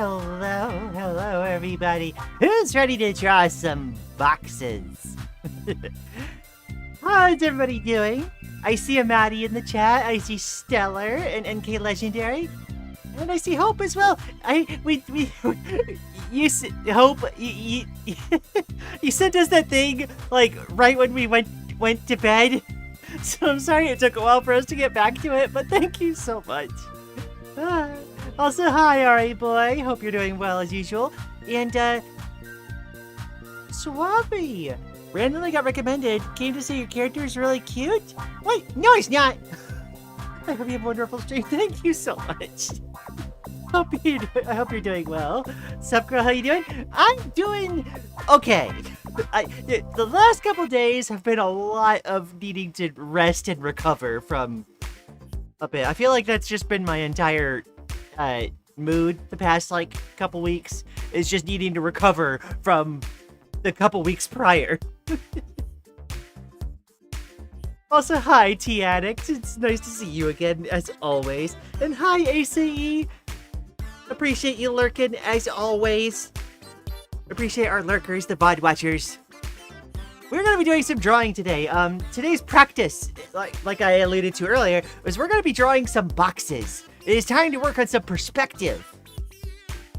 hello, everybody. Who's ready to draw some boxes? How's everybody doing? I see a Maddie in the chat. I see Stellar and NK Legendary, and I see Hope as well. Hope, you sent us that thing like right when we went to bed. So I'm sorry it took a while for us to get back to it, but thank you so much. Also, hi, RA boy. Hope you're doing well as usual. And, Suave randomly got recommended. Came to say your character is really cute. Wait, no, he's not. I hope you have a wonderful stream. Thank you so much. I hope you're doing well. Sup, girl? How you doing? I'm doing okay. The last couple days have been a lot of needing to rest and recover from a bit. I feel like that's just been my entire mood the past like couple weeks, is just needing to recover from the couple weeks prior. Also, hi T Addict, it's nice to see you again as always. And hi ACE, appreciate you lurking as always. Appreciate our lurkers, the VOD watchers. We're gonna be doing some drawing today. Today's practice, like I alluded to earlier, is we're gonna be drawing some boxes. It is time to work on some perspective.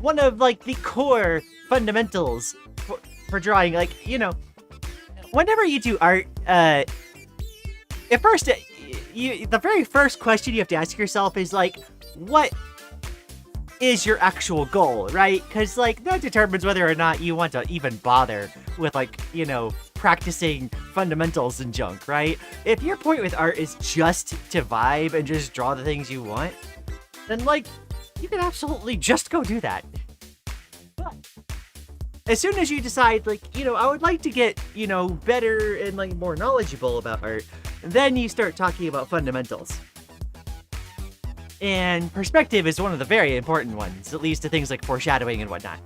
One of like the core fundamentals for drawing. Like, you know, whenever you do art, at first, the very first question you have to ask yourself is like, what is your actual goal, right? Because like that determines whether or not you want to even bother with like, you know, practicing fundamentals and junk, right? If your point with art is just to vibe and just draw the things you want, then like you can absolutely just go do that. But as soon as you decide like, you know, I would like to get, you know, better and like more knowledgeable about art, then you start talking about fundamentals. And perspective is one of the very important ones, at least to things like foreshadowing and whatnot.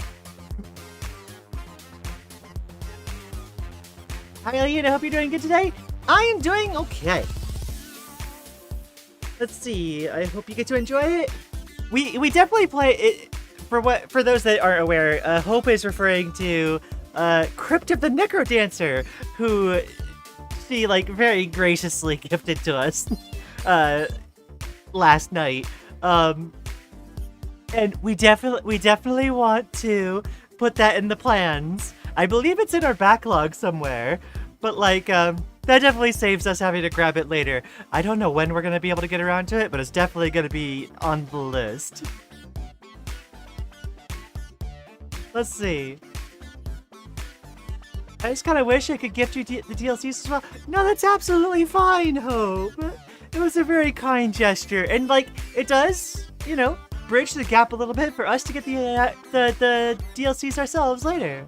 Hi, Lian, I hope you're doing good today. I am doing okay. Let's see, I hope you get to enjoy it. We definitely play it, for those that aren't aware, Hope is referring to Crypt of the Necrodancer, who she like very graciously gifted to us last night. And we definitely want to put that in the plans. I believe it's in our backlog somewhere, but like that definitely saves us having to grab it later. I don't know when we're gonna be able to get around to it, but it's definitely gonna be on the list. Let's see. I just kind of wish I could gift you the DLCs as well. No, that's absolutely fine, Hope. It was a very kind gesture, and like it does, you know, bridge the gap a little bit for us to get the DLCs ourselves later.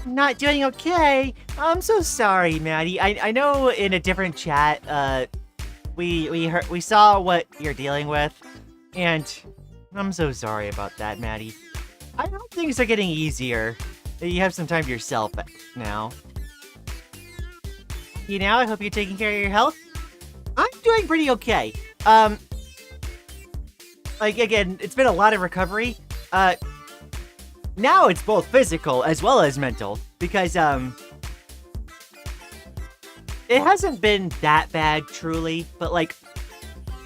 Not doing okay. I'm so sorry, Maddie. I know in a different chat, we saw what you're dealing with, and I'm so sorry about that, Maddie. I hope things are getting easier. You have some time to yourself now. You know, I hope you're taking care of your health. I'm doing pretty okay. Like, again, it's been a lot of recovery. Now it's both physical as well as mental, because, it hasn't been that bad, truly, but, like,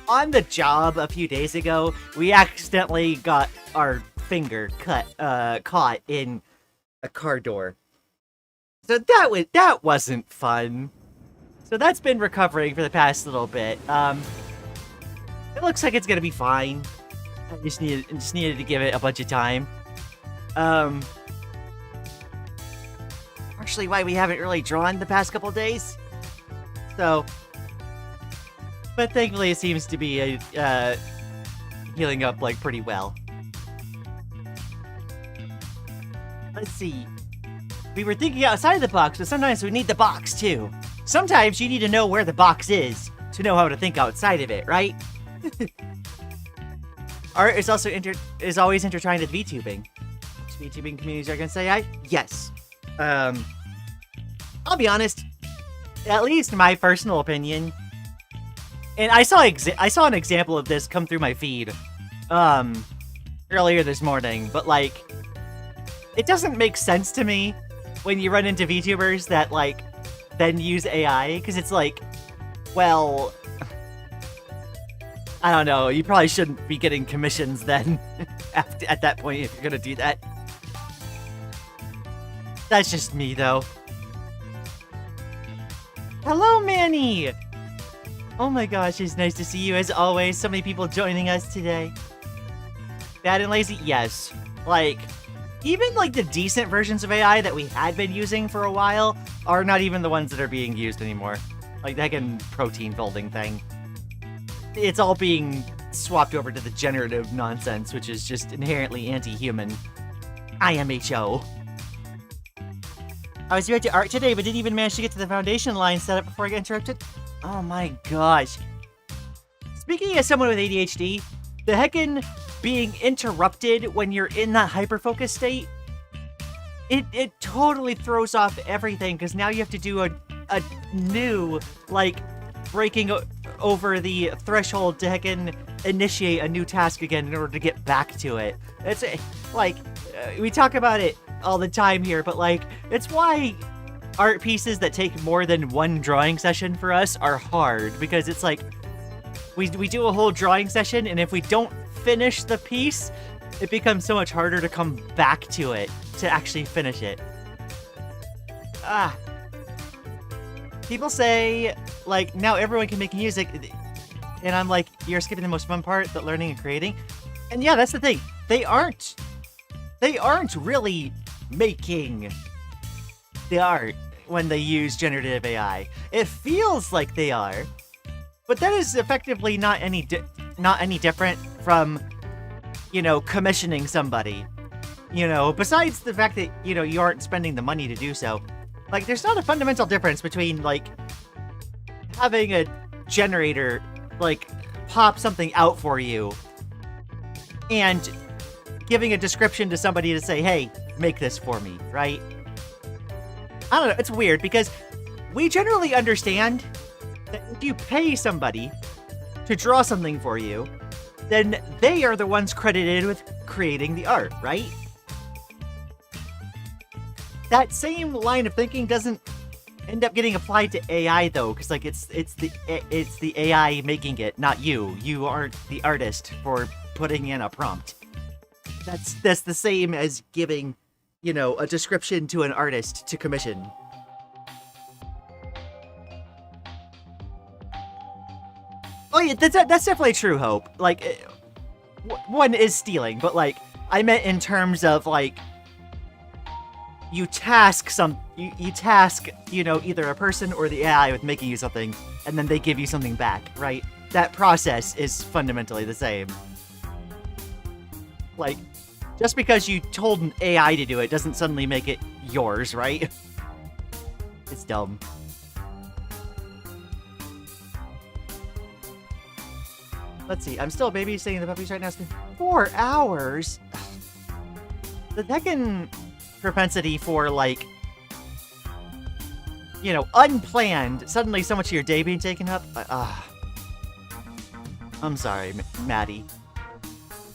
on the job a few days ago, we accidentally got our finger caught in a car door. So that wasn't fun. So that's been recovering for the past little bit. It looks like it's gonna be fine. I just needed to give it a bunch of time. Actually, why we haven't really drawn the past couple days. So, but thankfully it seems to be healing up like pretty well. Let's see. We were thinking outside of the box, but sometimes we need the box too. Sometimes you need to know where the box is to know how to think outside of it, right? Art is also always intertwined with VTubing. VTubing communities are gonna say I? Yes. I'll be honest. At least my personal opinion. And I saw an example of this come through my feed. earlier this morning, but like, it doesn't make sense to me when you run into VTubers that like then use AI, because it's like, well, I don't know, you probably shouldn't be getting commissions then at that point if you're gonna do that. That's just me though. Hello, Manny! Oh my gosh, it's nice to see you as always. So many people joining us today. Bad and lazy? Yes. Like, even like the decent versions of AI that we had been using for a while are not even the ones that are being used anymore. Like the heckin' protein folding thing. It's all being swapped over to the generative nonsense, which is just inherently anti-human. IMHO. I was about to art today, but didn't even manage to get to the foundation line setup before I got interrupted. Oh my gosh. Speaking as someone with ADHD, the heckin' being interrupted when you're in that hyperfocus state, it totally throws off everything, because now you have to do a new, like, breaking over the threshold to heckin' initiate a new task again in order to get back to it. It's, like, we talk about it all the time here, but, like, it's why art pieces that take more than one drawing session for us are hard, because it's like, we do a whole drawing session, and if we don't finish the piece, it becomes so much harder to come back to it, to actually finish it. Ah. People say, like, now everyone can make music, and I'm like, you're skipping the most fun part, the learning and creating. And yeah, that's the thing. They aren't really making the art when they use generative AI. It feels like they are, but that is effectively not any different from, you know, commissioning somebody. You know, besides the fact that, you know, you aren't spending the money to do so. Like, there's not a fundamental difference between, like, having a generator, like, pop something out for you and giving a description to somebody to say, hey, make this for me, right? I don't know, it's weird, because we generally understand that if you pay somebody to draw something for you, then they are the ones credited with creating the art, right? That same line of thinking doesn't end up getting applied to AI though, because like it's the AI making it, not you. You aren't the artist for putting in a prompt. That's the same as giving, you know, a description to an artist to commission. Oh yeah, that's definitely true, Hope. Like, one is stealing, but like, I meant in terms of like, you task, you know, either a person or the AI with making you something, and then they give you something back, right? That process is fundamentally the same. Like, just because you told an AI to do it doesn't suddenly make it yours, right? It's dumb. Let's see, I'm still babysitting the puppies right now. It's been 4 hours. The heckin' propensity for, like, you know, unplanned, suddenly so much of your day being taken up. I'm sorry, Maddie.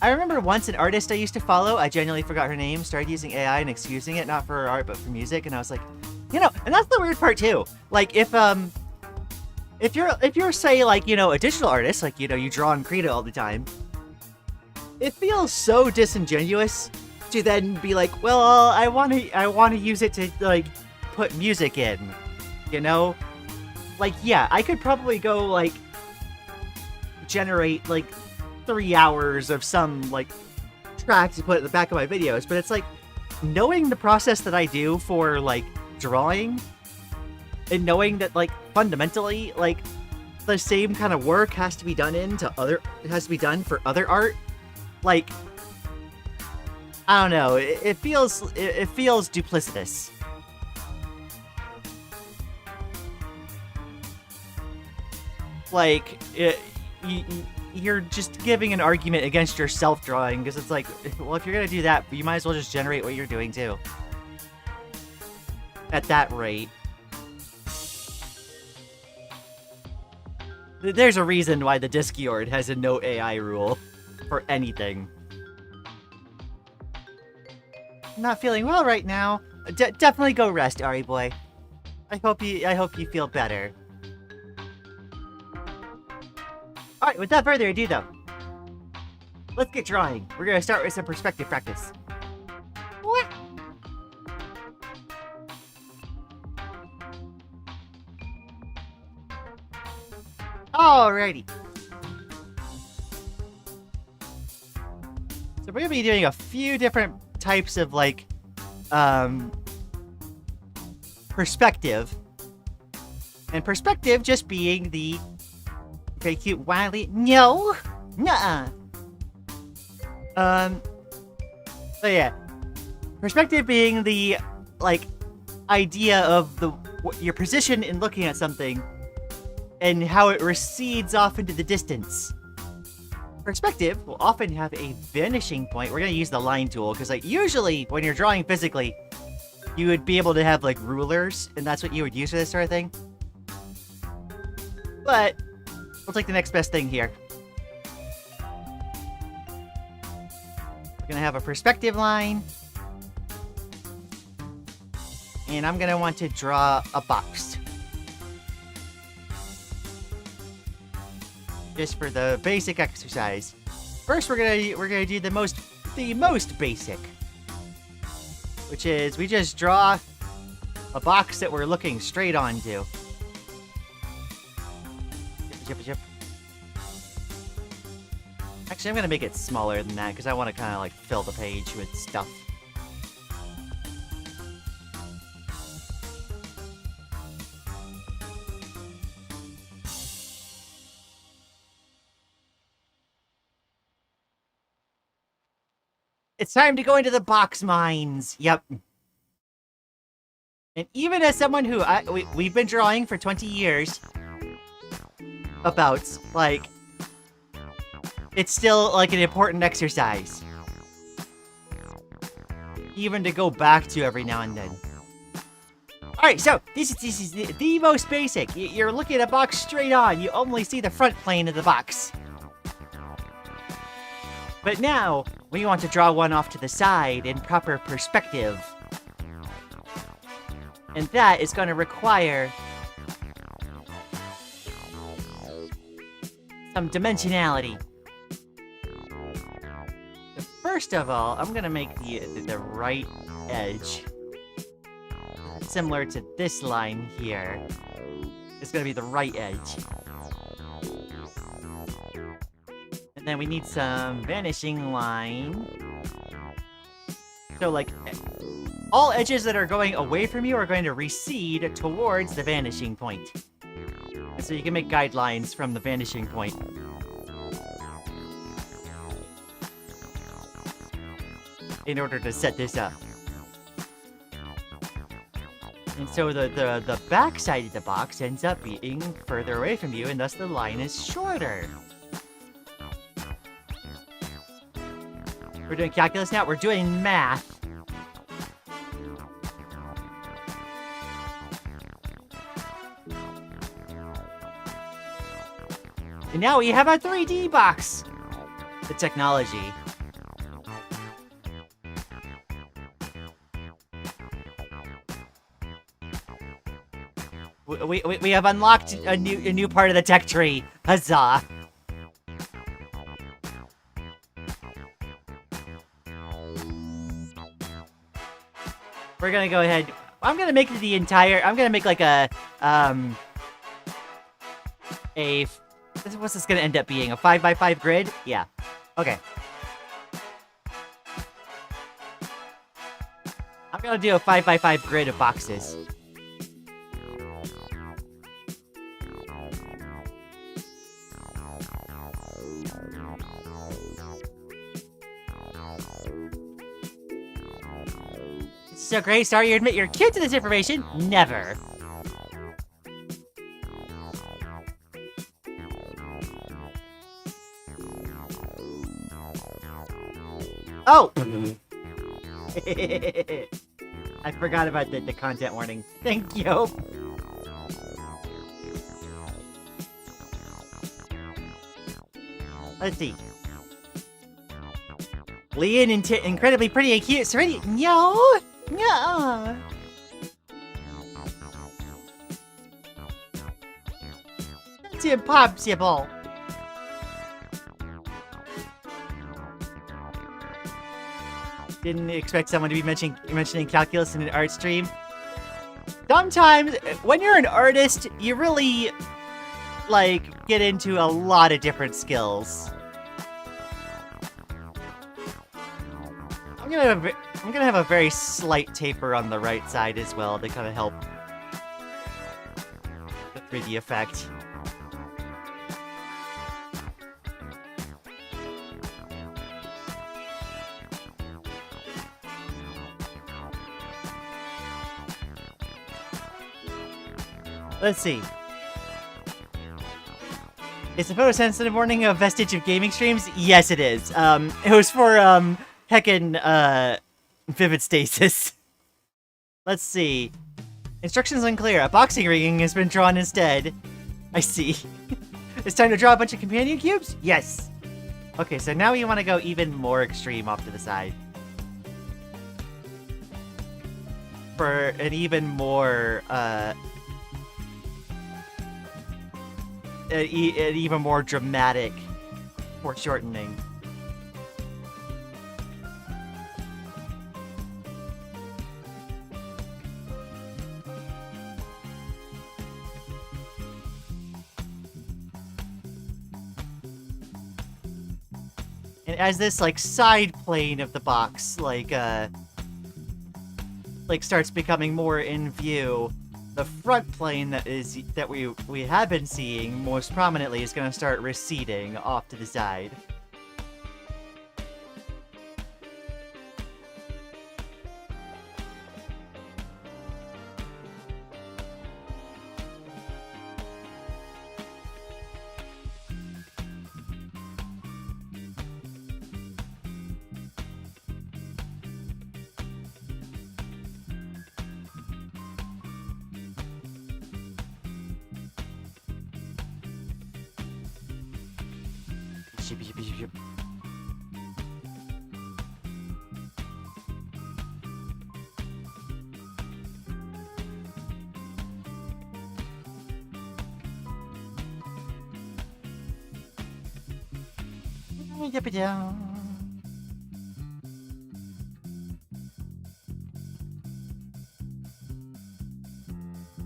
I remember once an artist I used to follow, I genuinely forgot her name, started using AI and excusing it, not for her art, but for music, and I was like, you know, and that's the weird part too. Like, if you're say, like, you know, a digital artist, like, you know, you draw on Krita all the time, it feels so disingenuous to then be like, well, I want to use it to, like, put music in, you know? Like, yeah, I could probably go, like, generate, like, 3 hours of some, like, track to put at the back of my videos, but it's like, knowing the process that I do for, like, drawing, and knowing that, like, fundamentally, like, the same kind of work has to be done for other art, like, I don't know, it feels duplicitous. Like, you're just giving an argument against your self-drawing, because it's like, well, if you're gonna do that, you might as well just generate what you're doing too. At that rate. There's a reason why the Discord has a no AI rule for anything. not feeling well right now. Definitely go rest, Ari boy. I hope you feel better. Alright, without further ado though, let's get drawing. We're gonna start with some perspective practice. What? Alrighty. So we're gonna be doing a few different types of like perspective. And perspective just being the very cute wily no. Nuh-uh. So yeah. Perspective being the like idea of your position in looking at something and how it recedes off into the distance. Perspective will often have a vanishing point. We're gonna use the line tool because like usually when you're drawing physically, you would be able to have like rulers and that's what you would use for this sort of thing. But we'll take the next best thing here. We're gonna have a perspective line. And I'm gonna want to draw a box. Just for the basic exercise. First, we're gonna do the most basic, which is we just draw a box that we're looking straight onto. Yep. Actually, I'm gonna make it smaller than that because I want to kind of like fill the page with stuff. It's time to go into the box mines. Yep. And even as someone who we've been drawing for 20 years, about like it's still like an important exercise, even to go back to every now and then. All right, so this is the most basic. You're looking at a box straight on. You only see the front plane of the box. But now, we want to draw one off to the side in proper perspective. And that is going to require some dimensionality. So first of all, I'm going to make the right edge similar to this line here. It's going to be the right edge. And then we need some vanishing line. So, like, all edges that are going away from you are going to recede towards the vanishing point. And so you can make guidelines from the vanishing point. In order to set this up. And so the back side of the box ends up being further away from you, and thus the line is shorter. We're doing calculus now. We're doing math. And now we have a 3D box. The technology. We have unlocked a new part of the tech tree. Huzzah! We're gonna go ahead. I'm gonna make the entire. I'm gonna make like a what's this gonna end up being? A 5x5 grid? Yeah. Okay. I'm gonna do a 5x5 grid of boxes. So great, sorry you admit you're cute to this information? Never. Oh! I forgot about the content warning. Thank you. Let's see. Lian incredibly pretty and cute. Sirenia, no, no. It's impossible. Didn't expect someone to be mentioning calculus in an art stream. Sometimes, when you're an artist, you really, like, get into a lot of different skills. I'm gonna have a very slight taper on the right side as well to kind of help the 3D effect. Let's see. Is the photosensitive warning a vestige of gaming streams? Yes, it is. It was for, heccin, vivid stasis. Let's see. Instructions unclear. A boxing ring has been drawn instead. I see. It's time to draw a bunch of companion cubes? Yes. Okay, so now we want to go even more extreme off to the side. For an even more, an even more dramatic foreshortening. And as this, like, side plane of the box, like starts becoming more in view, the front plane that we have been seeing most prominently is going to start receding off to the side.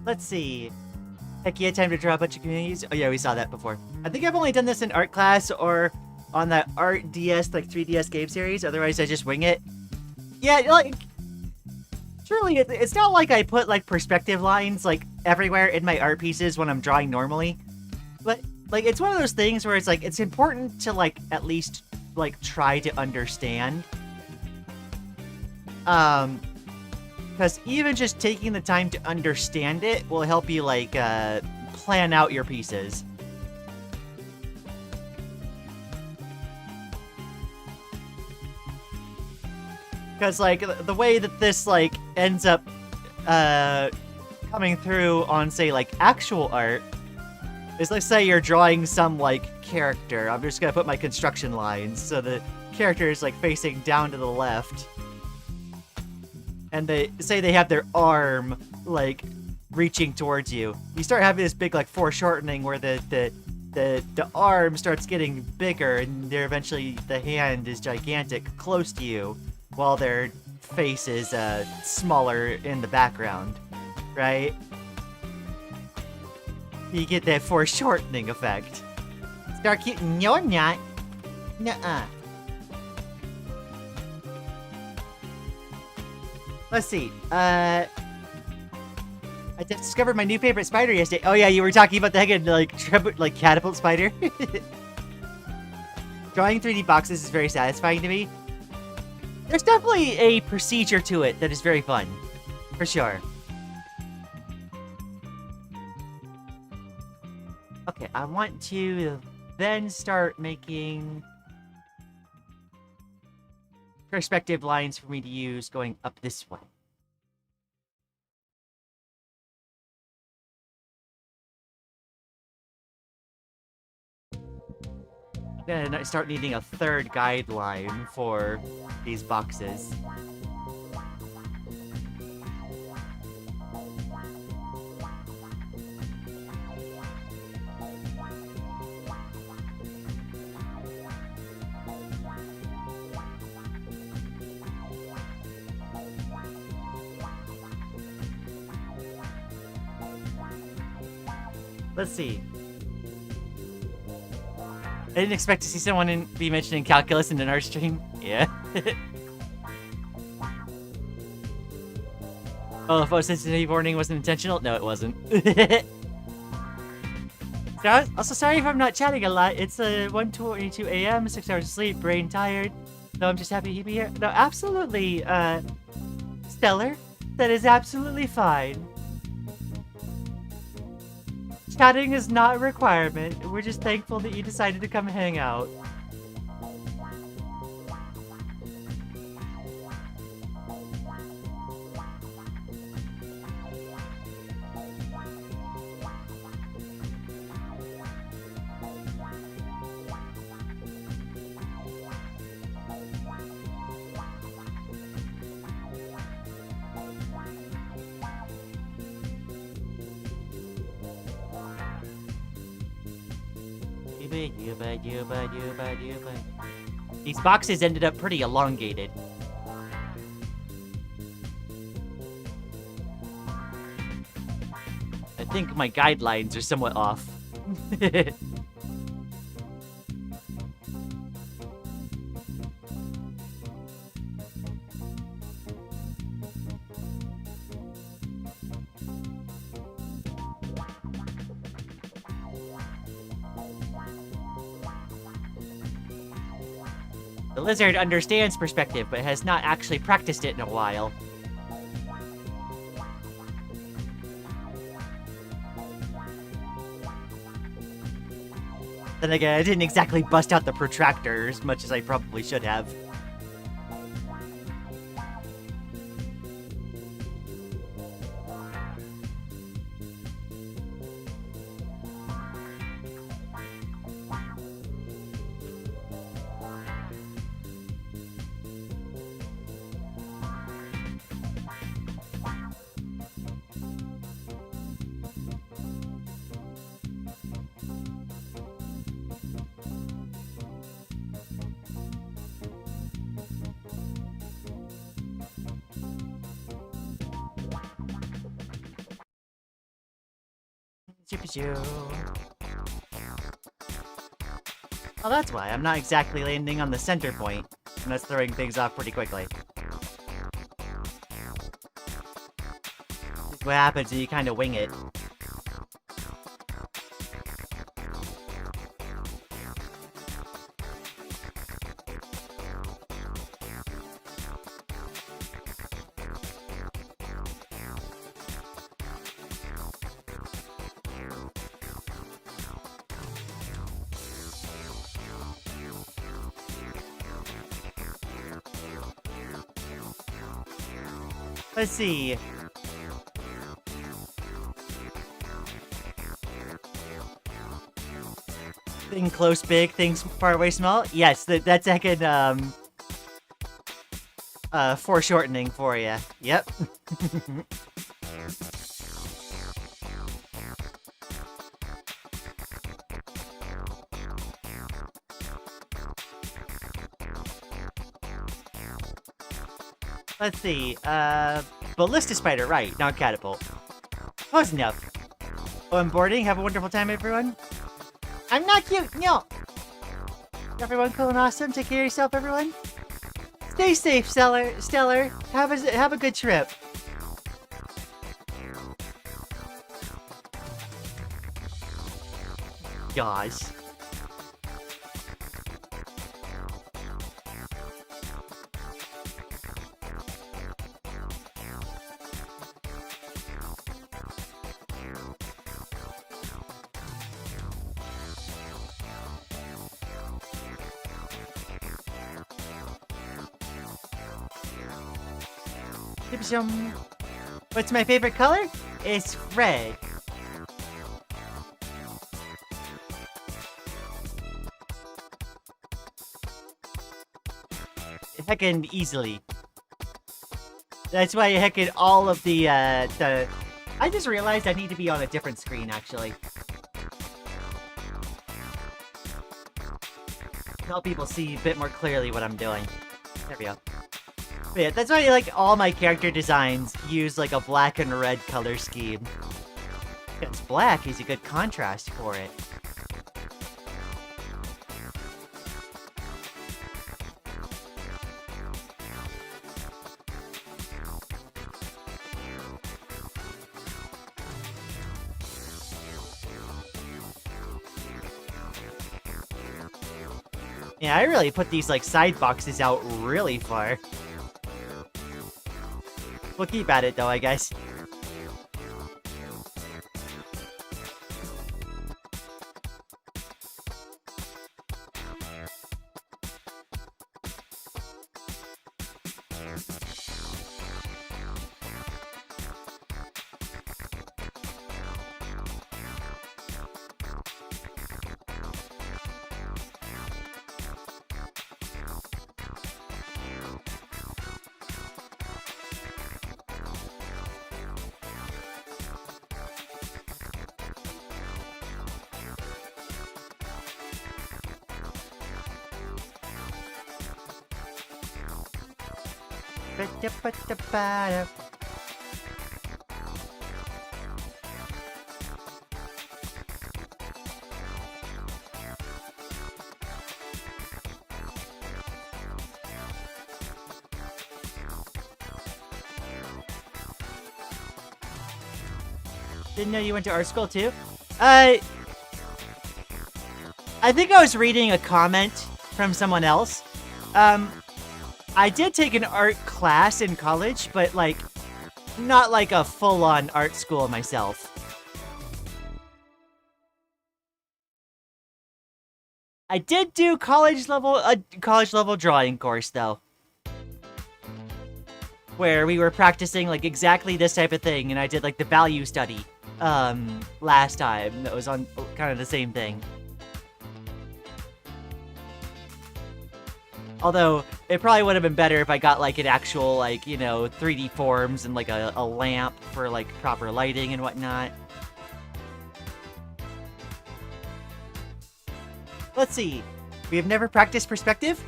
Let's see. Heck yeah, time to draw a bunch of communities. Oh yeah, we saw that before. I think I've only done this in art class or on that Art DS, like 3DS game series. Otherwise, I just wing it. Yeah, like, truly, it's not like I put, like, perspective lines, like, everywhere in my art pieces when I'm drawing normally. But, like, it's one of those things where it's, like, it's important to, like, at least, like, try to understand. Because even just taking the time to understand it will help you, like, plan out your pieces. Because, like, the way that this, like, ends up, coming through on, say, like, actual art is, let's say you're drawing some, like, character. I'm just gonna put my construction lines, so the character is, like, facing down to the left. And they say they have their arm, like, reaching towards you. You start having this big, like, foreshortening where the arm starts getting bigger, and they're eventually the hand is gigantic close to you, while their face is smaller in the background, right? You get that foreshortening effect. Start cute. No, I'm not. Nuh-uh. Let's see. I just discovered my new favorite spider yesterday. Oh yeah, you were talking about the heck like catapult spider. Drawing 3D boxes is very satisfying to me. There's definitely a procedure to it that is very fun, for sure. Okay, I want to then start making perspective lines for me to use going up this way. And I start needing a third guideline for these boxes. Let's see. I didn't expect to see someone be mentioning calculus in an art stream. Yeah. Oh, photosensitivity warning wasn't intentional? No, it wasn't. Also, sorry if I'm not chatting a lot. It's 1:22 a.m., 6 hours of sleep, brain tired. So I'm just happy to be here. No, absolutely, Stellar. That is absolutely fine. Chatting is not a requirement. We're just thankful that you decided to come hang out. These boxes ended up pretty elongated. I think my guidelines are somewhat off. The lizard understands perspective, but has not actually practiced it in a while. Then again, I didn't exactly bust out the protractor as much as I probably should have. Oh, that's why. I'm not exactly landing on the center point, and that's throwing things off pretty quickly. What happens when you kind of wing it. Let's see. Thing close big, things far away small? Yes, that's heckin' foreshortening for you. Yep. Let's see, Ballista Spider, right, not Catapult. Close enough. Oh, I'm boarding, have a wonderful time, everyone. I'm not cute, no! Everyone cool and awesome, take care of yourself, everyone. Stay safe, Stellar. Have a good trip. Gosh. What's my favorite color? It's red. heckin' easily. That's why heckin' all of the... I just realized I need to be on a different screen, actually. Help people see a bit more clearly what I'm doing. There we go. But yeah, that's why, like, all my character designs use, like, a black and red color scheme. Because black is a good contrast for it. Yeah, I really put these, like, side boxes out really far. We'll keep at it, though, I guess. Didn't know you went to art school too? I think I was reading a comment from someone else. I did take an art class in college, but, like, not like a full-on art school myself. I did do a college level drawing course, though. Where we were practicing, like, exactly this type of thing, and I did, like, the value study, last time. That was on kind of the same thing. Although, it probably would have been better if I got, like, an actual, like, you know, 3D forms and, like, a lamp for, like, proper lighting and whatnot. Let's see. We have never practiced perspective.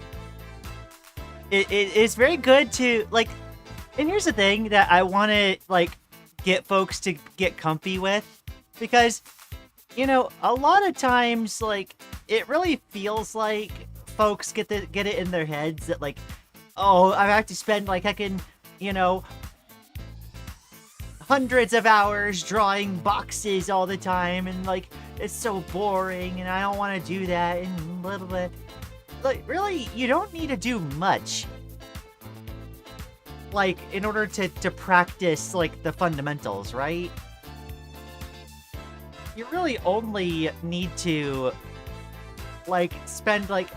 It is very good to, like... And here's the thing that I want to, like, get folks to get comfy with. Because, you know, a lot of times, like, it really feels like folks get it in their heads that, like, oh, I have to spend, like, heckin', you know, hundreds of hours drawing boxes all the time, and, like, it's so boring, and I don't want to do that, and blah, blah, blah. Like, really, you don't need to do much, like, in order to practice, like, the fundamentals, right? You really only need to, like, spend, like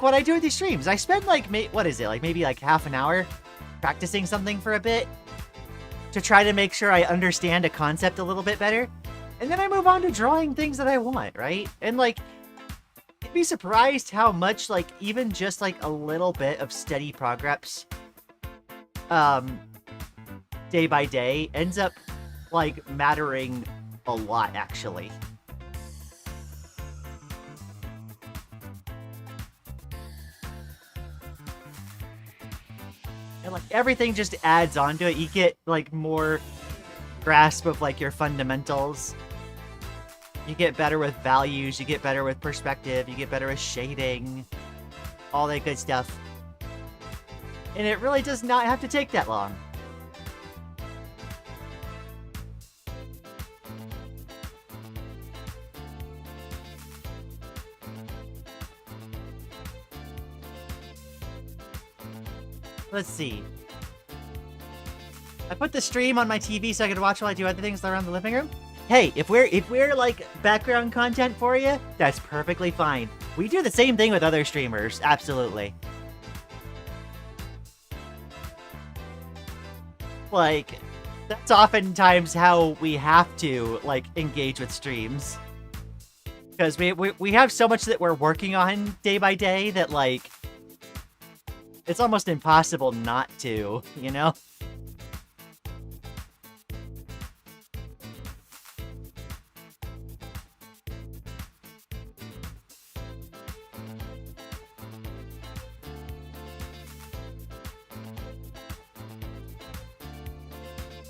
what I do with these streams. I spend, like, what is it, like, maybe, like, half an hour practicing something for a bit to try to make sure I understand a concept a little bit better. And then I move on to drawing things that I want, right? And, like, you'd be surprised how much, like, even just, like, a little bit of steady progress, day by day ends up, like, mattering a lot, actually. And, like, everything just adds on to it. You get, like, more grasp of, like, your fundamentals. You get better with values. You get better with perspective. You get better with shading. All that good stuff. And it really does not have to take that long. Let's see. I put the stream on my TV so I could watch while I do other things around the living room. Hey, if we're like background content for you, that's perfectly fine. We do the same thing with other streamers, absolutely. Like, that's oftentimes how we have to, like, engage with streams. Because we have so much that we're working on day by day that, like, It's almost impossible not to, you know?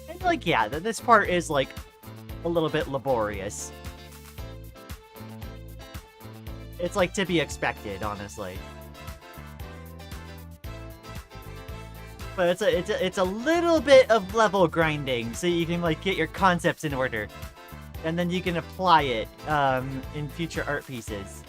And, like, yeah, this part is, like, a little bit laborious. It's, like, to be expected, honestly. But it's a little bit of level grinding, so you can, like, get your concepts in order. And then you can apply it, in future art pieces.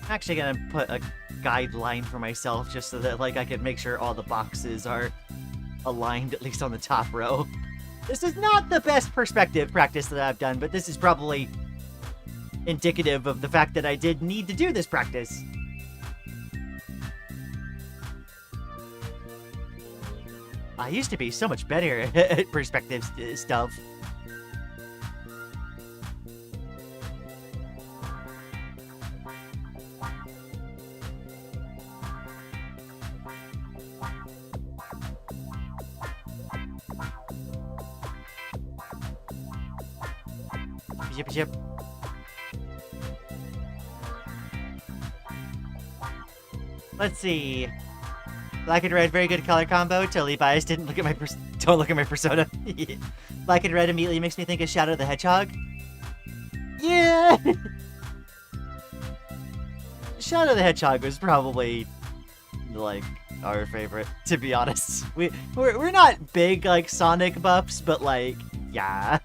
I'm actually gonna put a guideline for myself just so that, like, I can make sure all the boxes are aligned, at least on the top row. This is not the best perspective practice that I've done, but this is probably indicative of the fact that I did need to do this practice. I used to be so much better at perspective stuff. Yep. Let's see. Black and red, very good color combo. Totally biased. Don't look at my persona. Black and red immediately makes me think of Shadow the Hedgehog. Yeah. Shadow the Hedgehog was probably, like, our favorite, to be honest. We're not big, like, Sonic buffs, but, like, yeah.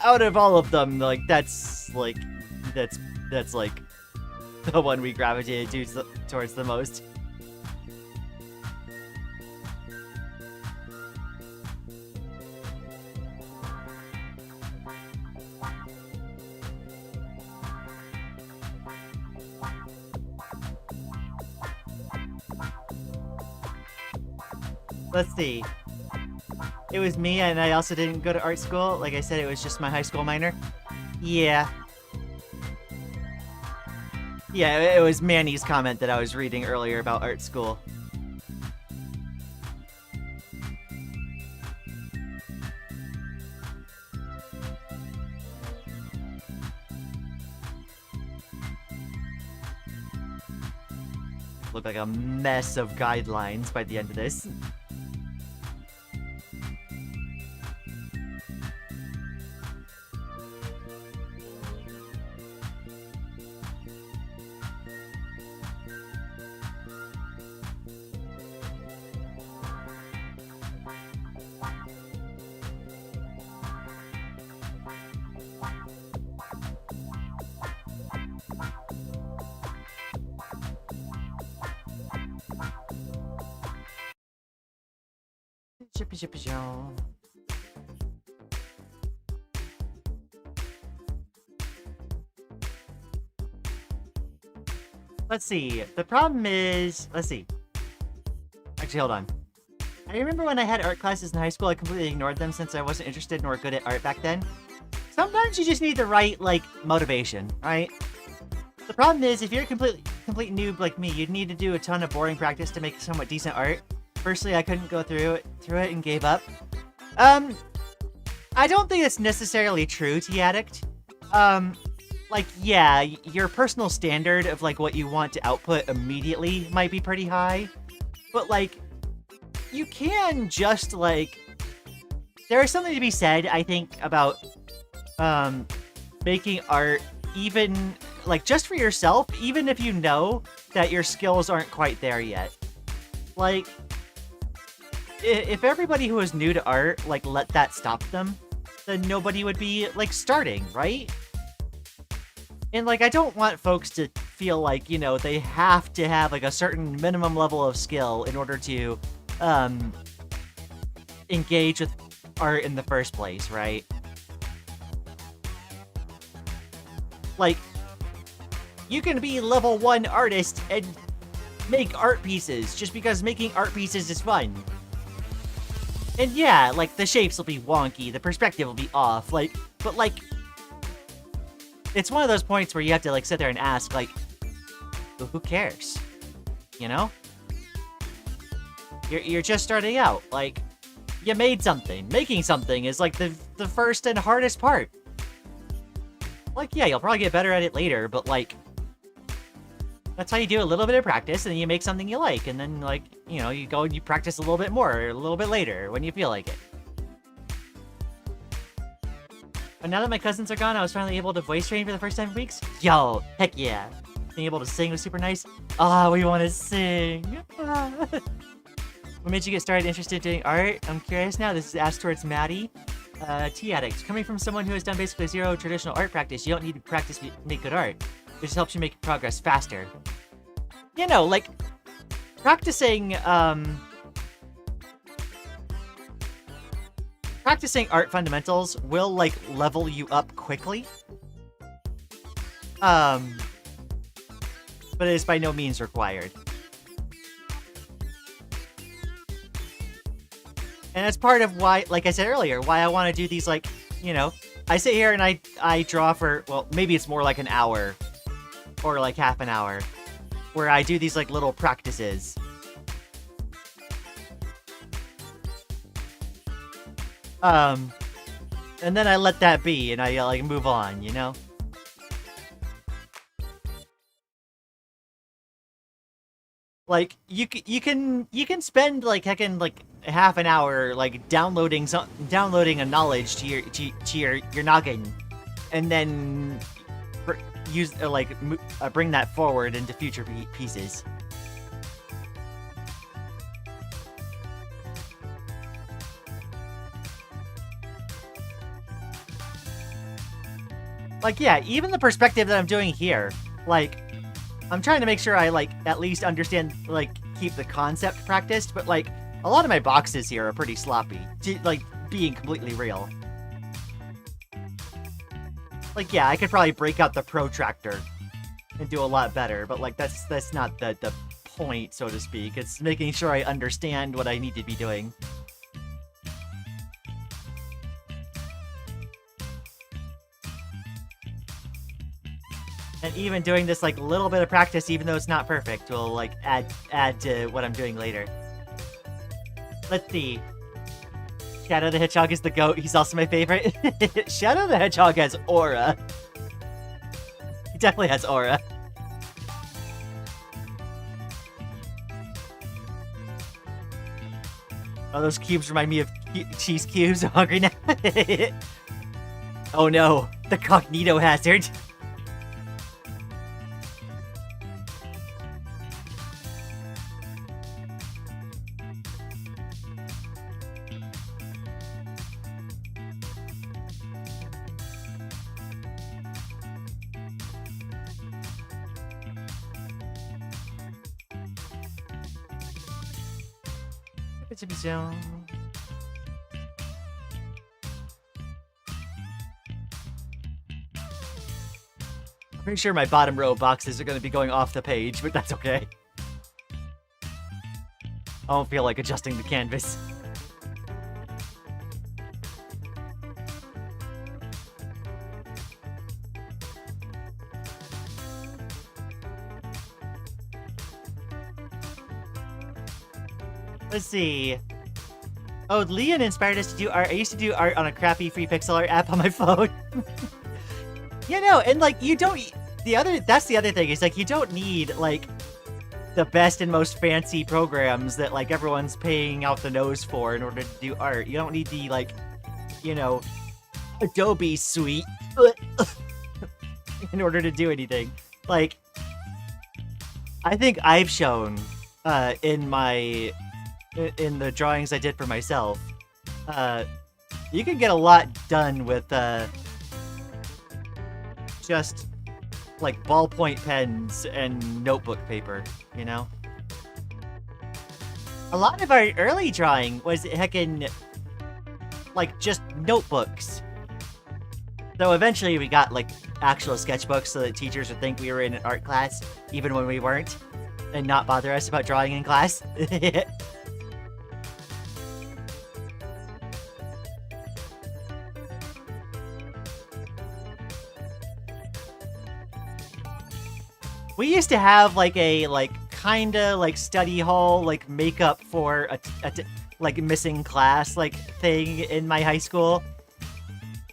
Out of all of them, like, that's like the one we gravitated towards the most. Let's see. It was me, and I also didn't go to art school. Like I said, it was just my high school minor. Yeah. Yeah, it was Manny's comment that I was reading earlier about art school. Look like a mess of guidelines by the end of this. Let's see. The problem is... Let's see. Actually, hold on. I remember when I had art classes in high school, I completely ignored them since I wasn't interested nor good at art back then. Sometimes you just need the right, like, motivation, right? The problem is, if you're a complete noob like me, you'd need to do a ton of boring practice to make somewhat decent art. Personally, I couldn't go through it and gave up. I don't think that's necessarily true, T-Addict. Like, yeah, your personal standard of, like, what you want to output immediately might be pretty high. But, like, you can just, like... There is something to be said, I think, about, making art even, like, just for yourself, even if you know that your skills aren't quite there yet. Like, if everybody who is new to art, like, let that stop them, then nobody would be, like, starting, right? And, like, I don't want folks to feel like, you know, they have to have like a certain minimum level of skill in order to engage with art in the first place, right? Like, you can be level 1 artist and make art pieces just because making art pieces is fun. And yeah, like, the shapes will be wonky, the perspective will be off, like, but like, it's one of those points where you have to like sit there and ask, like, who cares? You know? You're just starting out, like, you made something. Making something is like the first and hardest part. Like, yeah, you'll probably get better at it later, but like, that's how you do a little bit of practice, and then you make something you like, and then, like, you know, you go and you practice a little bit more, a little bit later, when you feel like it. But now that my cousins are gone, I was finally able to voice train for the first time in weeks. Yo, heck yeah. Being able to sing was super nice. Ah, we want to sing. What made you get started interested in doing art? I'm curious now. This is asked towards Maddie. Tea addict. Coming from someone who has done basically zero traditional art practice, you don't need to practice to make good art. It just helps you make progress faster. You know, like, practicing art fundamentals will, like, level you up quickly. But it is by no means required. And that's part of why, like I said earlier, why I want to do these, like, you know, I sit here and I draw for, well, maybe it's more like an hour or like half an hour where I do these like little practices. And then I let that be and I like move on, you know? Like, you can spend like heckin' like half an hour like downloading a knowledge to your noggin, and then bring that forward into future pieces. Like, yeah, even the perspective that I'm doing here, like, I'm trying to make sure I, like, at least understand, like, keep the concept practiced, but, like, a lot of my boxes here are pretty sloppy, like, being completely real. Like, yeah, I could probably break out the protractor and do a lot better, but, like, that's not the point, so to speak. It's making sure I understand what I need to be doing. And even doing this, like, little bit of practice, even though it's not perfect, will, like, add to what I'm doing later. Let's see. Shadow the Hedgehog is the GOAT. He's also my favorite. Shadow the Hedgehog has aura. He definitely has aura. Oh, those cubes remind me of cheese cubes. I'm hungry now. Oh no, the cognito hazard. I'm pretty sure my bottom row boxes are going to be going off the page, but that's okay. I don't feel like adjusting the canvas. Let's see. Oh, Lian inspired us to do art. I used to do art on a crappy free pixel art app on my phone. You know, and like, you don't, that's the other thing, is like, you don't need like the best and most fancy programs that like everyone's paying out the nose for in order to do art. You don't need the, like, you know, Adobe suite in order to do anything. Like, I think I've shown in the drawings I did for myself, you can get a lot done with just like ballpoint pens and notebook paper, you know? A lot of our early drawing was heckin' like just notebooks. So eventually we got like actual sketchbooks so that teachers would think we were in an art class even when we weren't, and not bother us about drawing in class. We used to have like a kinda like study hall like makeup for a like missing class like thing in my high school,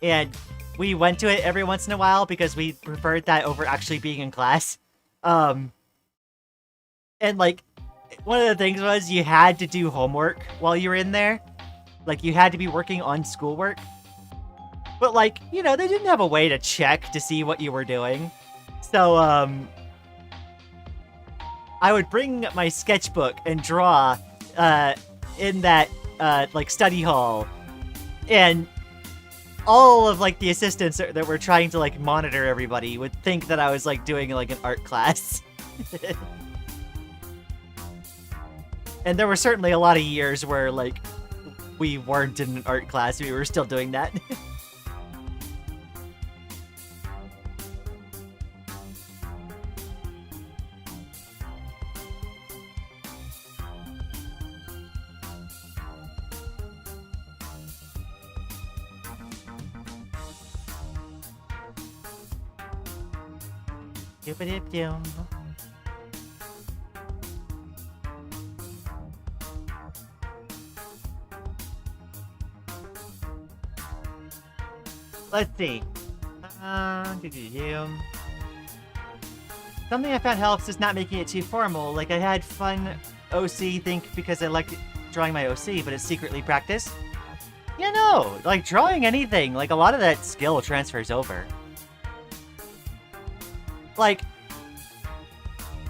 and we went to it every once in a while because we preferred that over actually being in class. And like one of the things was you had to do homework while you were in there, like you had to be working on schoolwork, but like, you know, they didn't have a way to check to see what you were doing. So I would bring my sketchbook and draw in that like study hall, and all of like the assistants that were trying to like monitor everybody would think that I was like doing like an art class. And there were certainly a lot of years where like we weren't in an art class, we were still doing that. Let's see. Something I found helps is not making it too formal. Like I had fun OC think because I liked drawing my OC, but it's secretly practice. Yeah, no, like drawing anything, like a lot of that skill transfers over. Like,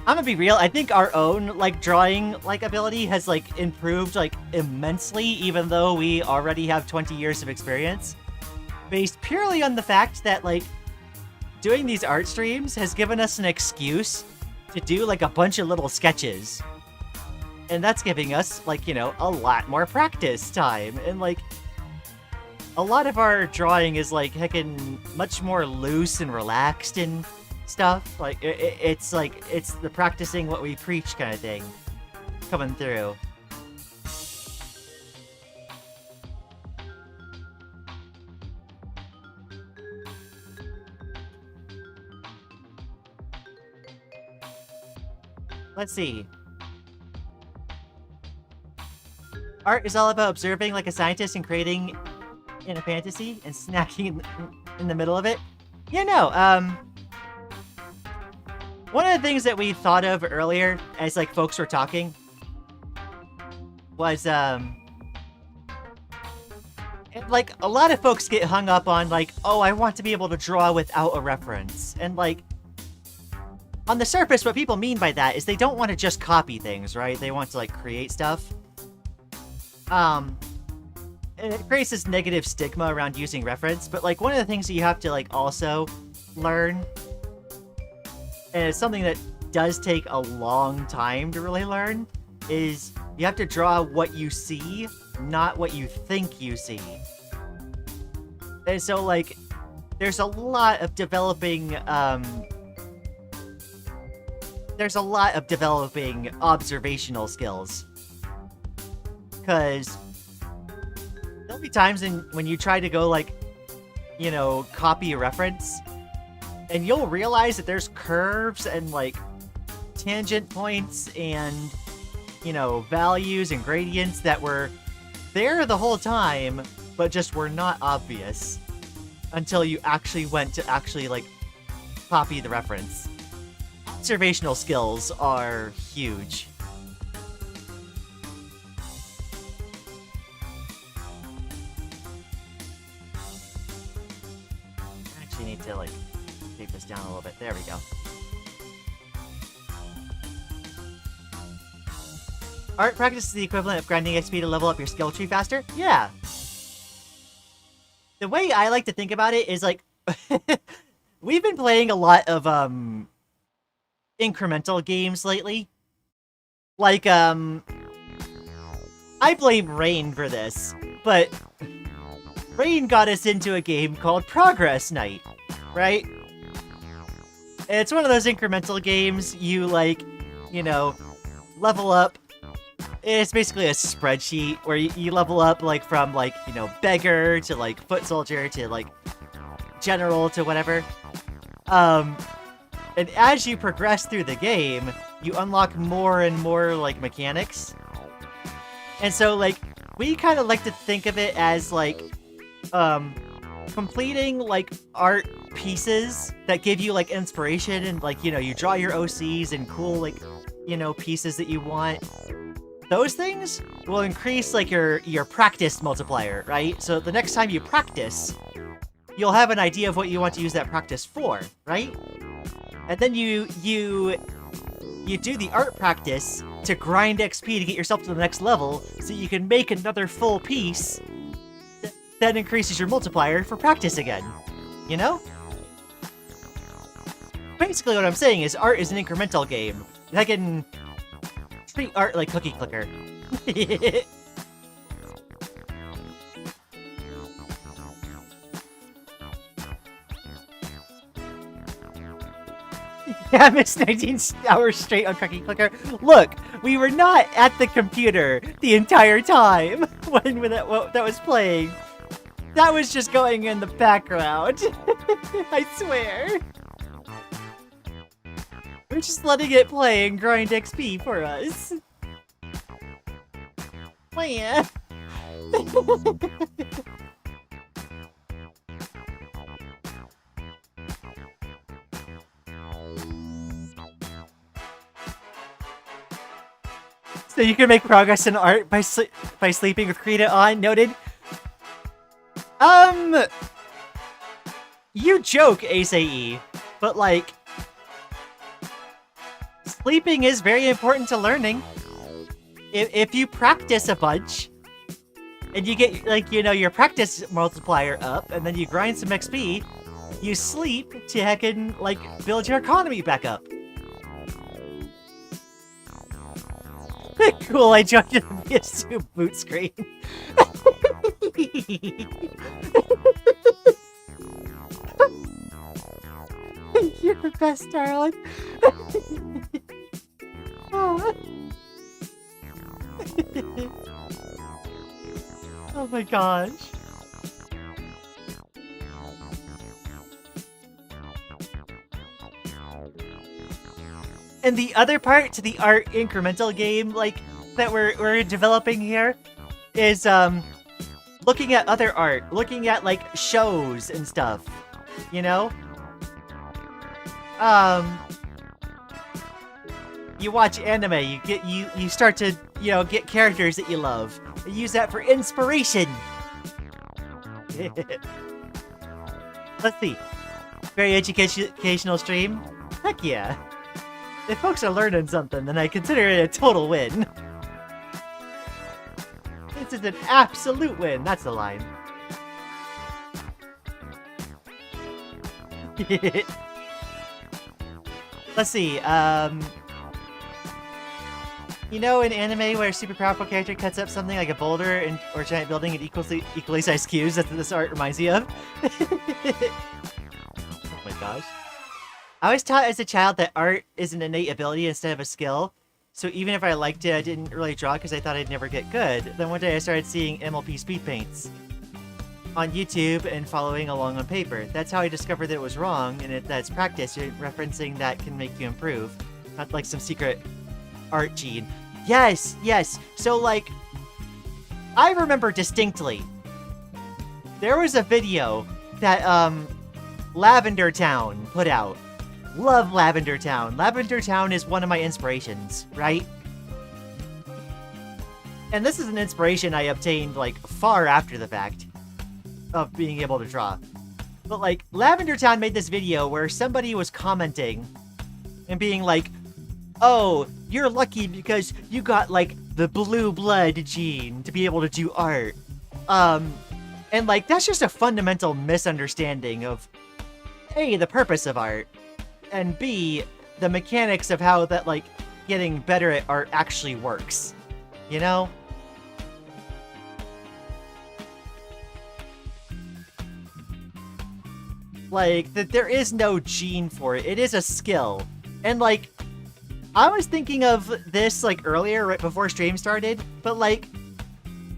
I'm gonna be real, I think our own, like, drawing, like, ability has, like, improved, like, immensely, even though we already have 20 years of experience. Based purely on the fact that, like, doing these art streams has given us an excuse to do, like, a bunch of little sketches. And that's giving us, like, you know, a lot more practice time. And, like, a lot of our drawing is, like, heckin' much more loose and relaxed and stuff. Like, it's like, it's the practicing what we preach kind of thing coming through. Let's see. Art is all about observing like a scientist and creating in a fantasy and snacking in the middle of it. Yeah, no, one of the things that we thought of earlier as, like, folks were talking was, like, a lot of folks get hung up on, like, oh, I want to be able to draw without a reference. And, like, on the surface, what people mean by that is they don't want to just copy things, right? They want to, like, create stuff. And it creates this negative stigma around using reference, but, like, one of the things that you have to, like, also learn, and it's something that does take a long time to really learn, is you have to draw what you see, not what you think you see. And so, like, there's a lot of developing, observational skills. Because there'll be times when you try to go, like, you know, copy a reference, and you'll realize that there's curves and, like, tangent points and, you know, values and gradients that were there the whole time, but just were not obvious until you actually went to actually, like, copy the reference. Observational skills are huge. I actually need to, like, take this down a little bit. There we go. Art practice is the equivalent of grinding XP to level up your skill tree faster? Yeah. The way I like to think about it is, like, we've been playing a lot of incremental games lately. Like I blame Rain for this, but Rain got us into a game called Progress Night, right? It's one of those incremental games you, like, you know, level up. It's basically a spreadsheet where you level up, like, from, like, you know, beggar to, like, foot soldier to, like, general to whatever. And as you progress through the game, you unlock more and more, like, mechanics. And so, like, we kind of like to think of it as, like, completing, like, art pieces that give you, like, inspiration and, like, you know, you draw your OCs and cool, like, you know, pieces that you want. Those things will increase, like, your practice multiplier, right? So the next time you practice, you'll have an idea of what you want to use that practice for, right? And then you do the art practice to grind XP to get yourself to the next level so you can make another full piece that increases your multiplier for practice again. You know? Basically what I'm saying is art is an incremental game. I can treat art like Cookie Clicker. Yeah, I missed 19 hours straight on Cookie Clicker. Look, we were not at the computer the entire time when that was playing. That was just going in the background. I swear. We're just letting it play and grind XP for us. Oh yeah. So you can make progress in art by sleeping with Krita on. Noted. You joke, Ace, but, like, sleeping is very important to learning. If you practice a bunch, and you get, like, you know, your practice multiplier up, and then you grind some XP, you sleep to heckin', like, build your economy back up. Cool, I joined the PS2 boot screen. You're the best, darling. Oh. Oh my gosh. And the other part to the art incremental game, like, that we're developing here is looking at other art, looking at, like, shows and stuff, you know? You watch anime, you start to, you know, get characters that you love. You use that for inspiration. Let's see. Very educational stream? Heck yeah. If folks are learning something, then I consider it a total win. This is an absolute win. That's the line. Let's see, you know, in anime where a super powerful character cuts up something like a boulder or a giant building in equally sized cubes, that's what this art reminds me of. Oh my gosh. I was taught as a child that art is an innate ability instead of a skill, so even if I liked it, I didn't really draw because I thought I'd never get good. Then one day I started seeing MLP speed paints on YouTube and following along on paper. That's how I discovered that it was wrong, and that's practice. You're referencing that can make you improve. Not like some secret art gene. Yes, yes. So, like, I remember distinctly, there was a video that, Lavender Town put out. Love Lavender Town. Lavender Town is one of my inspirations, right? And this is an inspiration I obtained, like, far after the fact of being able to draw. But, like, Lavender Town made this video where somebody was commenting and being like, oh, you're lucky because you got, like, the blue blood gene to be able to do art. And, like, that's just a fundamental misunderstanding of A, the purpose of art, and B, the mechanics of how that, like, getting better at art actually works. You know? Like, that there is no gene for it. It is a skill. And, like, I was thinking of this, like, earlier, right before stream started, but, like,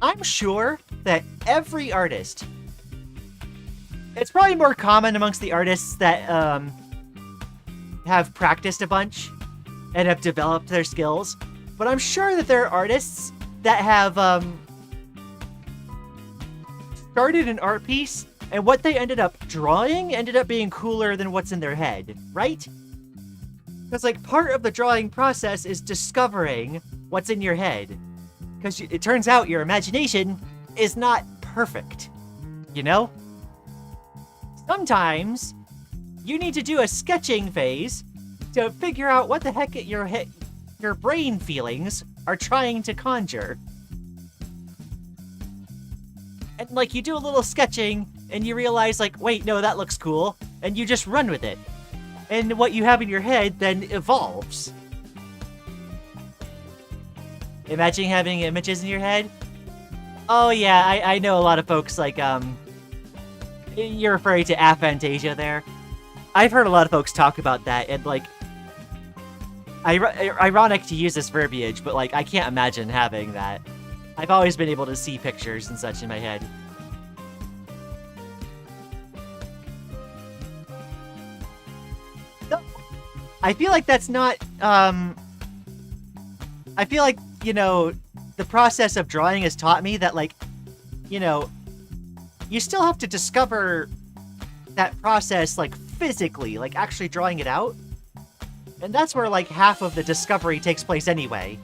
I'm sure that every artist... It's probably more common amongst the artists that, have practiced a bunch and have developed their skills, but I'm sure that there are artists that have, started an art piece, and what they ended up drawing ended up being cooler than what's in their head, right? Because, like, part of the drawing process is discovering what's in your head. Because it turns out your imagination is not perfect, you know? Sometimes, you need to do a sketching phase to figure out what the heck your brain feelings are trying to conjure. And, like, you do a little sketching, and you realize, like, wait, no, that looks cool, and you just run with it. And what you have in your head then evolves. Imagine having images in your head? Oh yeah, I know a lot of folks, like, you're referring to aphantasia there. I've heard a lot of folks talk about that, and, like, ironic to use this verbiage, but, like, I can't imagine having that. I've always been able to see pictures and such in my head. I feel like that's not, I feel like, you know, the process of drawing has taught me that, like, you know, you still have to discover that process, like, physically, like, actually drawing it out. And that's where, like, half of the discovery takes place anyway.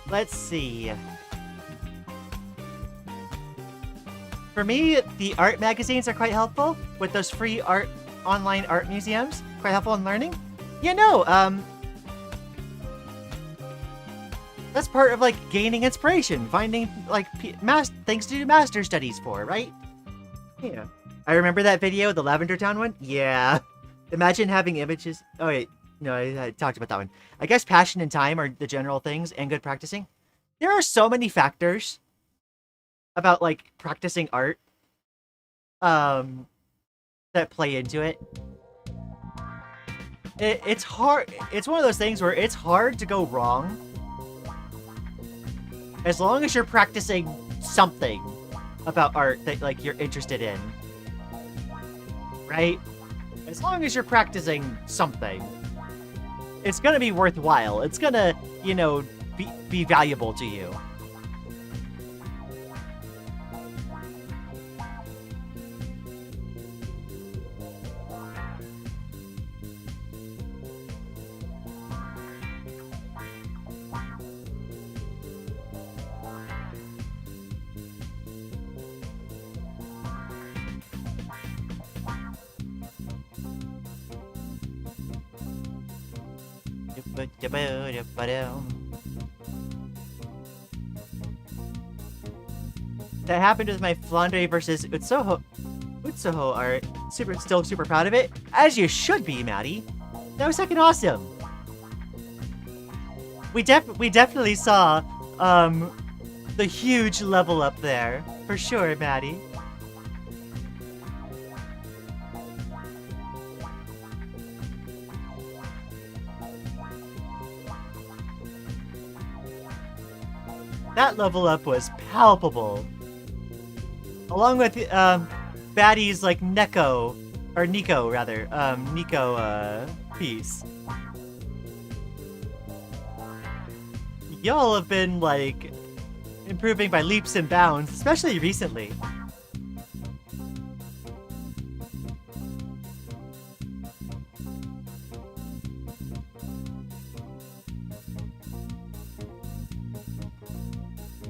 Let's see. For me, the art magazines are quite helpful with those free online art museums. Quite helpful in learning. Yeah, no, that's part of, like, gaining inspiration, finding, like, things to do master studies for, right? Yeah. I remember that video, the Lavender Town one? Yeah. Imagine having images. Oh, wait. No, I talked about that one. I guess passion and time are the general things, and good practicing. There are so many factors about, like, practicing art that play into it. It's hard. It's one of those things where it's hard to go wrong as long as you're practicing something about art that, like, you're interested in, right? As long as you're practicing something, it's gonna be worthwhile. It's gonna, you know, be valuable to you. That happened with my Flandre versus Utsuho art. Still super proud of it. As you should be, Maddie. That was fucking awesome. We definitely saw the huge level up there. For sure, Maddie. That level up was palpable. Along with Baddie's, like, Nico piece. Y'all have been, like, improving by leaps and bounds, especially recently.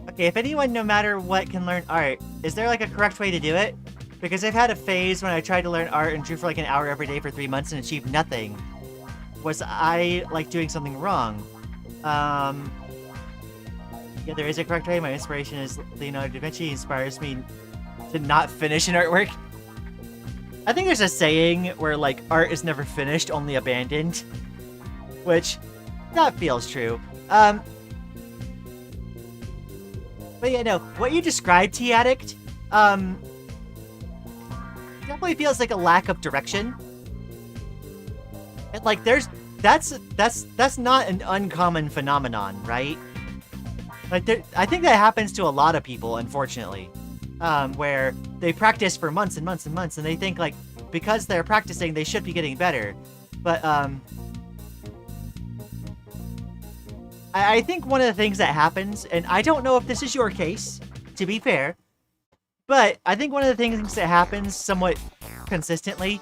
Okay, if anyone, no matter what, can learn art, is there, like, a correct way to do it? Because I've had a phase when I tried to learn art and drew for, like, an hour every day for 3 months and achieved nothing. Was I, like, doing something wrong? Yeah, there is a correct way. My inspiration is Leonardo da Vinci. He inspires me to not finish an artwork. I think there's a saying where, like, art is never finished, only abandoned. Which, that feels true. But yeah, no, what you described, T-Addict, definitely feels like a lack of direction. And, like, that's not an uncommon phenomenon, right? Like, I think that happens to a lot of people, unfortunately. Where they practice for months and months and months, and they think, like, because they're practicing, they should be getting better. But, I think one of the things that happens, and I don't know if this is your case, to be fair, but I think one of the things that happens somewhat consistently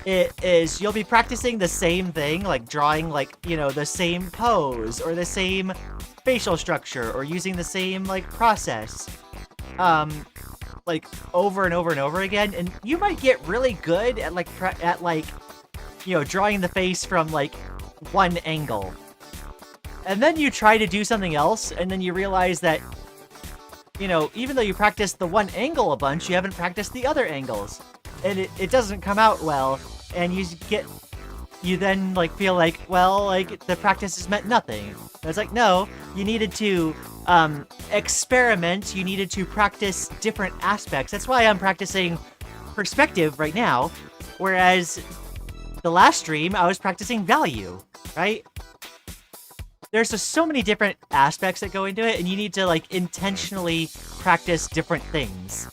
is you'll be practicing the same thing, like drawing, like, you know, the same pose or the same facial structure or using the same, like, process, like, over and over and over again, and you might get really good at, like, you know, drawing the face from, like, one angle. And then you try to do something else, and then you realize that, you know, even though you practice the one angle a bunch, you haven't practiced the other angles. And it doesn't come out well, and you then, like, feel like, well, like, the practice has meant nothing. And it's like, no, you needed to, experiment, you needed to practice different aspects. That's why I'm practicing perspective right now, whereas the last stream, I was practicing value, right? There's just so many different aspects that go into it, and you need to, like, intentionally practice different things.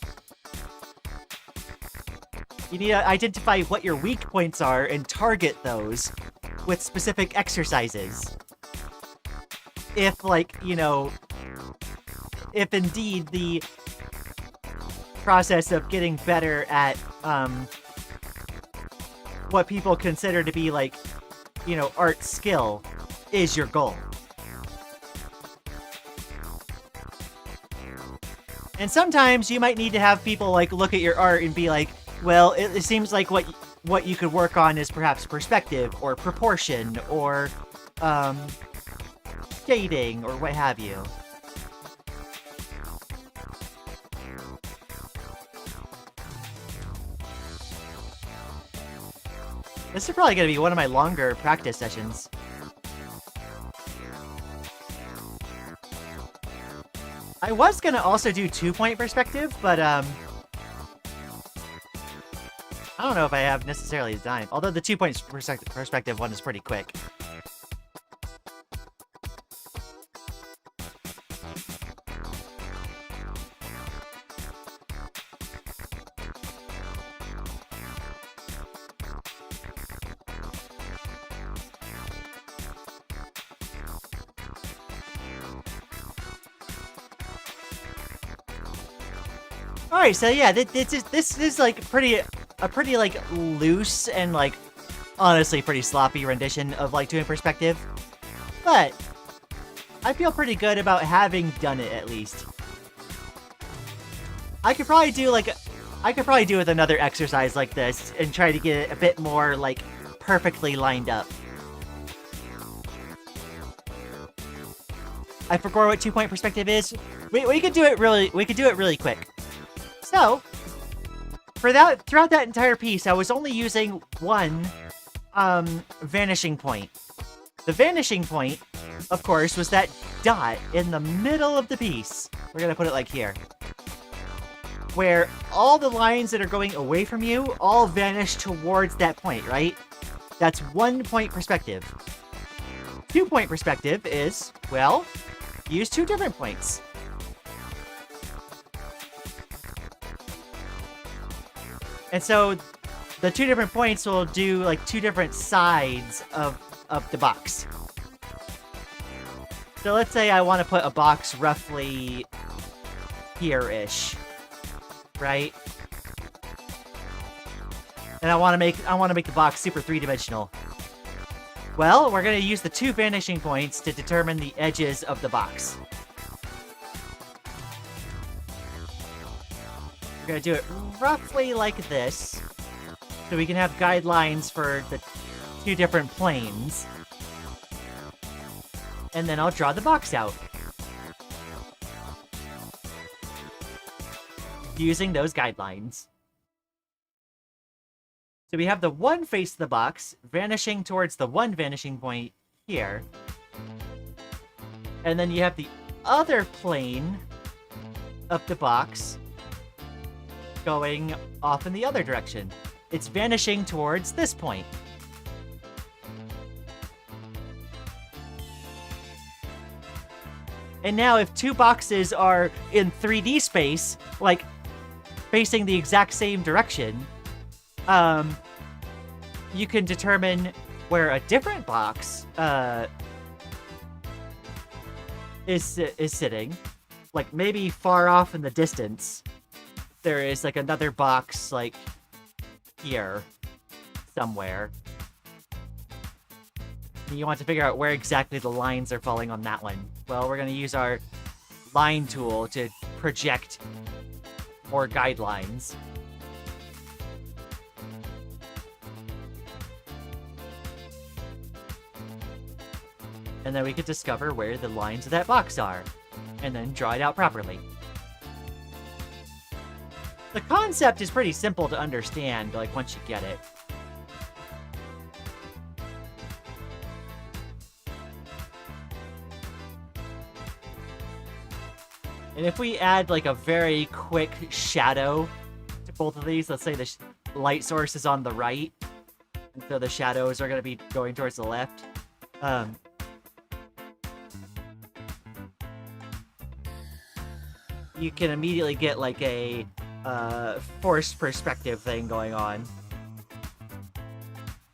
You need to identify what your weak points are and target those with specific exercises. If, like, you know, if indeed the process of getting better at, what people consider to be, like, you know, art skill is your goal. And sometimes you might need to have people, like, look at your art and be like, well, it seems like what you could work on is perhaps perspective or proportion or shading or what have you. This is probably going to be one of my longer practice sessions. I was going to also do 2-point perspective, but I don't know if I have necessarily the time. Although the 2-point perspective one is pretty quick. Alright, so yeah, this is like a pretty like loose and like honestly pretty sloppy rendition of like doing perspective. But I feel pretty good about having done it at least. I could probably do with another exercise like this and try to get it a bit more like perfectly lined up. I forgot what 2-point perspective is. We could do it really quick. So, throughout that entire piece, I was only using one vanishing point. The vanishing point, of course, was that dot in the middle of the piece. We're gonna put it like here. Where all the lines that are going away from you all vanish towards that point, right? That's 1-point perspective. 2-point perspective is, well, use 2 different points. And so the 2 different points will do like 2 different sides of the box. So let's say I want to put a box roughly here-ish, right? And I want to make the box super 3-dimensional. Well, we're going to use the 2 vanishing points to determine the edges of the box. We're gonna do it roughly like this, so we can have guidelines for the 2 different planes. And then I'll draw the box out. Using those guidelines. So we have the one face of the box vanishing towards the one vanishing point here. And then you have the other plane of the box going off in the other direction. It's vanishing towards this point. And now if 2 boxes are in 3D space, like facing the exact same direction, you can determine where a different box is sitting. Like maybe far off in the distance, there is like another box like here somewhere. And you want to figure out where exactly the lines are falling on that one. Well, we're going to use our line tool to project more guidelines. And then we could discover where the lines of that box are, and then draw it out properly. The concept is pretty simple to understand, like, once you get it. And if we add, like, a very quick shadow to both of these, let's say the light source is on the right, and so the shadows are going to be going towards the left. You can immediately get, like, a forced perspective thing going on.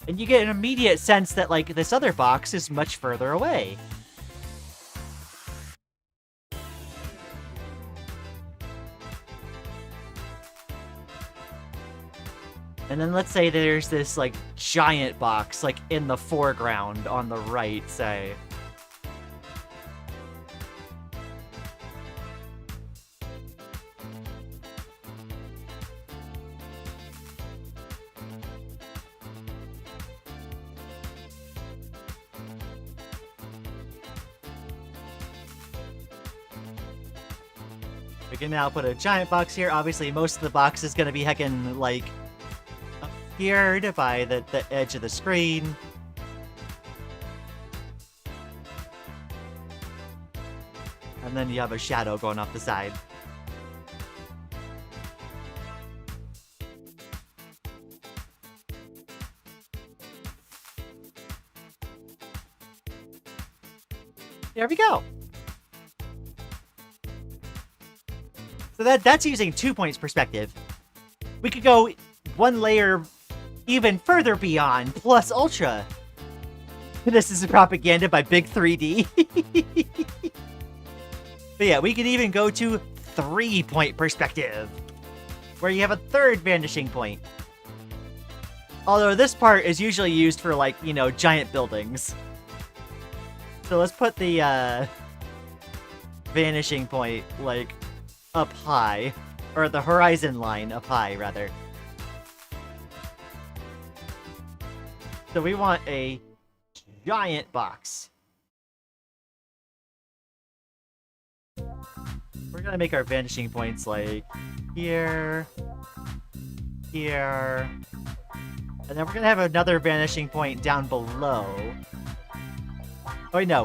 And you get an immediate sense that, like, this other box is much further away. And then let's say there's this, like, giant box, like, in the foreground on the right, say. We can now put a giant box here. Obviously, most of the box is going to be heckin', like, obscured by the edge of the screen. And then you have a shadow going off the side. There we go. So that's using 2 points perspective. We could go one layer even further beyond, plus ultra. This is a propaganda by Big 3D. But yeah, we could even go to 3-point perspective, where you have a third vanishing point. Although this part is usually used for, like, you know, giant buildings. So let's put the vanishing point, like, up high. Or the horizon line up high, rather. So we want a giant box. We're gonna make our vanishing points like here, here, and then we're gonna have another vanishing point down below. Oh wait, no,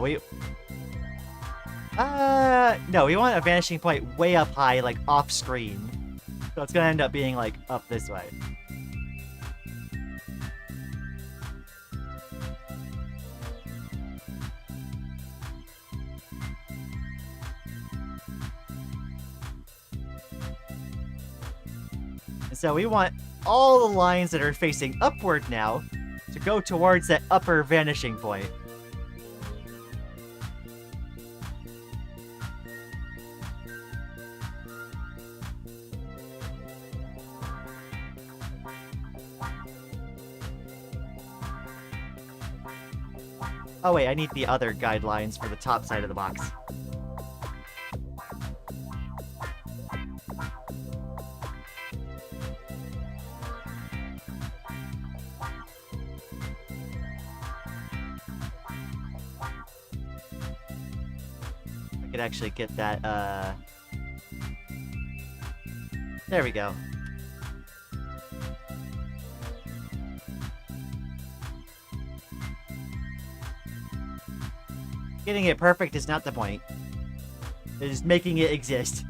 no, we want a vanishing point way up high, like off screen. So it's gonna end up being like up this way. So we want all the lines that are facing upward now to go towards that upper vanishing point. Oh wait, I need the other guidelines for the top side of the box. I could actually get that, there we go. Getting it perfect is not the point. It is making it exist.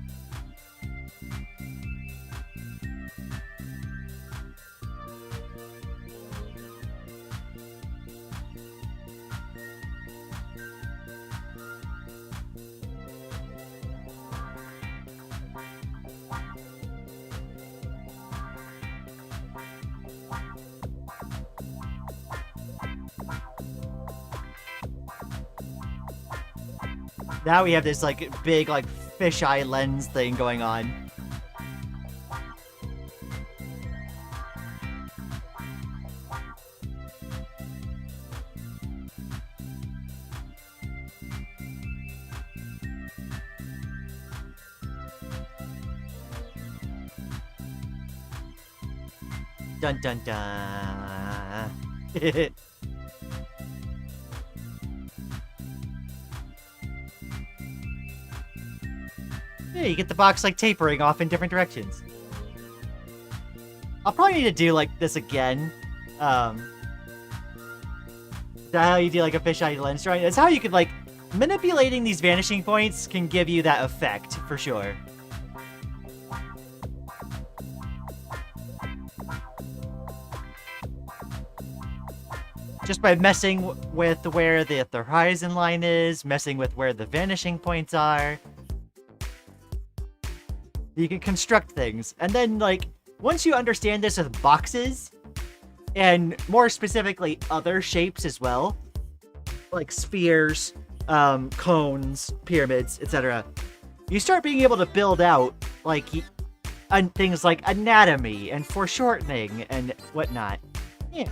Now we have this, like, big, like, fisheye lens thing going on. Dun dun dun. Yeah, you get the box, like, tapering off in different directions. I'll probably need to do, like, this again. Is that how you do, like, a fisheye lens drawing? That's how you could, like, manipulating these vanishing points can give you that effect, for sure. Just by messing with where the horizon line is, messing with where the vanishing points are. You can construct things. And then, like, once you understand this with boxes, and more specifically other shapes as well, like spheres, cones, pyramids, etc., you start being able to build out, like, things like anatomy and foreshortening and whatnot. Yeah.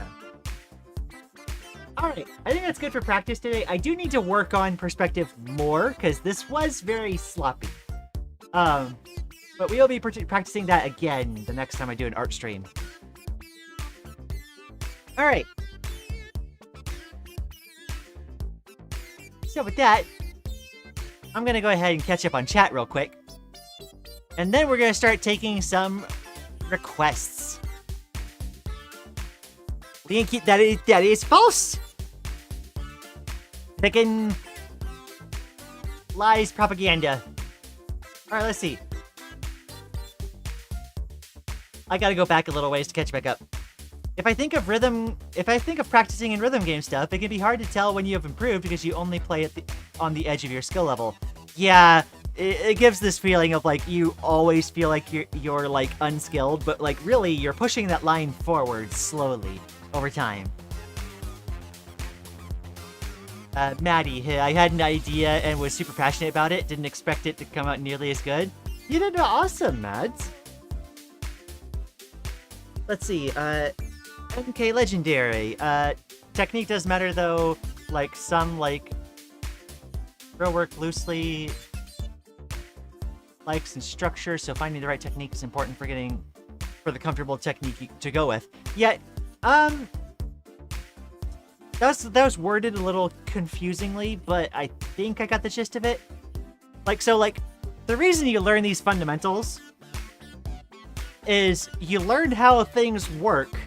Alright, I think that's good for practice today. I do need to work on perspective more, because this was very sloppy. But we will be practicing that again the next time I do an art stream. Alright. So with that, I'm gonna go ahead and catch up on chat real quick. And then we're gonna start taking some requests. That is false! Picking lies propaganda. Alright, let's see. I gotta go back a little ways to catch back up. If I think of practicing in rhythm game stuff, it can be hard to tell when you have improved because you only play on the edge of your skill level. Yeah, it gives this feeling of, like, you always feel like you're like unskilled, but, like, really you're pushing that line forward slowly over time. Maddie, I had an idea and was super passionate about it. Didn't expect it to come out nearly as good. You did awesome, Mads. Let's see, MK Legendary. Technique does matter, though. Like, some, like, throw work loosely likes and structure, so finding the right technique is important for the comfortable technique to go with. Yeah, that was worded a little confusingly, but I think I got the gist of it. Like, so, like, the reason you learn these fundamentals is you learn how things work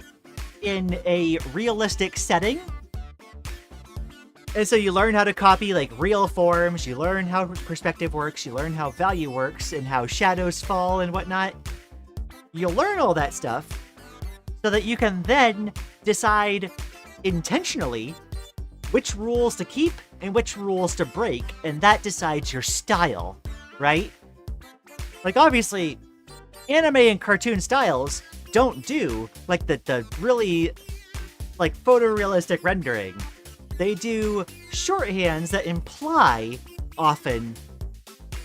in a realistic setting. And so you learn how to copy, like, real forms, you learn how perspective works, you learn how value works, and how shadows fall and whatnot. You learn all that stuff so that you can then decide intentionally which rules to keep and which rules to break, and that decides your style, right? Like, obviously, anime and cartoon styles don't do, like, the really, like, photorealistic rendering. They do shorthands that imply, often,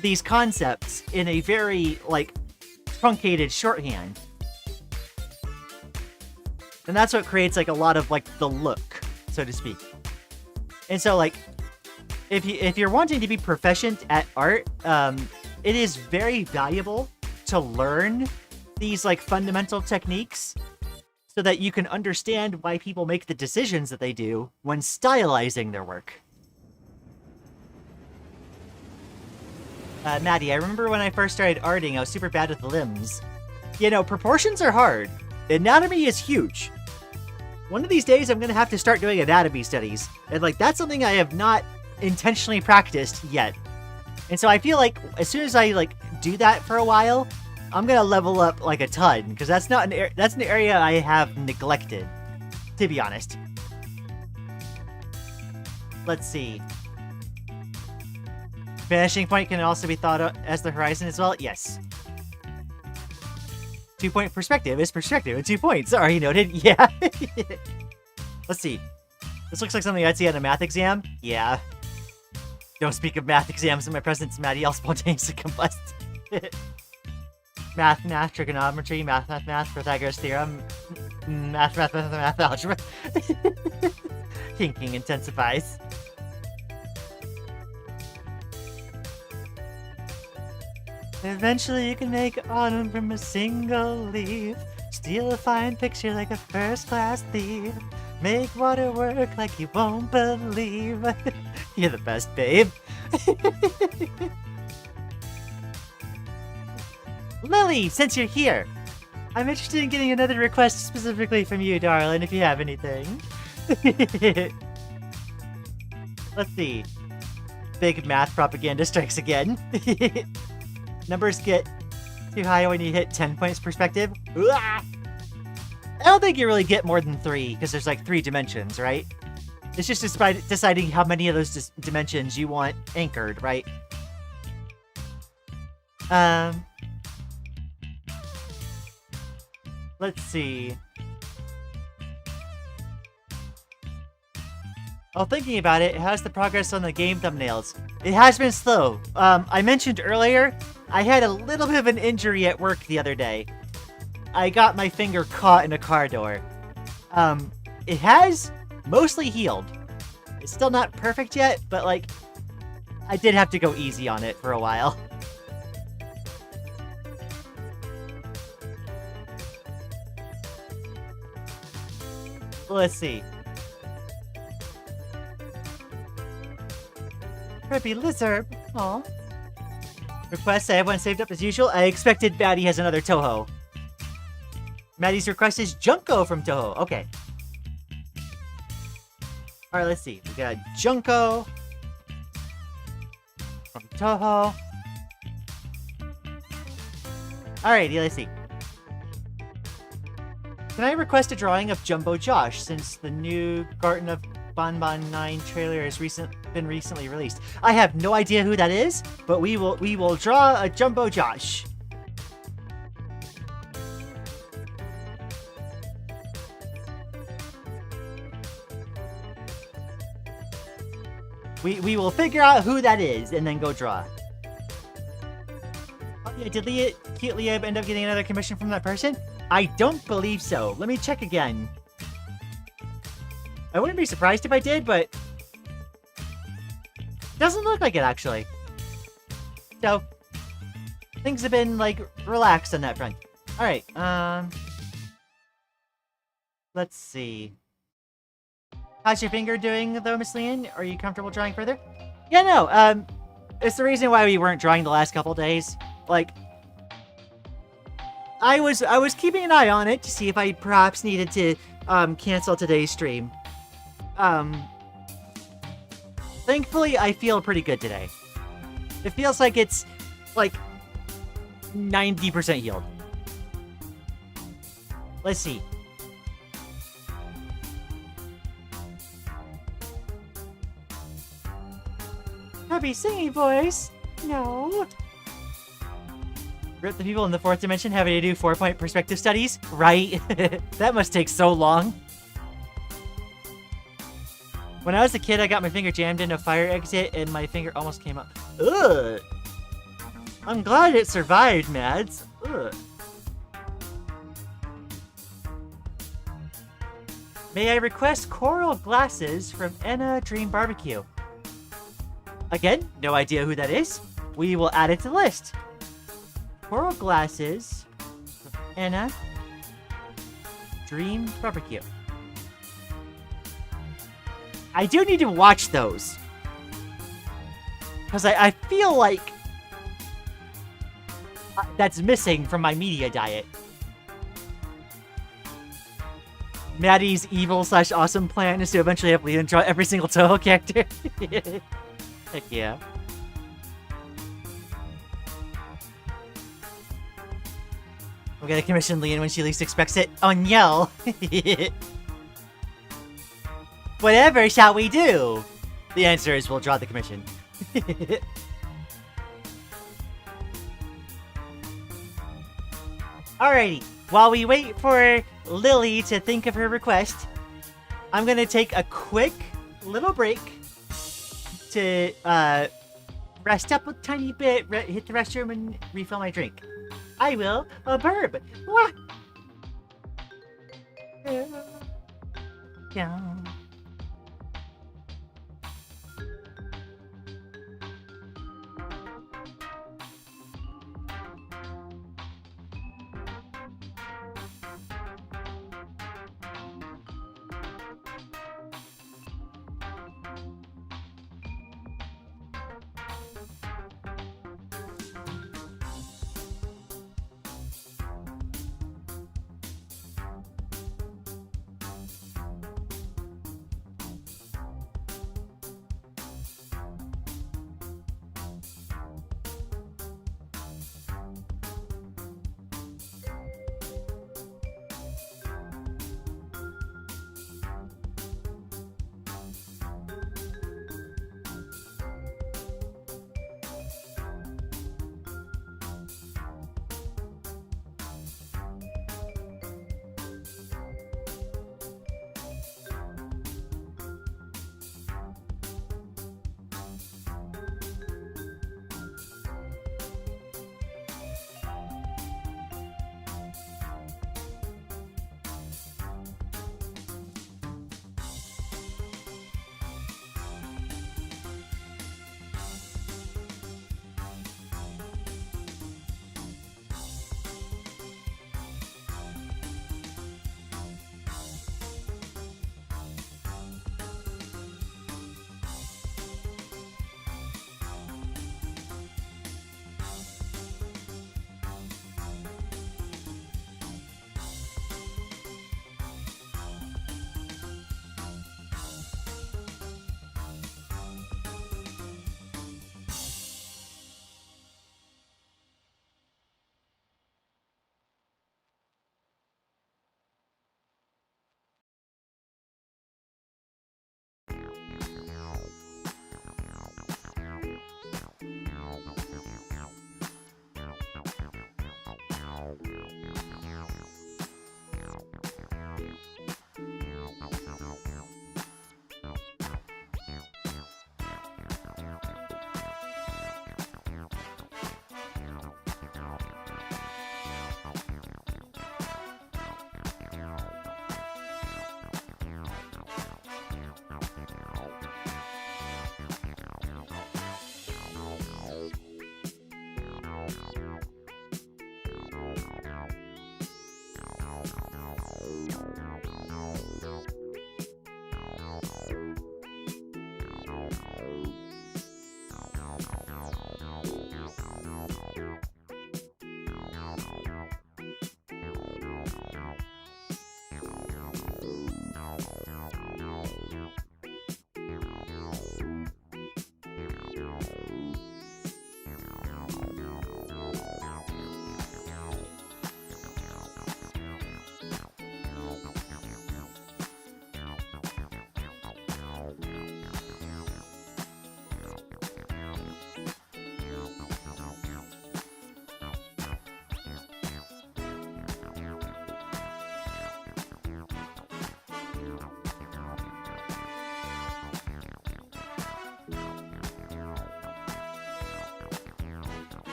these concepts in a very, like, truncated shorthand. And that's what creates, like, a lot of, like, the look, so to speak. And so, like, if you're wanting to be proficient at art, it is very valuable to learn these, like, fundamental techniques so that you can understand why people make the decisions that they do when stylizing their work. Maddie, I remember when I first started arting, I was super bad with the limbs. You know, proportions are hard. Anatomy is huge. One of these days, I'm gonna have to start doing anatomy studies. And, like, that's something I have not intentionally practiced yet. And so I feel like as soon as I, like, do that for a while, I'm gonna level up, like, a ton. Because that's not that's an area I have neglected, to be honest. Let's see. Vanishing point can also be thought of as the horizon as well. Yes. 2-point perspective is perspective at 2 points. Already noted. Yeah. Let's see. This looks like something I'd see at a math exam. Yeah. Don't speak of math exams in my presence, Maddie. I'll spontaneously combust. math, trigonometry, math, Pythagoras theorem, math, algebra. Thinking intensifies. Eventually you can make autumn from a single leaf. Steal a fine picture like a first-class thief. Make water work like you won't believe. You're the best, babe. Lily, since you're here, I'm interested in getting another request specifically from you, darling, if you have anything. Let's see. Big math propaganda strikes again. Numbers get too high when you hit 10 points perspective. I don't think you really get more than 3, because there's like 3 dimensions, right? It's just deciding how many of those dimensions you want anchored, right? Let's see. While thinking about it, how's the progress on the game thumbnails? It has been slow. I mentioned earlier, I had a little bit of an injury at work the other day. I got my finger caught in a car door. It has mostly healed. It's still not perfect yet, but like, I did have to go easy on it for a while. Let's see. Preppy lizard. Aw. Request, I have one saved up as usual. I expected Maddie has another Toho. Maddie's request is Junko from Toho. Okay. Alright, let's see. We got Junko from Toho. Alrighty, let's see. Can I request a drawing of Jumbo Josh since the new Garden of Bonbon 9 trailer has been recently released? I have no idea who that is, but we will draw a Jumbo Josh. We will figure out who that is and then go draw. Oh yeah, did Cute Liab end up getting another commission from that person? I don't believe so. Let me check again. I wouldn't be surprised if I did, but doesn't look like it, actually. So, things have been, like, relaxed on that front. Alright, let's see. How's your finger doing, though, Miss Lian? Are you comfortable drawing further? Yeah, no, it's the reason why we weren't drawing the last couple days. Like, I was keeping an eye on it to see if I perhaps needed to, cancel today's stream. Thankfully, I feel pretty good today. It feels like it's, like, 90% healed. Let's see. Happy singing voice? No. Rip, the people in the 4th dimension having to do 4-point perspective studies? Right? That must take so long. When I was a kid, I got my finger jammed in a fire exit and my finger almost came up. Ugh. I'm glad it survived, Mads. Ugh. May I request coral glasses from Enna Dream Barbecue? Again, no idea who that is. We will add it to the list. Coral glasses from Enna Dream Barbecue. I do need to watch those. Because I feel like that's missing from my media diet. Maddie's evil/awesome plan is to eventually have Lian draw every single Toho character. Heck yeah. We're gonna commission Lian when she least expects it. Oh no! Whatever shall we do? The answer is we'll draw the commission. Alrighty, while we wait for Lily to think of her request, I'm gonna take a quick little break to rest up a tiny bit, hit the restroom, and refill my drink. I will burb. Wah. Yeah.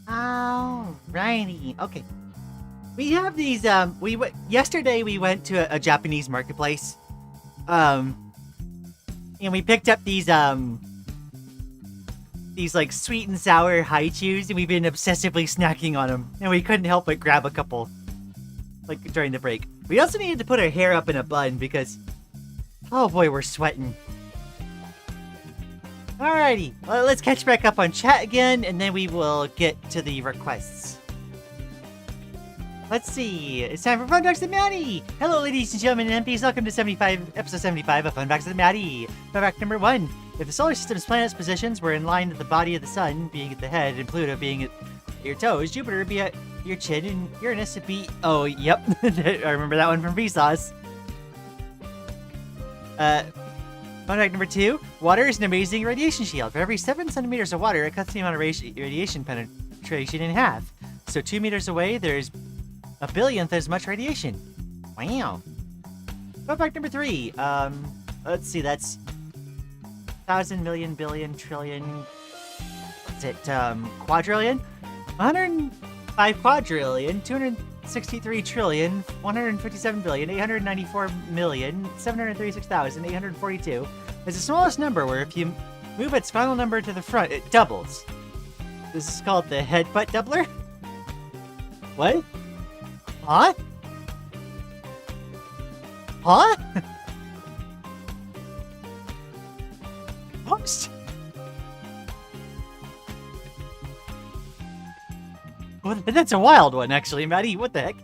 Alrighty. Okay. We have these, yesterday we went to a Japanese marketplace. And we picked up these like sweet and sour haichus, and we've been obsessively snacking on them. And we couldn't help but grab a couple, like, during the break. We also needed to put our hair up in a bun because, oh boy, we're sweating. Alrighty, well, let's catch back up on chat again, and then we will get to the requests. Let's see, it's time for Fun Facts with Maddie! Hello ladies and gentlemen and MPs, welcome to episode 75 of Fun Facts with Maddie! Fun fact number 1, if the solar system's planets' positions were in line with the body of the sun, being at the head, and Pluto being at your toes, Jupiter would be at your chin, and Uranus would be... Oh, yep, I remember that one from Vsauce. Fun fact number 2, water is an amazing radiation shield. For every 7 centimeters of water, it cuts the amount of radiation penetration in half. So 2 meters away, there's a billionth as much radiation. Wow. Fun fact number 3, let's see, that's 1,000 million billion trillion, what's it, quadrillion? 105 quadrillion, 263 trillion, 157 billion, 894 million, 736,842 is the smallest number where if you move its final number to the front, it doubles. This is called the headbutt doubler? What? Huh? Huh? Post? Well, that's a wild one, actually, Maddie. What the heck?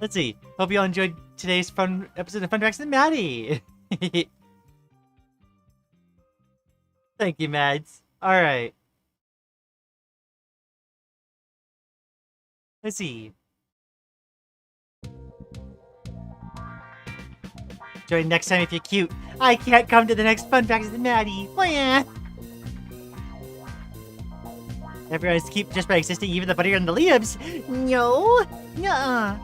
Let's see. Hope you all enjoyed today's fun episode of Fun Facts with Maddie. Thank you, Mads. All right. Let's see. Join next time if you're cute. I can't come to the next Fun Facts with Maddie. Lian. Everyone's cute just by existing, even the butter and the leaves. No. Nuh-uh.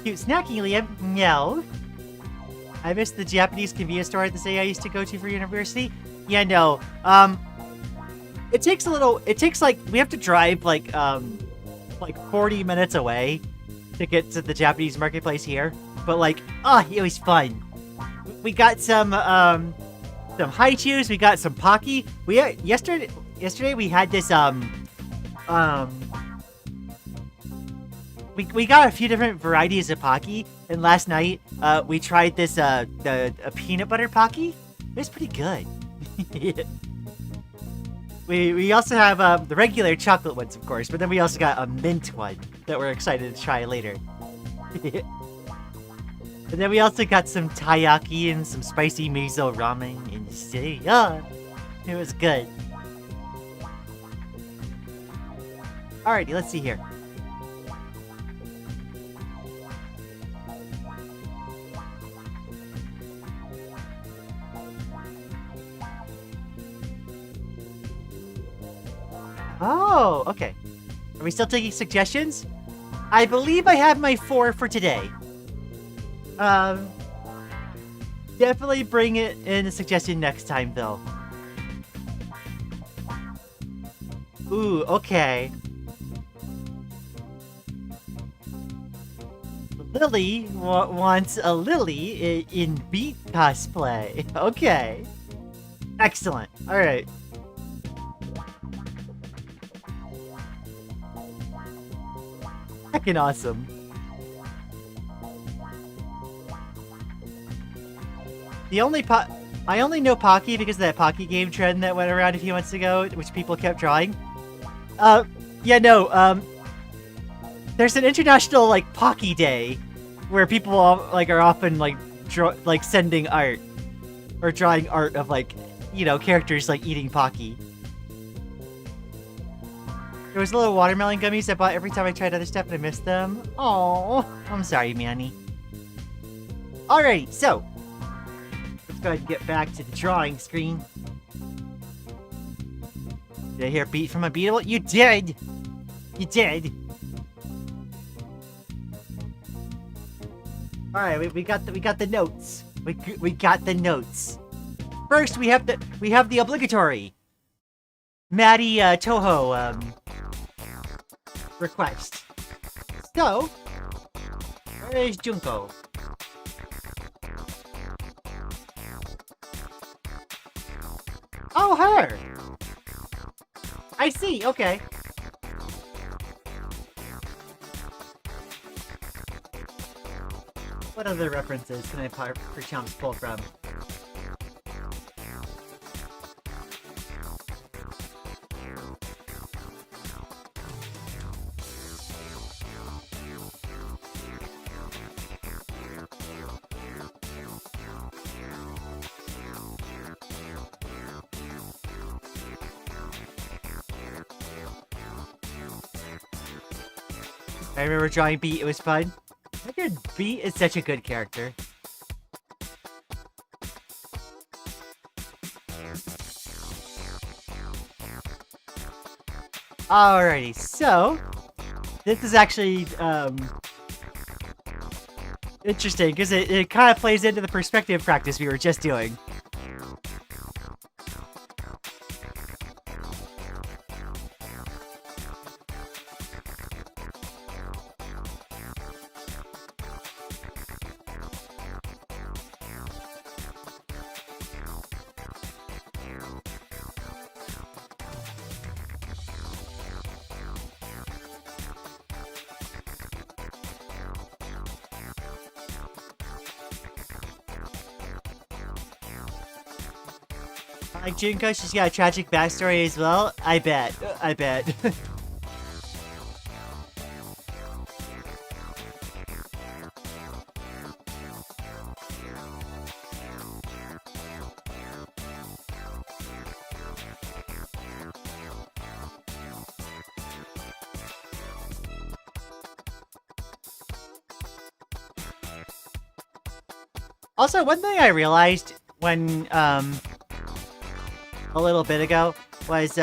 Cute snacking, Liam. No. I miss the Japanese convenience store at the city I used to go to for university. Yeah, no. It takes like, we have to drive like 40 minutes away to get to the Japanese marketplace here. But like, it was fun. We got some haichus, we got some Pocky. Yesterday we had this we got a few different varieties of Pocky, and last night we tried this a peanut butter Pocky. It was pretty good. we also have the regular chocolate ones, of course, but then we also got a mint one that we're excited to try later. And then we also got some taiyaki and some spicy miso ramen, and it was good. Alrighty, let's see here. Oh, okay. Are we still taking suggestions? I believe I have my 4 for today. Definitely bring it in a suggestion next time, though. Ooh, okay. Lily wants a Lily in Beat cosplay. Okay. Excellent. Alright. Heckin' awesome. I only know Pocky because of that Pocky game trend that went around a few months ago, which people kept drawing. Yeah, no, there's an international, like, Pocky Day, where people, are often, sending art, or drawing art of, characters, eating Pocky. There was little watermelon gummies I bought every time I tried other stuff and I missed them. Oh, I'm sorry, Manny. Alright, so let's go ahead and get back to the drawing screen. Did I hear a beat from a beetle? You did! You did! Alright, we got the notes. We got the notes. First, we have the obligatory Maddie Toho request. So, where is Junko? Oh, her! I see, okay. What other references can I perchance pull from? I remember drawing Beat, it was fun. I think Beat is such a good character. Alrighty, so this is actually interesting because it kind of plays into the perspective practice we were just doing. Like Junko, she's got a tragic backstory as well. I bet. I bet. Also, one thing I realized when, a little bit ago was,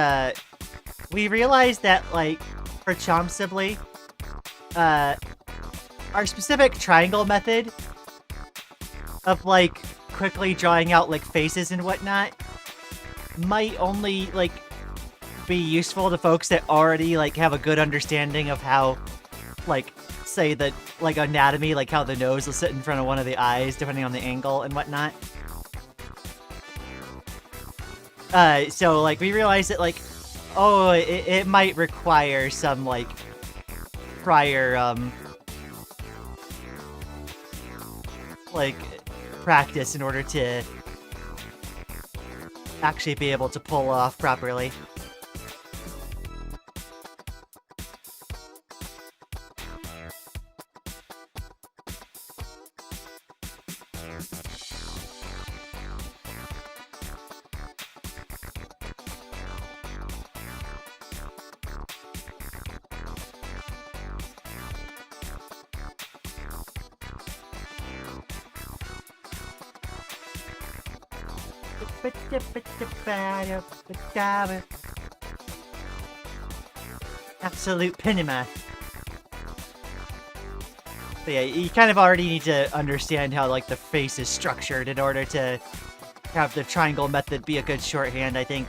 we realized that, like, for Chomp Sibley, our specific triangle method of, like, quickly drawing out, like, faces and whatnot might only, like, be useful to folks that already, like, have a good understanding of how, like, say the, like, anatomy, like how the nose will sit in front of one of the eyes, depending on the angle and whatnot. So, like, we realized that, like, oh, it might require some, like, prior, like, practice in order to actually be able to pull off properly. Absolute pinima. But yeah, you kind of already need to understand how, like, the face is structured in order to have the triangle method be a good shorthand, I think.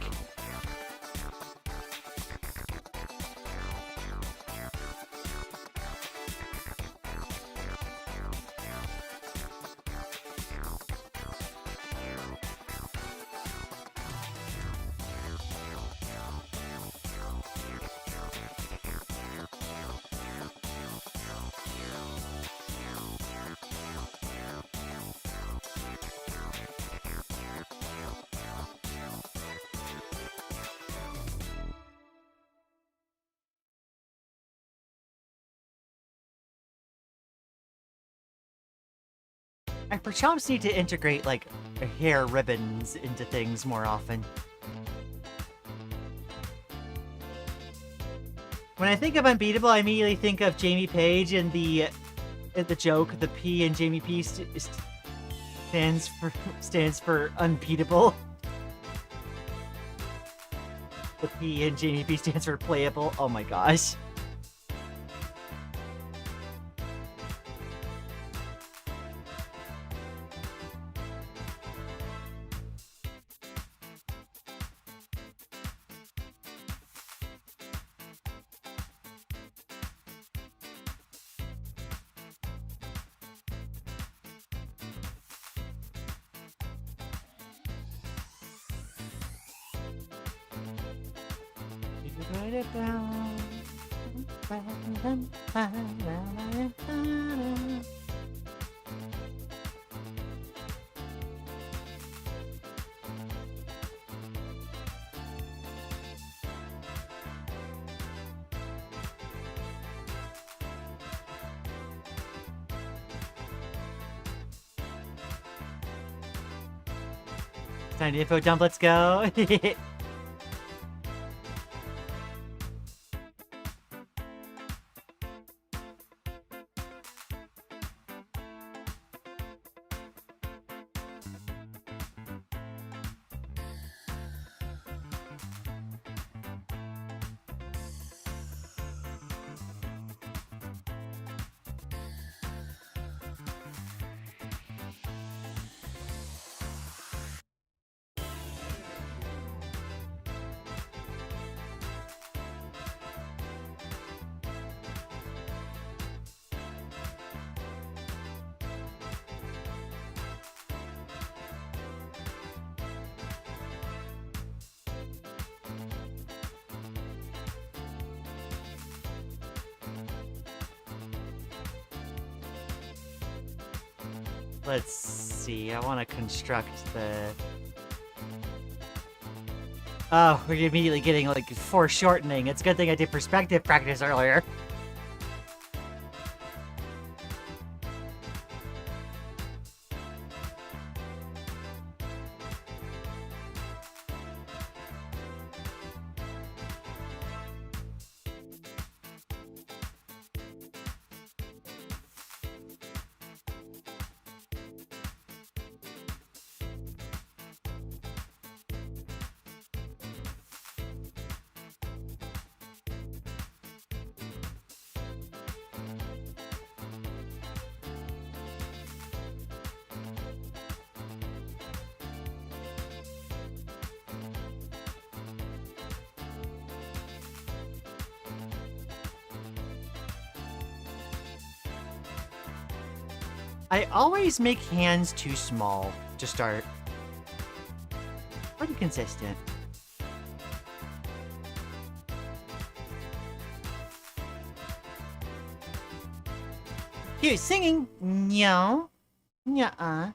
And for Chomps need to integrate, like, hair ribbons into things more often. When I think of Unbeatable, I immediately think of Jamie Page and the joke, the P in Jamie P stands for unbeatable. The P in Jamie P stands for playable. Oh my gosh. Time to info dump, let's go. Let's see, I want to construct the... Oh, we're immediately getting, like, foreshortening. It's a good thing I did perspective practice earlier. I always make hands too small to start. Pretty consistent. Cute singing. No. Nuh-uh.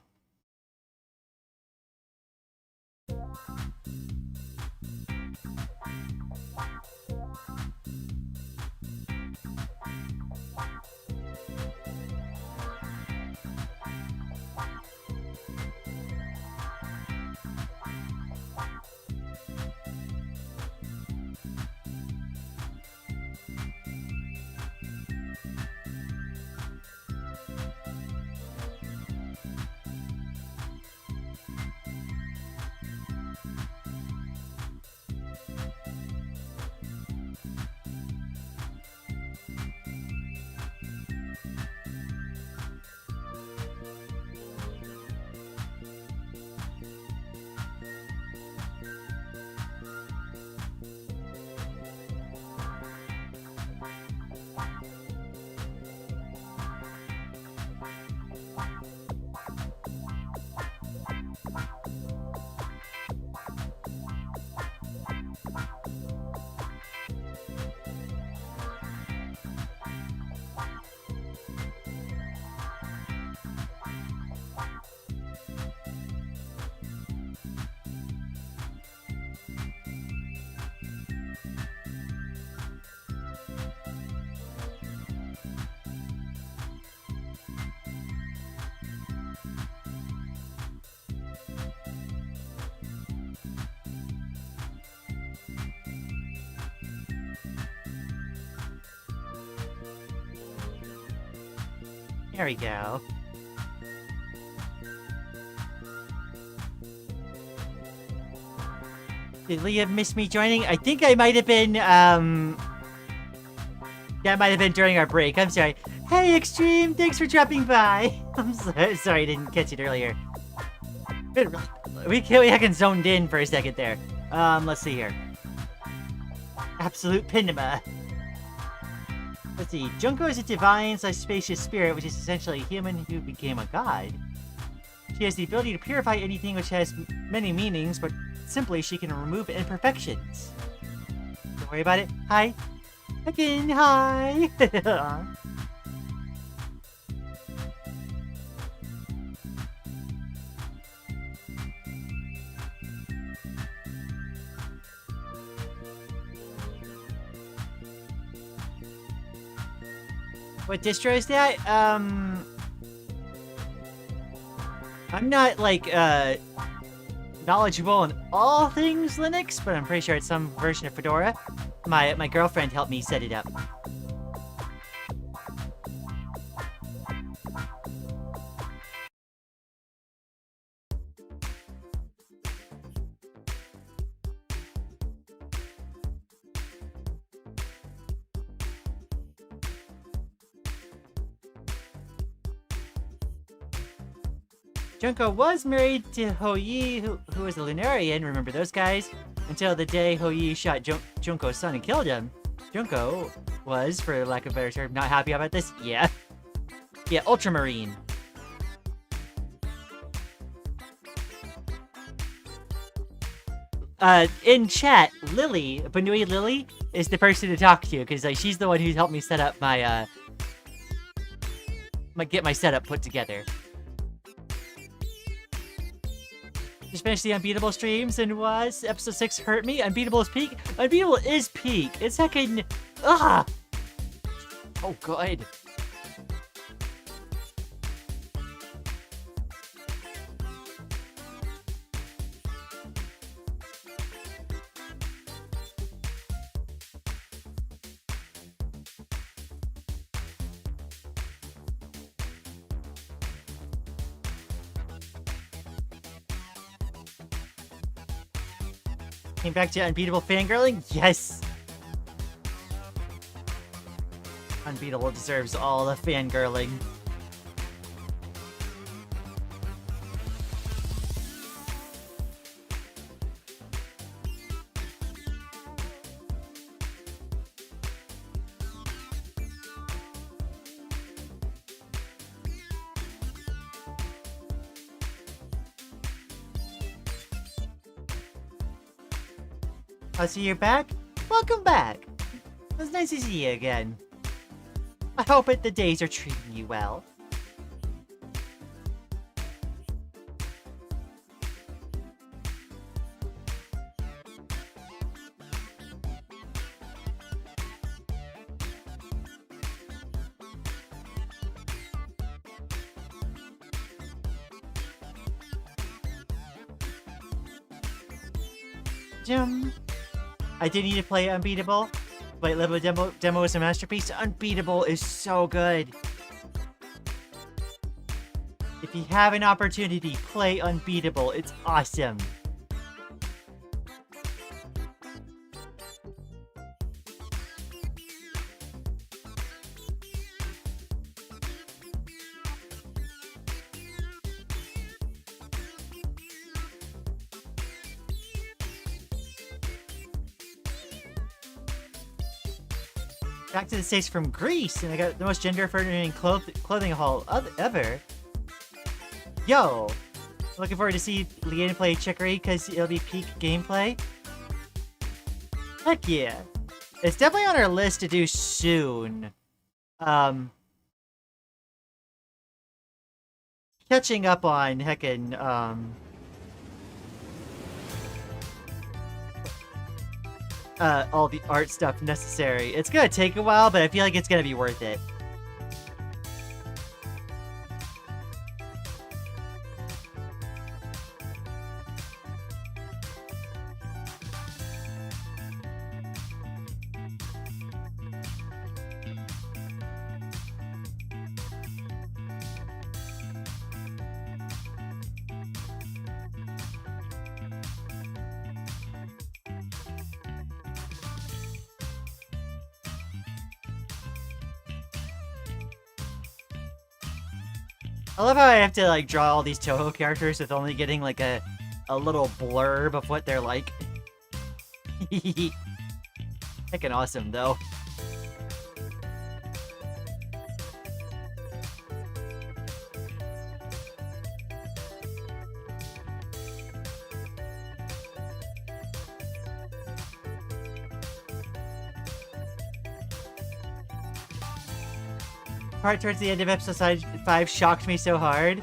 There we go. Did Liam miss me joining? I think I might have been, that might have been during our break. I'm sorry. Hey, Extreme! Thanks for dropping by! I'm sorry I didn't catch it earlier. We heckin' zoned in for a second there. Let's see here. Absolute Pinema. Let's see. Junko is a divine / spacious spirit, which is essentially a human who became a god. She has the ability to purify anything, which has many meanings, but simply she can remove imperfections. Don't worry about it. Hi. Again, hi. What distro is that? I'm not, like, knowledgeable in all things Linux, but I'm pretty sure it's some version of Fedora. My girlfriend helped me set it up. Junko was married to Hoyi, who was a Lunarian, remember those guys? Until the day Hoyi shot Junko's son and killed him. Junko was, for lack of a better term, not happy about this? Yeah. Yeah, Ultramarine. In chat, Lily, Banui Lily, is the person to talk to, because like, she's the one who helped me set up my, get my setup put together. Just finished the Unbeatable streams and was episode 6 hurt me. Unbeatable is peak. Unbeatable is peak. It's heckin'. Ah! Oh, good. Came back to Unbeatable fangirling? Yes! Unbeatable deserves all the fangirling. Oh, so you're back? Welcome back! It's nice to see you again. I hope the days are treating you well. I do need to play Unbeatable. Wait, Limbo demo is a masterpiece. Unbeatable is so good. If you have an opportunity, play Unbeatable. It's awesome. Back to the States from Greece, and I got the most gender-affirming clothing haul ever. Yo! Looking forward to see Lian play Chicory, because it'll be peak gameplay. Heck yeah! It's definitely on our list to do soon. Catching up on heckin', all the art stuff necessary. It's gonna take a while, but I feel like it's gonna be worth it. I love how I have to, like, draw all these Toho characters with only getting, like, a little blurb of what they're like. Heckin' awesome, though. Part towards the end of episode 5 shocked me so hard.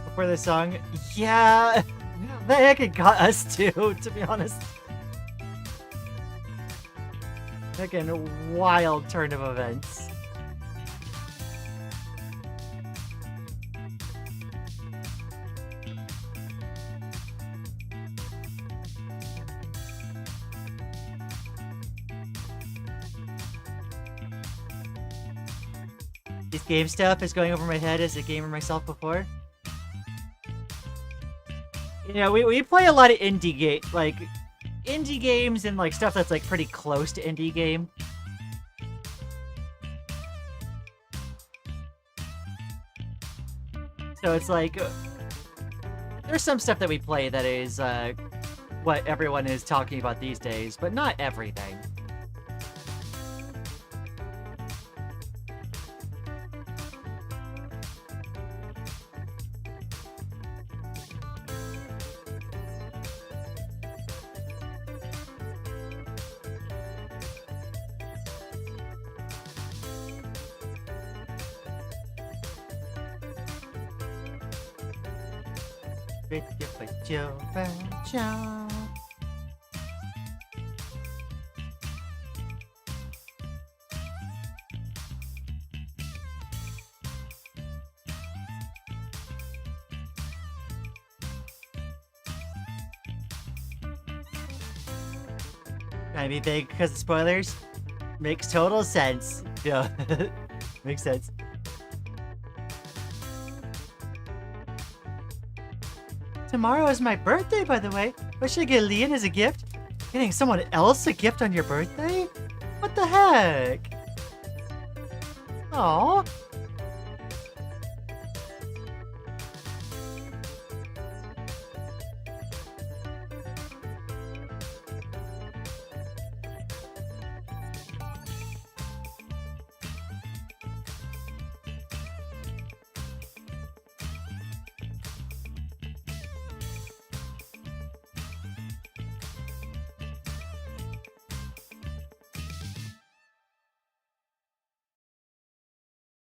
Before the song. Yeah, the heck it got us too, to be honest. Again, a wild turn of events. This game stuff is going over my head as a gamer myself before. You know, we play a lot of indie games and like stuff that's like pretty close to indie game. So it's like there's some stuff that we play that is what everyone is talking about these days, but not everything. Trying to be big because of spoilers? Makes total sense. Yeah, makes sense. Tomorrow is my birthday, by the way. What should I get Lian as a gift? Getting someone else a gift on your birthday? What the heck? Aww.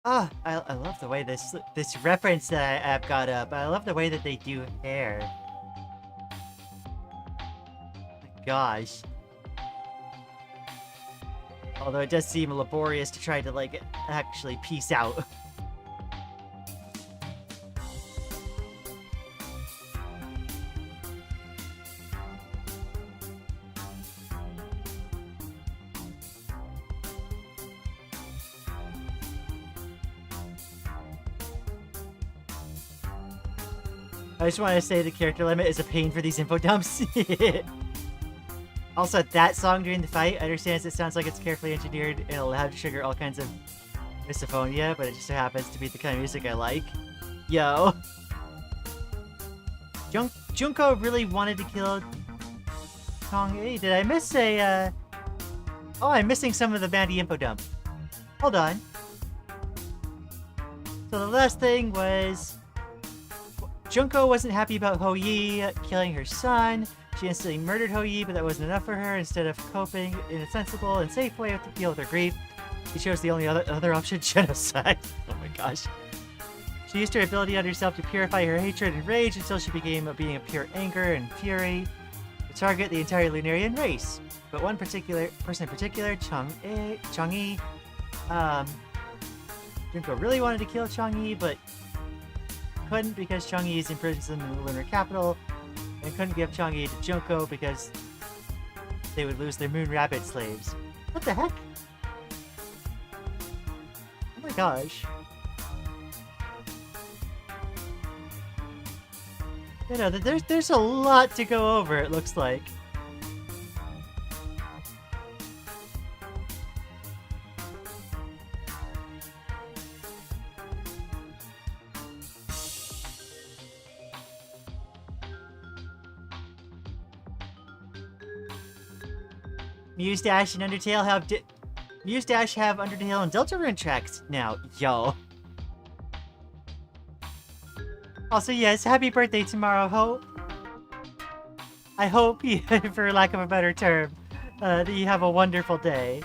Ah, I love the way this reference that I've got up. I love the way that they do hair. My gosh. Although it does seem laborious to try to, like, actually piece out. I just want to say the character limit is a pain for these info dumps. Also, that song during the fight understands it sounds like it's carefully engineered and allowed to trigger all kinds of misophonia, but it just so happens to be the kind of music I like. Yo. Junko really wanted to kill Chong-e. Did I miss a, Oh, I'm missing some of the Bandy info dump. Hold on. So the last thing was... Junko wasn't happy about Ho-Yi killing her son. She instantly murdered Ho-Yi, but that wasn't enough for her. Instead of coping in a sensible and safe way to deal with her grief, she chose the only other option, genocide. Oh my gosh. She used her ability on herself to purify her hatred and rage until she became a being of pure anger and fury to target the entire Lunarian race. But one person in particular, Chong-e, Junko really wanted to kill Chong-e, but couldn't because Chong-e is imprisoned in the lunar capital, and couldn't give Chong-e to Junko because they would lose their moon rabbit slaves. What the heck? Oh my gosh. You know, there's a lot to go over, it looks like. Muse Dash and Undertale have Muse Dash have Undertale and Deltarune tracks now, yo. Also, yes, happy birthday tomorrow, Hope. I hope, for lack of a better term, that you have a wonderful day.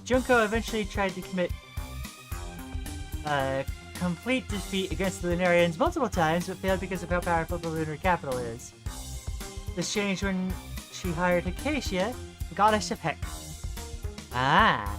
Junko eventually tried to commit complete defeat against the Lunarians multiple times, but failed because of how powerful the lunar capital is. This changed when she hired Acacia, the goddess of Heck. Ah.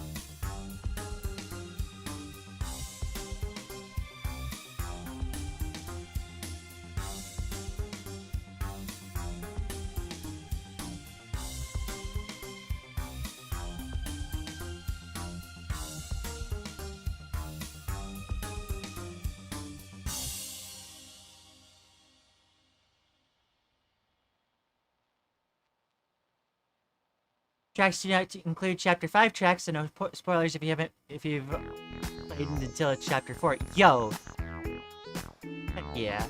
Tracks do not include Chapter 5 tracks, so no spoilers if you've played until Chapter 4. Yo! Heck yeah.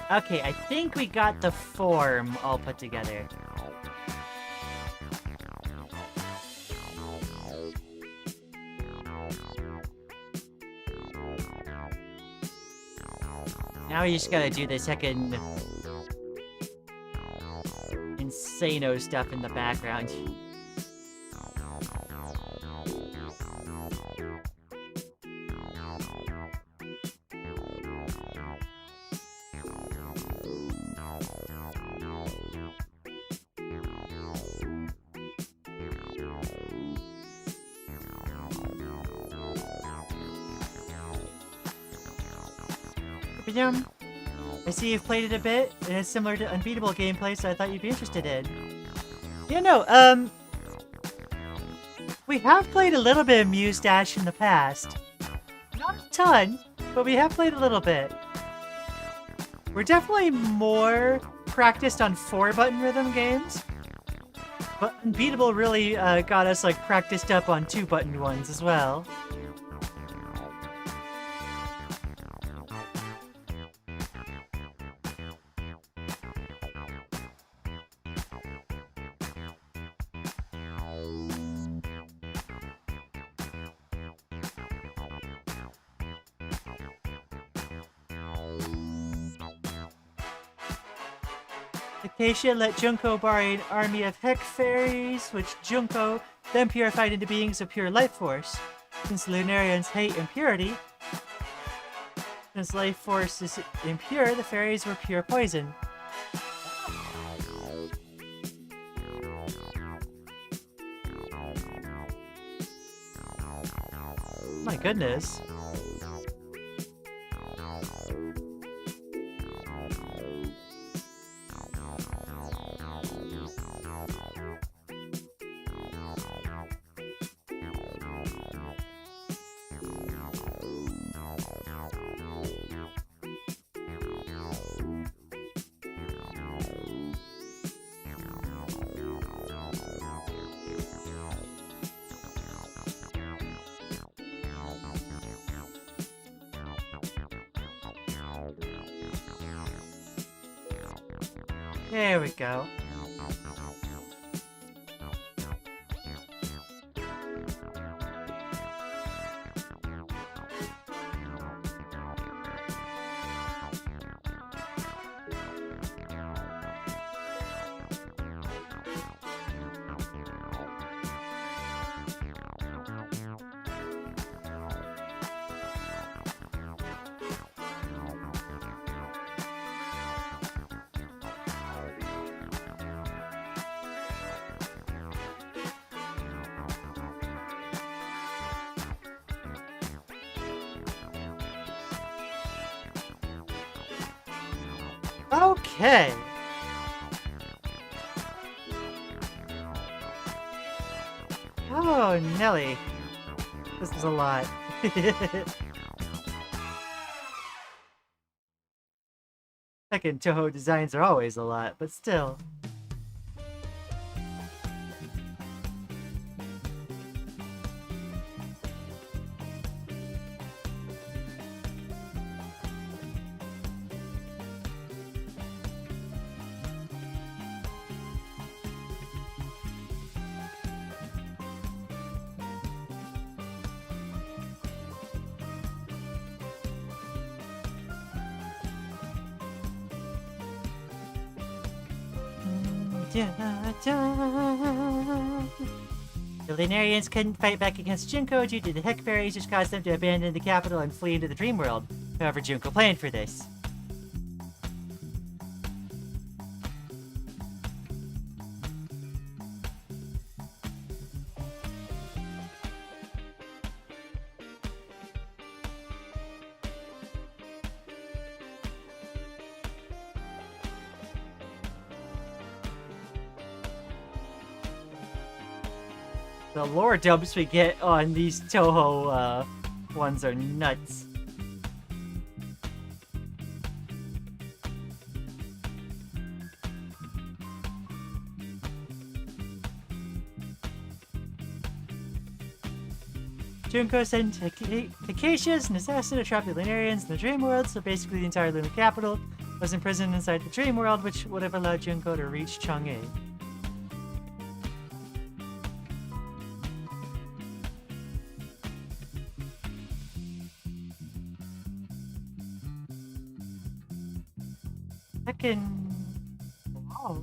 Okay, I think we got the form all put together. Now we just gotta do this heckin' insano stuff in the background. I see you've played it a bit, and it's similar to Unbeatable gameplay, so I thought you'd be interested in. Yeah, no, we have played a little bit of Muse Dash in the past. Not a ton, but we have played a little bit. We're definitely more practiced on 4-button rhythm games, but Unbeatable really got us like practiced up on 2-button ones as well. Acacia let Junko borrow an army of heck fairies, which Junko then purified into beings of pure life force. Since Lunarians hate impurity, since life force is impure, the fairies were pure poison. My goodness. There we go. Okay. Oh, Nelly. This is a lot. Second, Toho designs are always a lot, but still. The Lunarians couldn't fight back against Junko due to the Heck Fairies, which caused them to abandon the capital and flee into the dream world. However, Junko planned for this. The lore dumps we get on these Toho ones are nuts. Junko sent Acacius, an assassin, to trap the Lunarians in the dream world, so basically the entire lunar capital was imprisoned inside the dream world, which would have allowed Junko to reach Chang'e. Heccin. Wow.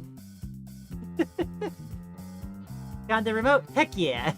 Found the remote? Heck yeah!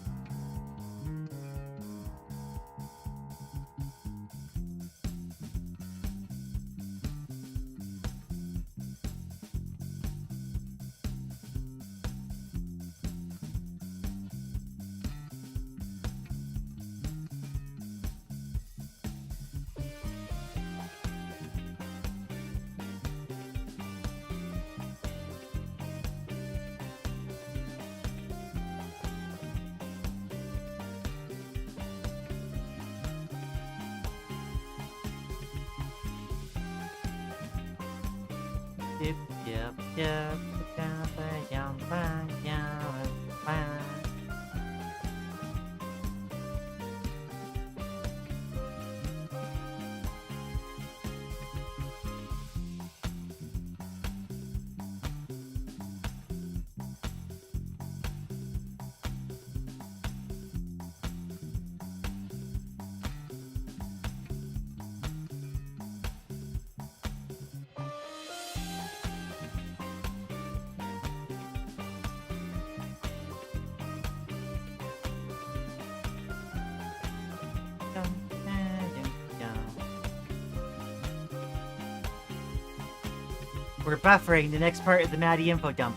We're buffering the next part of the Maddie info dump.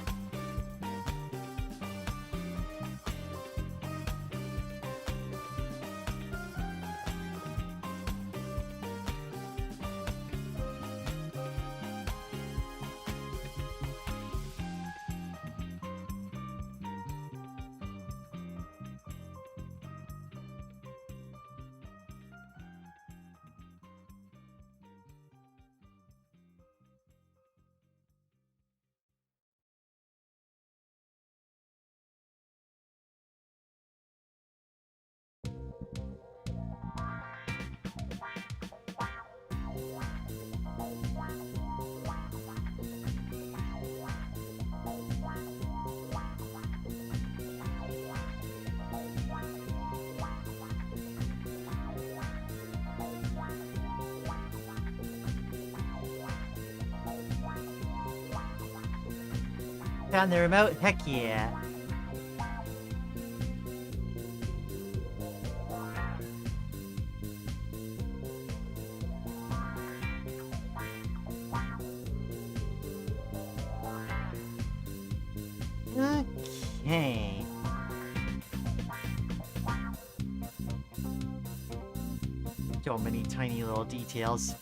Found the remote? Heck yeah. Okay. So many tiny little details.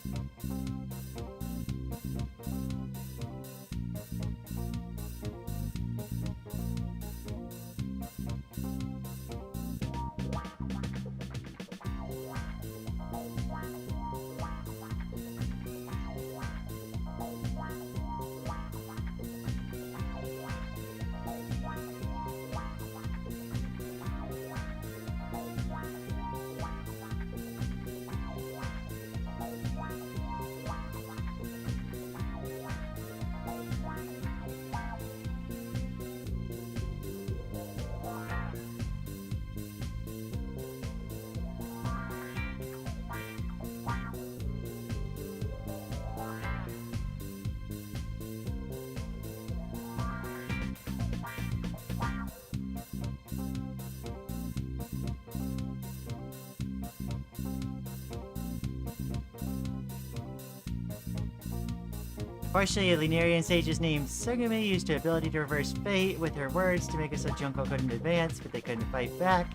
Partially, a Lunarian sage's named Sugumi used her ability to reverse fate with her words to make it so Junko couldn't advance, but they couldn't fight back,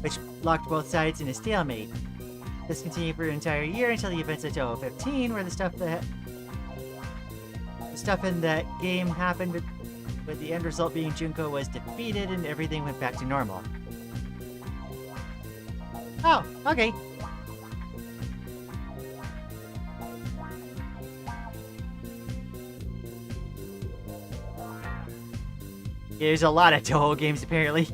which locked both sides in a stalemate. This continued for an entire year until the events of Toho 15, where the stuff in that game happened, with the end result being Junko was defeated and everything went back to normal. Oh, okay. Yeah, there's a lot of Toho games, apparently.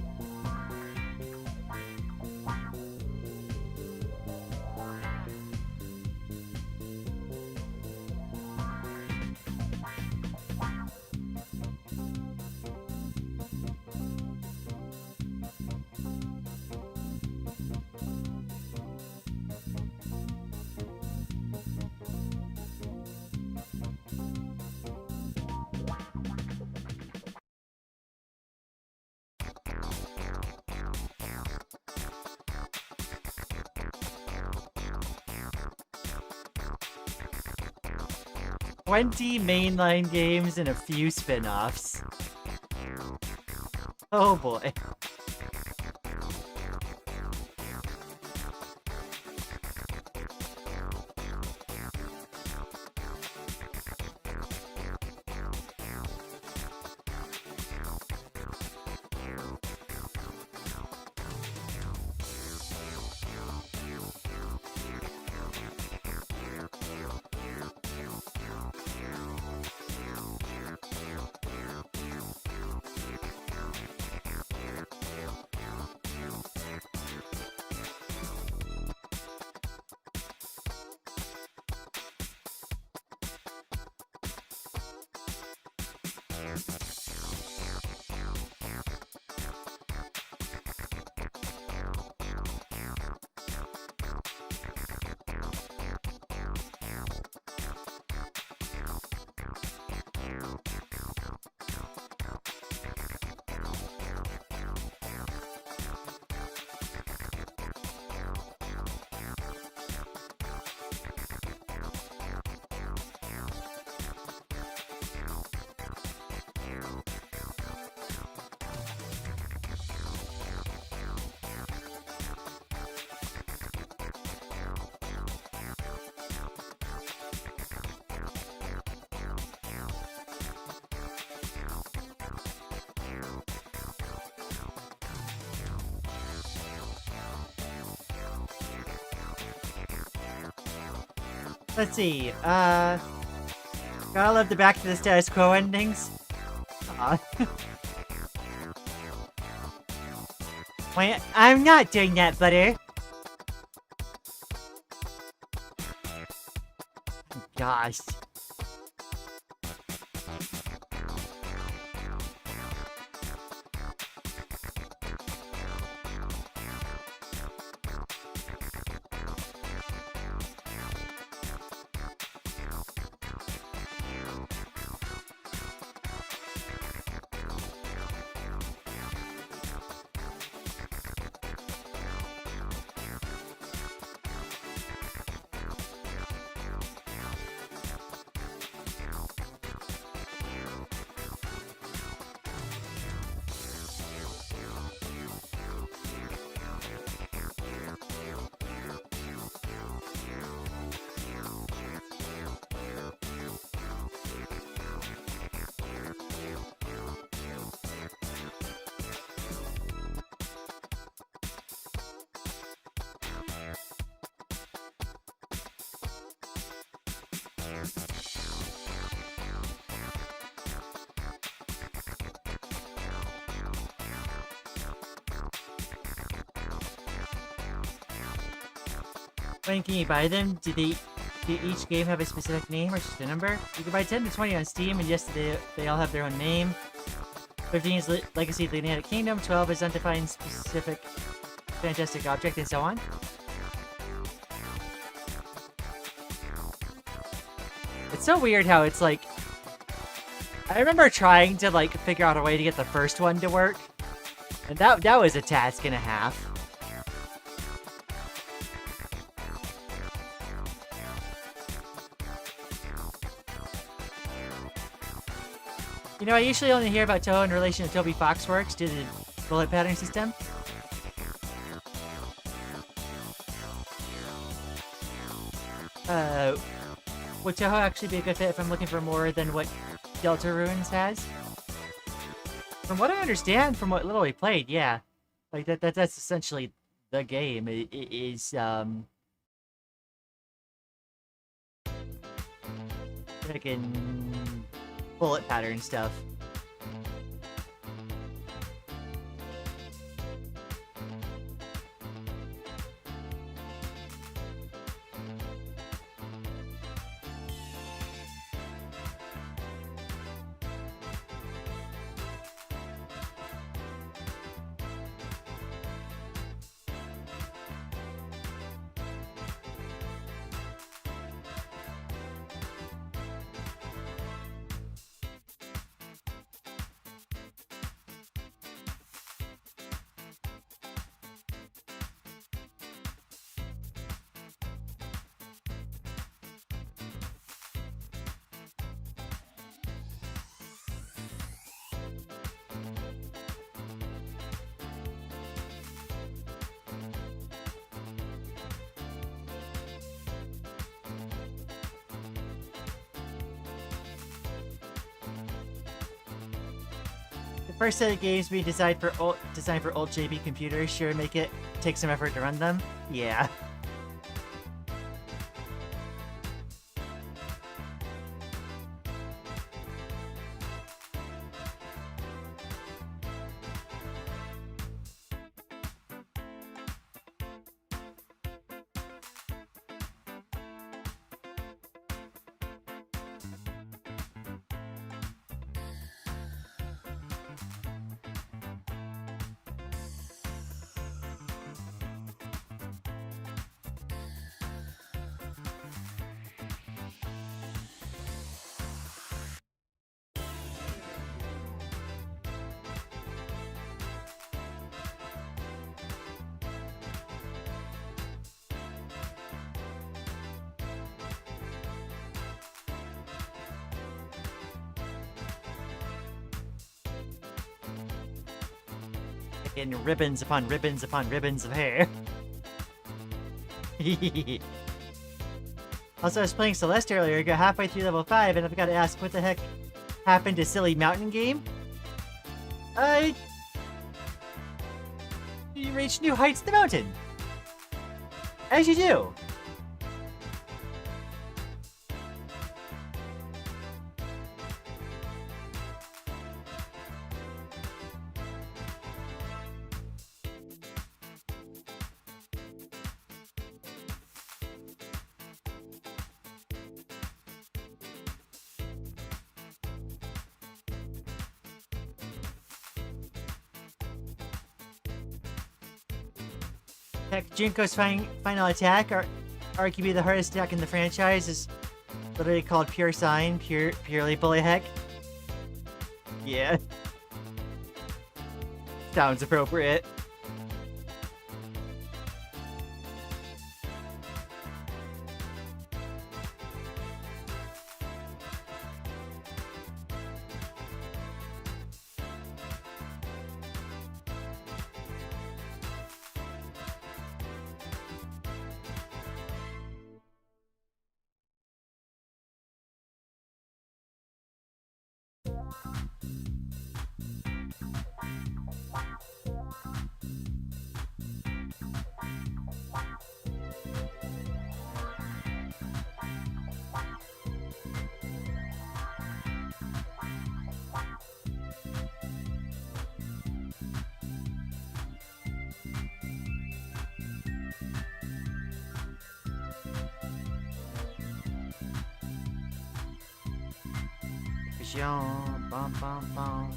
"20 mainline games and a few spin-offs." Oh boy. Let's see, gotta love the back to the status quo endings. Aw. Wait, I'm not doing that, Butter. Gosh. When can you buy them? Do each game have a specific name or just a number? You can buy 10 to 20 on Steam, and yes, they all have their own name. 15 is Legacy of the United Kingdom, 12 is Undefined Specific Fantastic Object, and so on. It's so weird how it's like... I remember trying to like figure out a way to get the first one to work, and that was a task and a half. You know, I usually only hear about Toho in relation to Toby Foxworks due to the bullet pattern system. Would Toho actually be a good fit if I'm looking for more than what Delta Ruins has? From what I understand, from what little we played, yeah. Like, that's essentially the game is freaking bullet pattern stuff. First set of games being designed for old JB computers, sure make it take some effort to run them. Yeah. In ribbons upon ribbons upon ribbons of hair. Also, I was playing Celeste earlier, got halfway through level 5, and I've got to ask, what the heck happened to Silly Mountain Game? You reach new heights of the mountain! As you do! Heck, Junko's final attack, arguably the hardest attack in the franchise, is literally called Pure Sign, purely bully heck. Yeah. Sounds appropriate. Bum, bum, bum.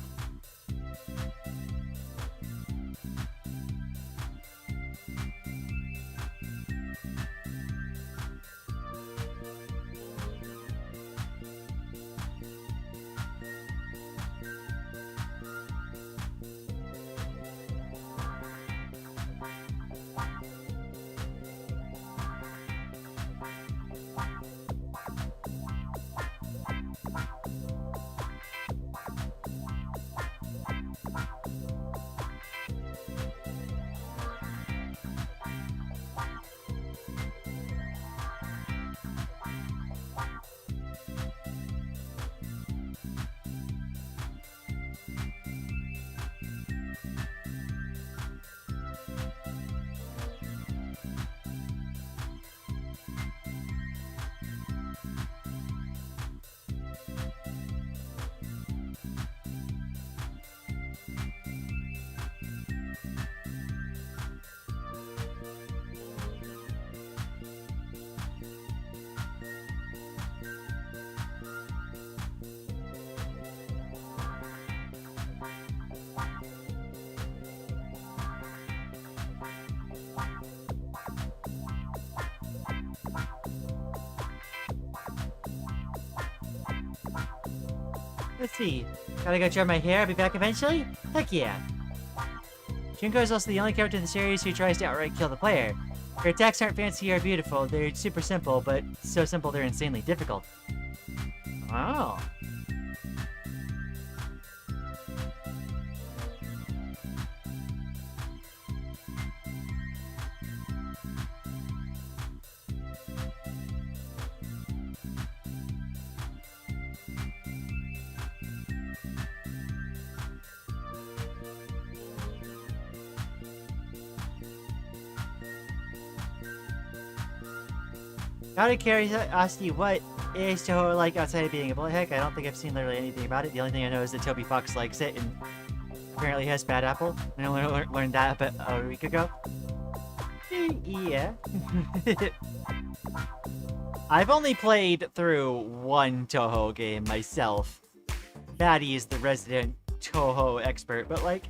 Let's see. Gotta go dry my hair. I'll be back eventually? Heck yeah. Junko is also the only character in the series who tries to outright kill the player. Her attacks aren't fancy or beautiful. They're super simple, but so simple they're insanely difficult. Oh. Out of curiosity, what is Toho like outside of being a bullet heck? I don't think I've seen literally anything about it. The only thing I know is that Toby Fox likes it and apparently has bad apple. I only learned that about a week ago. Yeah. I've only played through one Toho game myself. Maddie is the resident Toho expert, but like,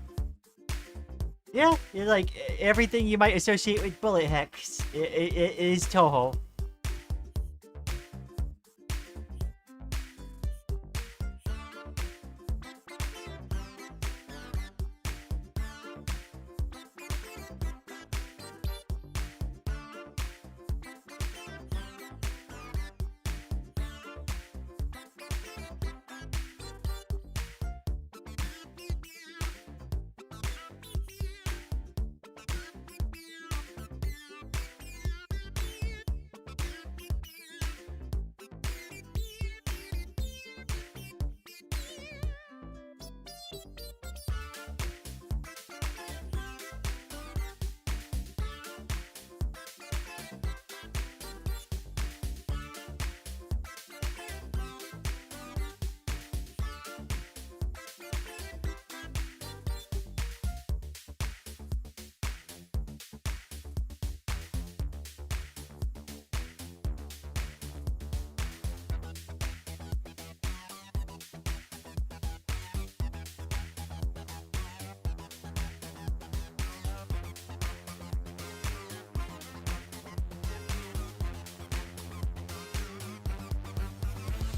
yeah, like everything you might associate with bullet hecks, it is Toho.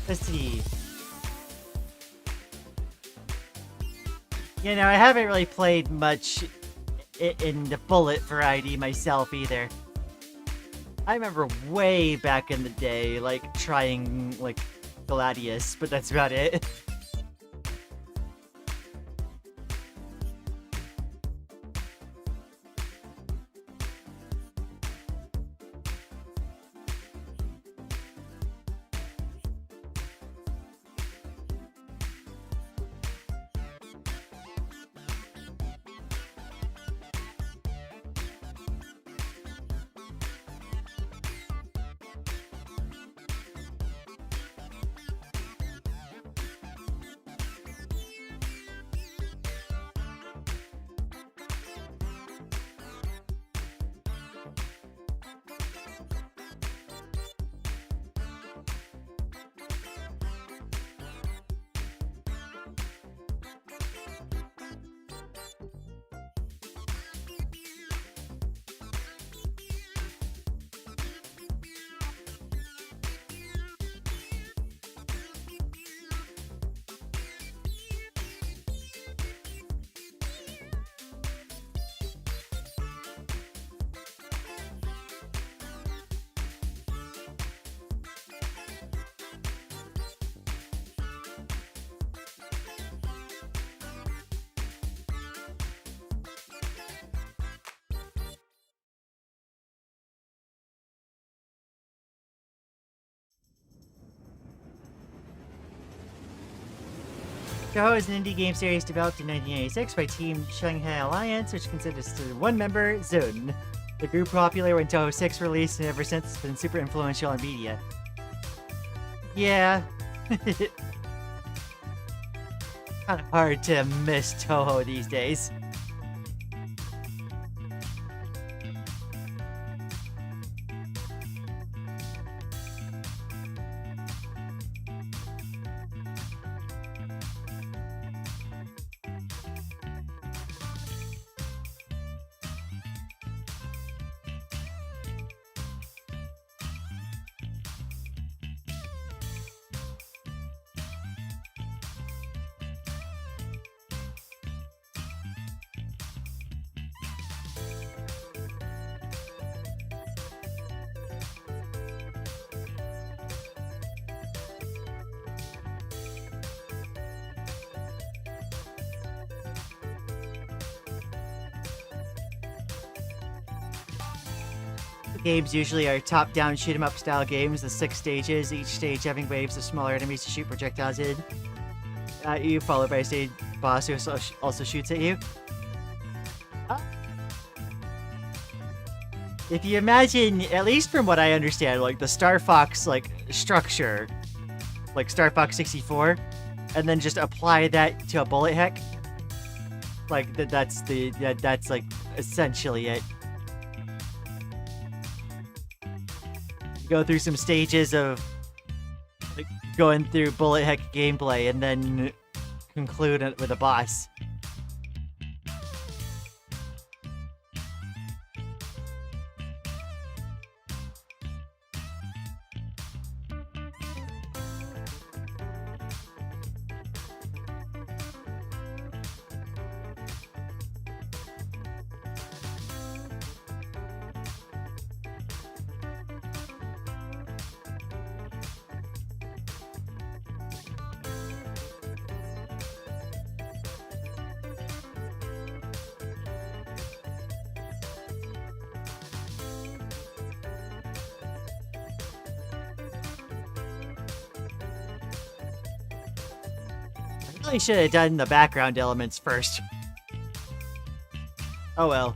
Let's see. You know, I haven't really played much in the bullet variety myself either. I remember way back in the day, like, trying, like, Gladius, but that's about it. Toho is an indie game series developed in 1986 by Team Shanghai Alliance, which consists of one member, Zun. The group popular when Toho 6 released and ever since it's been super influential in media. Yeah, Kind of hard to miss Toho these days. Games usually are top-down shoot-'em-up style games with 6 stages, each stage having waves of smaller enemies to shoot projectiles in at you, followed by a stage boss who also shoots at you. If you imagine, at least from what I understand, like the Star Fox like structure, like Star Fox 64, and then just apply that to a bullet heck, like that's like essentially it. Go through some stages of like going through bullet heck gameplay and then conclude it with a boss. Really should have done the background elements first. Oh well.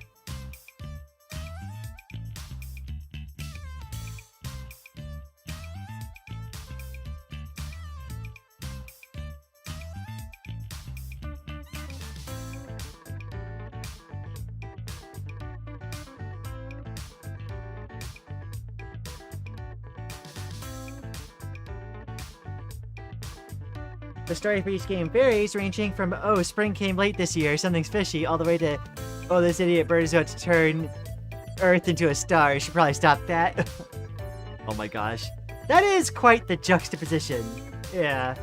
The story for each game varies, ranging from, oh, spring came late this year, something's fishy, all the way to, oh, this idiot bird is about to turn Earth into a star, should probably stop that. Oh my gosh. That is quite the juxtaposition. Yeah.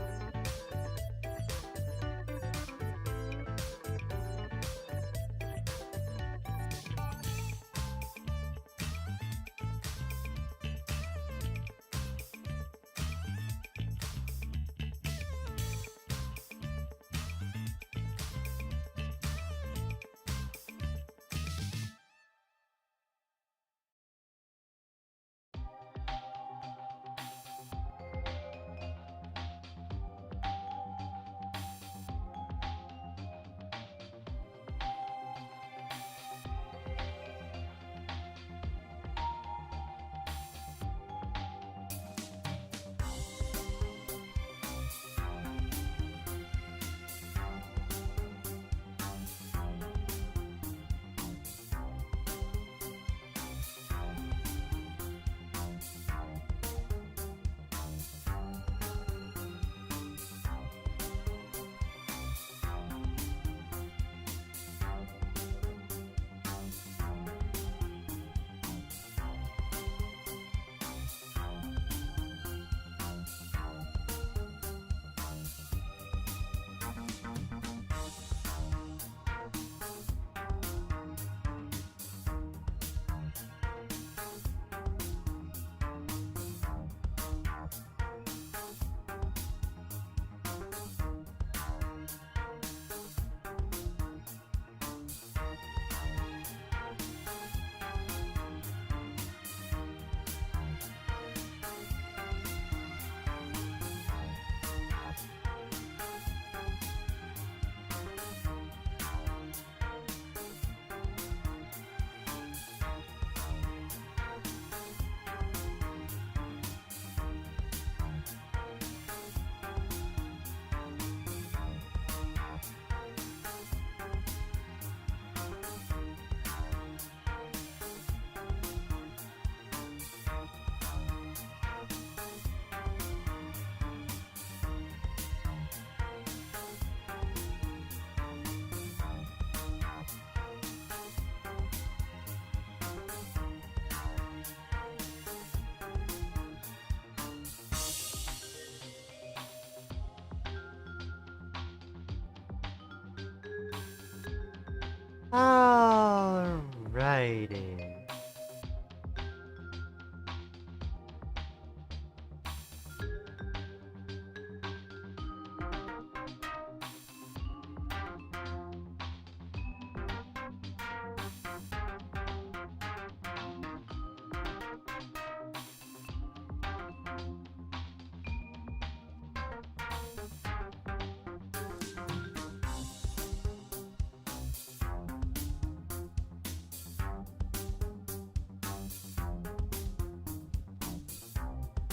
Alrighty.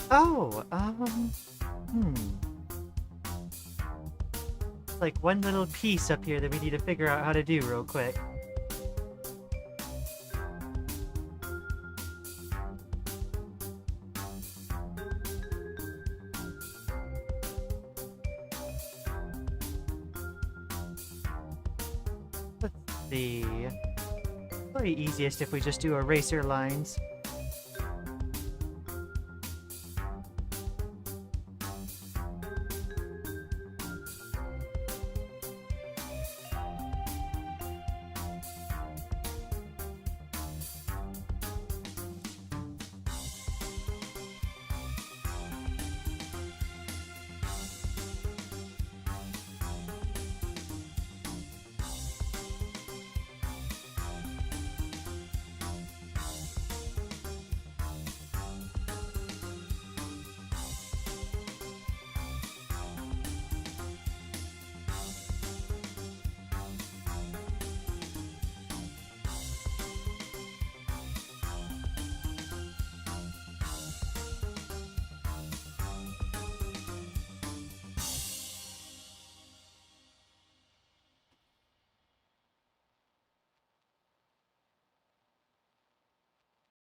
Oh, like one little piece up here that we need to figure out how to do real quick. Let's see. Probably easiest if we just do eraser lines.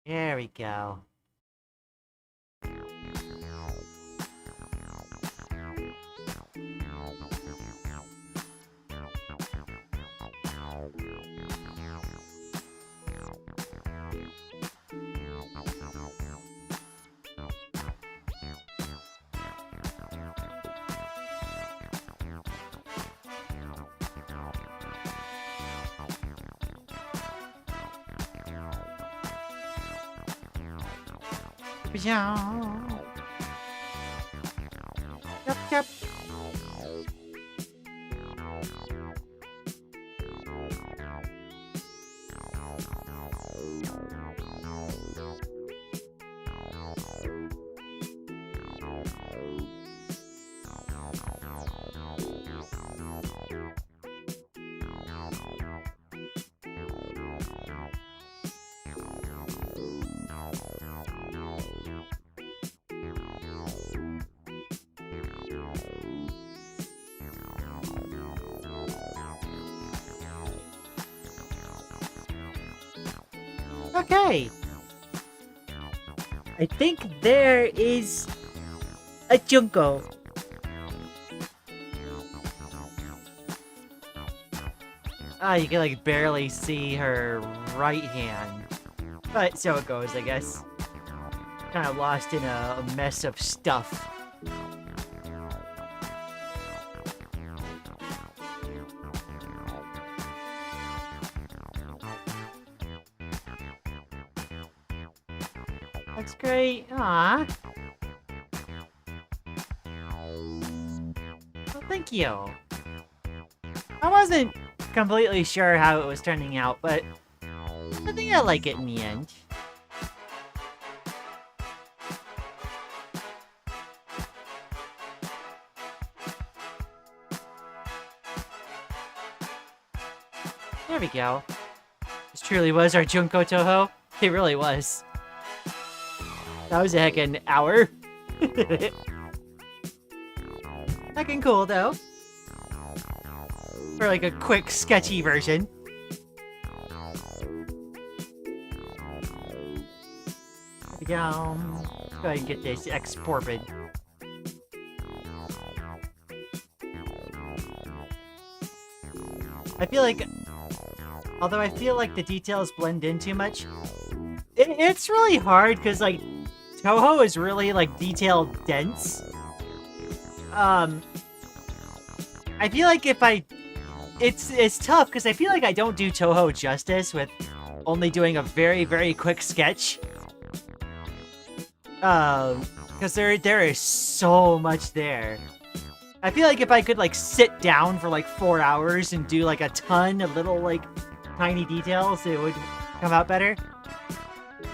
There we go. Yep, yep. Okay. I think there is a Junko. Ah, you can like barely see her right hand. But so it goes, I guess. Kind of lost in a mess of stuff. That's great. Aww. Well, thank you. I wasn't completely sure how it was turning out, but I think I like it in the end. There we go. This truly was our Junko Toho. It really was. That was a heckin' hour. Heckin' cool, though. For like a quick, sketchy version. There we go. Let's go ahead and get this exported. I feel like, although I feel like the details blend in too much, it's really hard because like Toho is really like detail dense. I feel like if I it's tough because I feel like I don't do Toho justice with only doing a very, very quick sketch. Because there is so much there. I feel like if I could, like, sit down for, like, 4 hours and do, like, a ton of little, like, tiny details, it would come out better.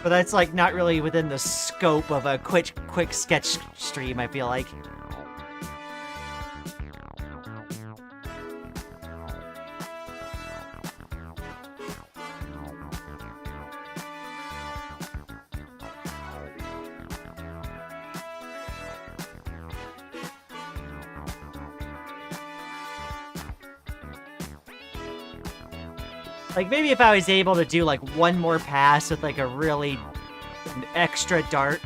But that's, like, not really within the scope of a quick sketch stream, I feel like. Like, maybe if I was able to do, like, one more pass with, like, a really extra dark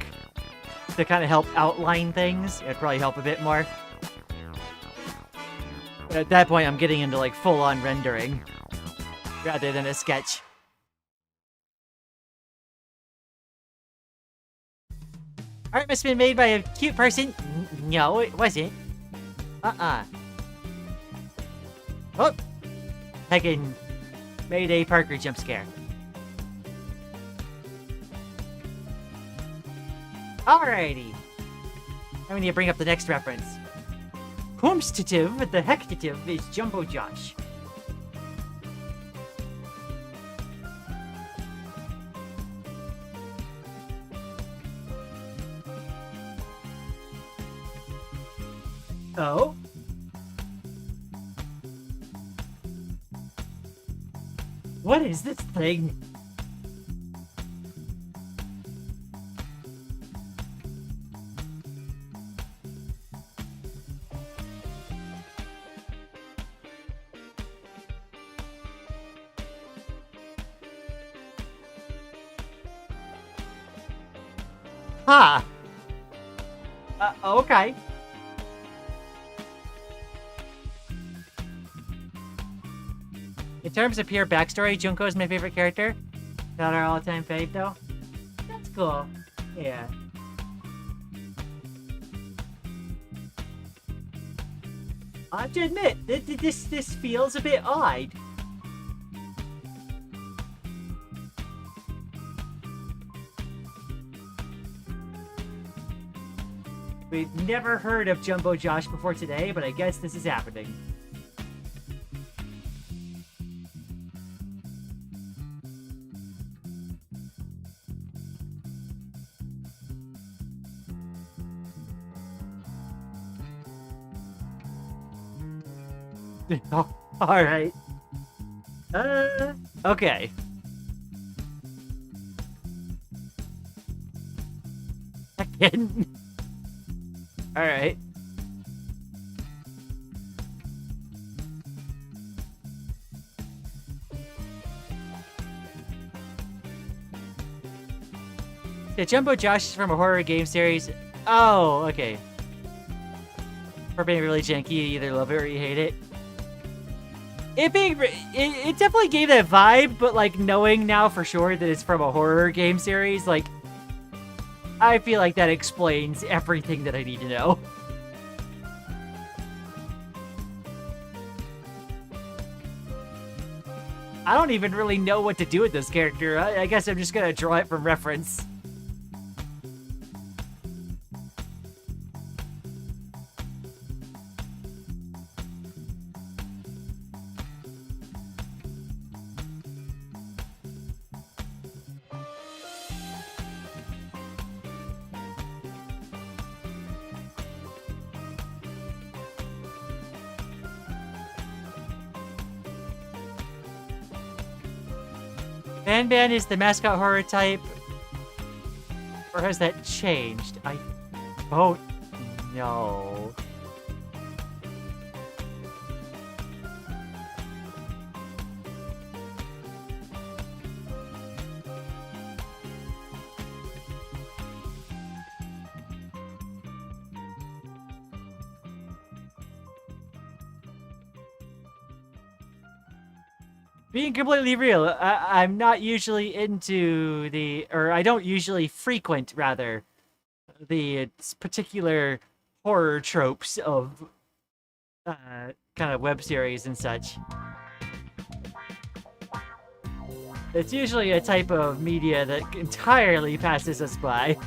to kind of help outline things, it'd probably help a bit more. But at that point, I'm getting into, like, full-on rendering rather than a sketch. Art must have been made by a cute person. No, it wasn't. Oh! Heccin. Mayday Parker jump scare. Alrighty. I'm gonna bring up the next reference. Whomstative, the hectative is Jumbo Josh. Oh? What is this thing? Huh. Okay. In terms of pure backstory, Junko is my favorite character. Not our all-time fave, though. That's cool. Yeah. I have to admit, this feels a bit odd. We've never heard of Jumbo Josh before today, but I guess this is happening. Oh, alright. Okay. Again. Alright. Yeah, Jumbo Josh is from a horror game series. Oh, okay. For being really janky, you either love it or you hate it. It definitely gave that vibe, but like knowing now for sure that it's from a horror game series, like I feel like that explains everything that I need to know. I don't even really know what to do with this character. I guess I'm just gonna draw it from reference. Ban is the mascot horror type, or has that changed? I don't know. Being completely real, I'm not usually into I don't usually frequent, rather, the particular horror tropes of kind of web series and such. It's usually a type of media that entirely passes us by.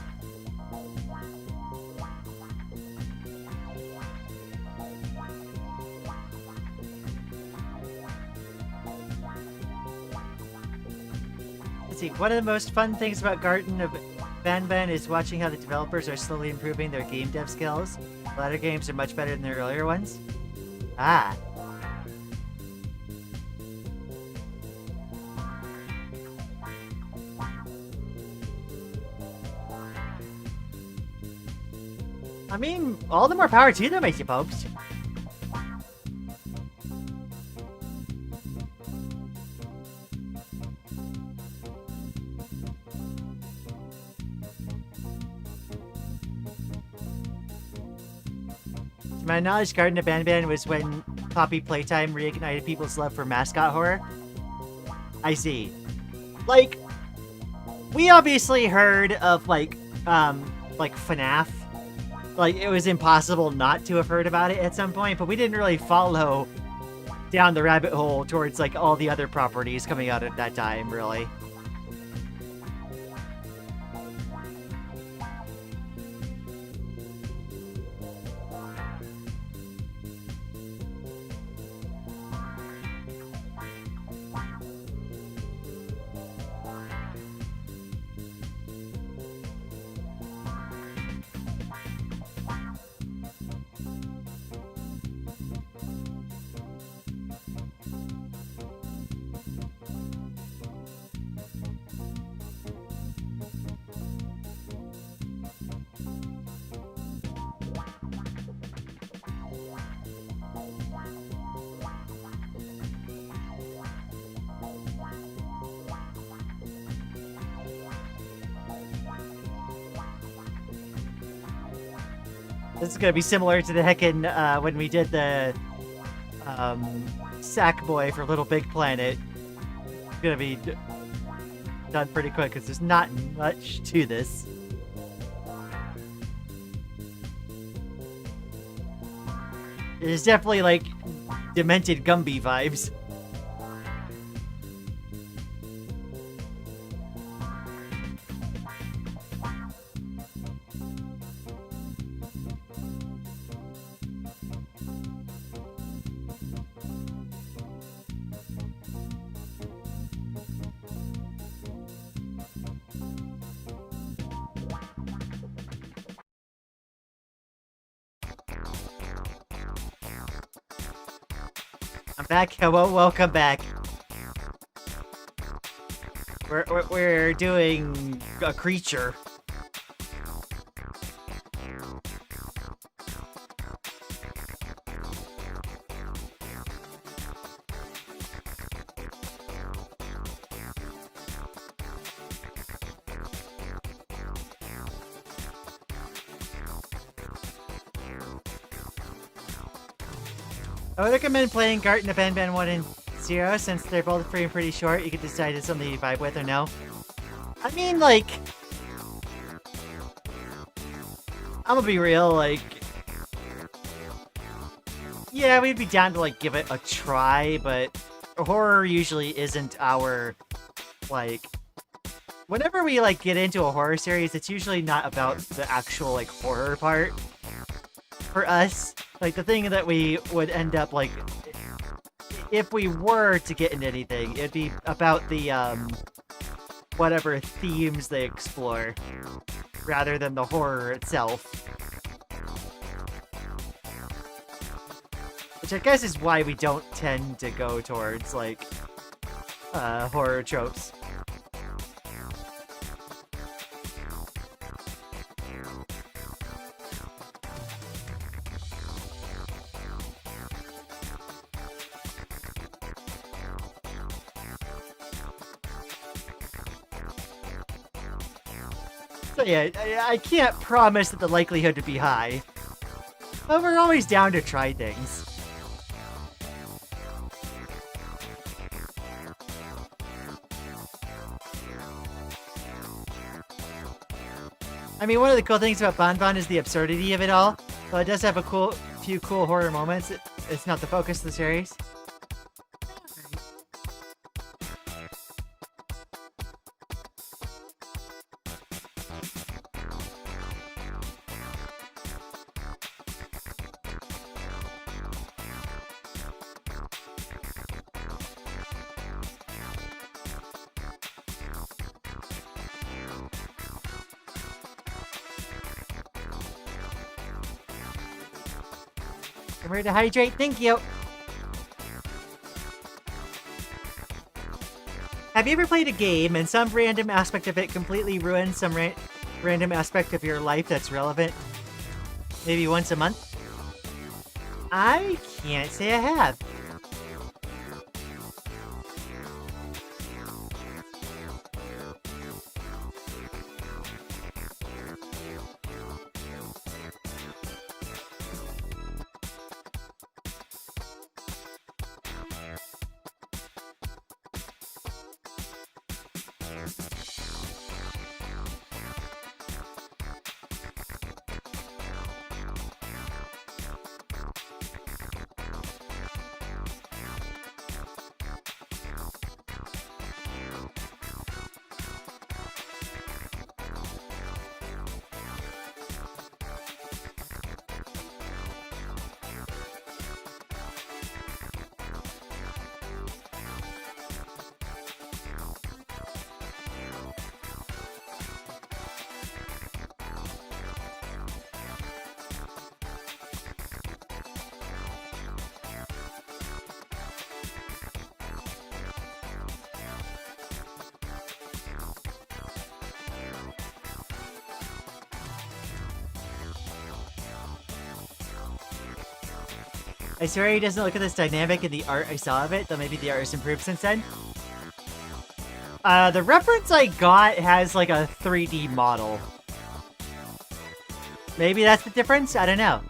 Let's see, one of the most fun things about Garten of Banban is watching how the developers are slowly improving their game dev skills. The latter games are much better than their earlier ones. Ah. I mean, all the more power to them, I suppose. To my knowledge, Garden of Banban was when Poppy Playtime reignited people's love for mascot horror. I see. Like, we obviously heard of, like FNAF. Like, it was impossible not to have heard about it at some point, but we didn't really follow down the rabbit hole towards, like, all the other properties coming out at that time, really. This is gonna be similar to the heccin when we did the Sackboy for Little Big Planet. It's gonna be done pretty quick because there's not much to this. There's definitely like demented Gumby vibes. I'm back. Hello, welcome back. We're doing a creature. I would recommend playing Garten of Banban 1 and 0 since they're both pretty short. You can decide if it's something you vibe with or no. I mean, like, I'm gonna be real, like, yeah, we'd be down to, like, give it a try, but horror usually isn't our, like, whenever we, like, get into a horror series, it's usually not about the actual, like, horror part for us. Like, the thing that we would end up, like, if we were to get into anything, it'd be about the, whatever themes they explore, rather than the horror itself. Which I guess is why we don't tend to go towards, like, horror tropes. So yeah, I can't promise that the likelihood would be high. But we're always down to try things. I mean, one of the cool things about Banban is the absurdity of it all. Though it does have a few cool horror moments, it's not the focus of the series. Remember to hydrate. Thank you. Have you ever played a game and some random aspect of it completely ruins some random aspect of your life that's relevant? Maybe once a month? I can't say I have. I swear he doesn't look at this dynamic in the art I saw of it, though maybe the art has improved since then. The reference I got has like a 3D model. Maybe that's the difference? I don't know.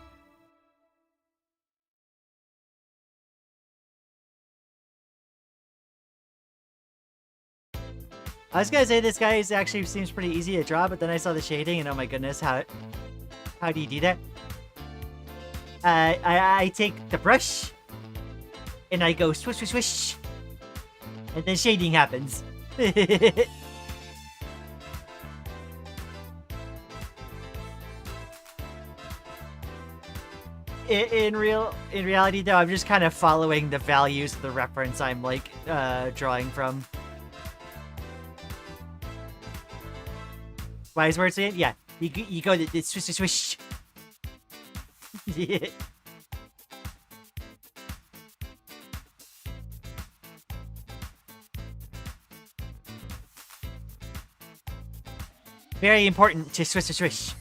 I was gonna say this guy actually seems pretty easy to draw, but then I saw the shading and oh my goodness, how do you do that? I take the brush and I go swish, swish, swish, and then shading happens. In reality, though, I'm just kind of following the values of the reference I'm like drawing from. Wise words, yeah. You go to swish, swish, swish. Very important to swish, swish, swish.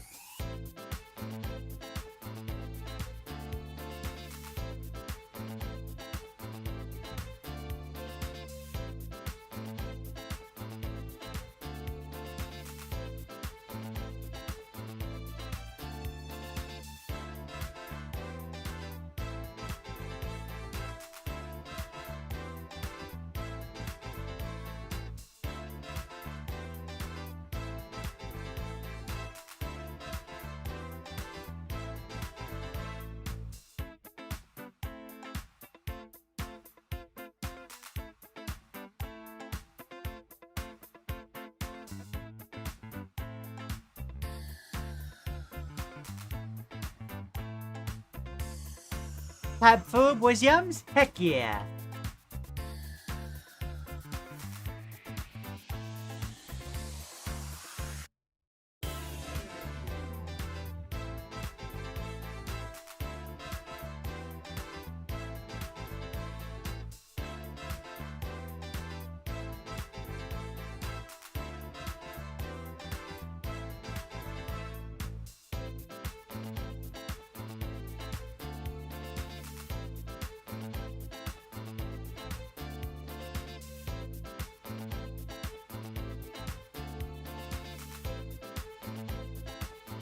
Tab food was yums? Heck yeah.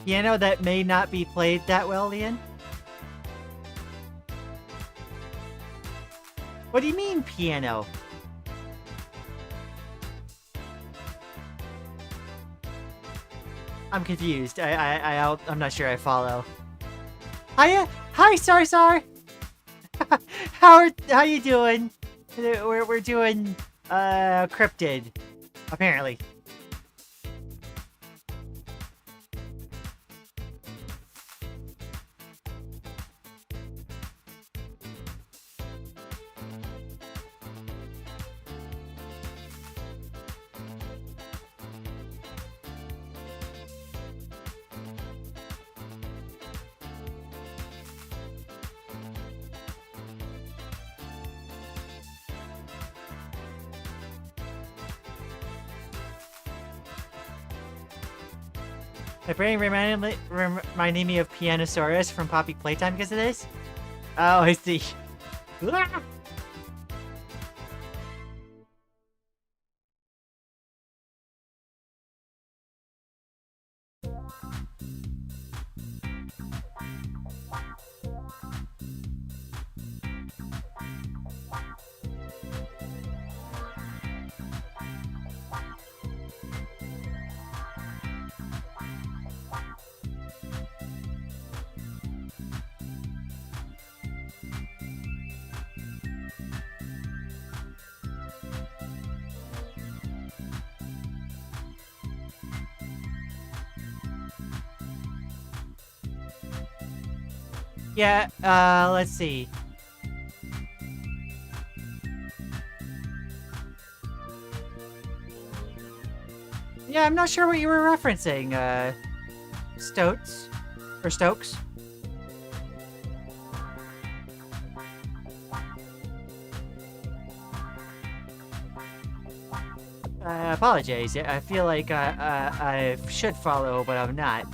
Piano that may not be played that well, Lian? What do you mean, piano? I'm confused. I'm not sure I follow. Hiya! Hi, Sar! How you doing? We're doing, cryptid. Apparently. My brain reminding me of Pianosaurus from Poppy Playtime because of this? Oh, I see. Yeah, let's see. Yeah, I'm not sure what you were referencing, Stokes? Or Stokes? I apologize. I feel like I should follow, but I'm not.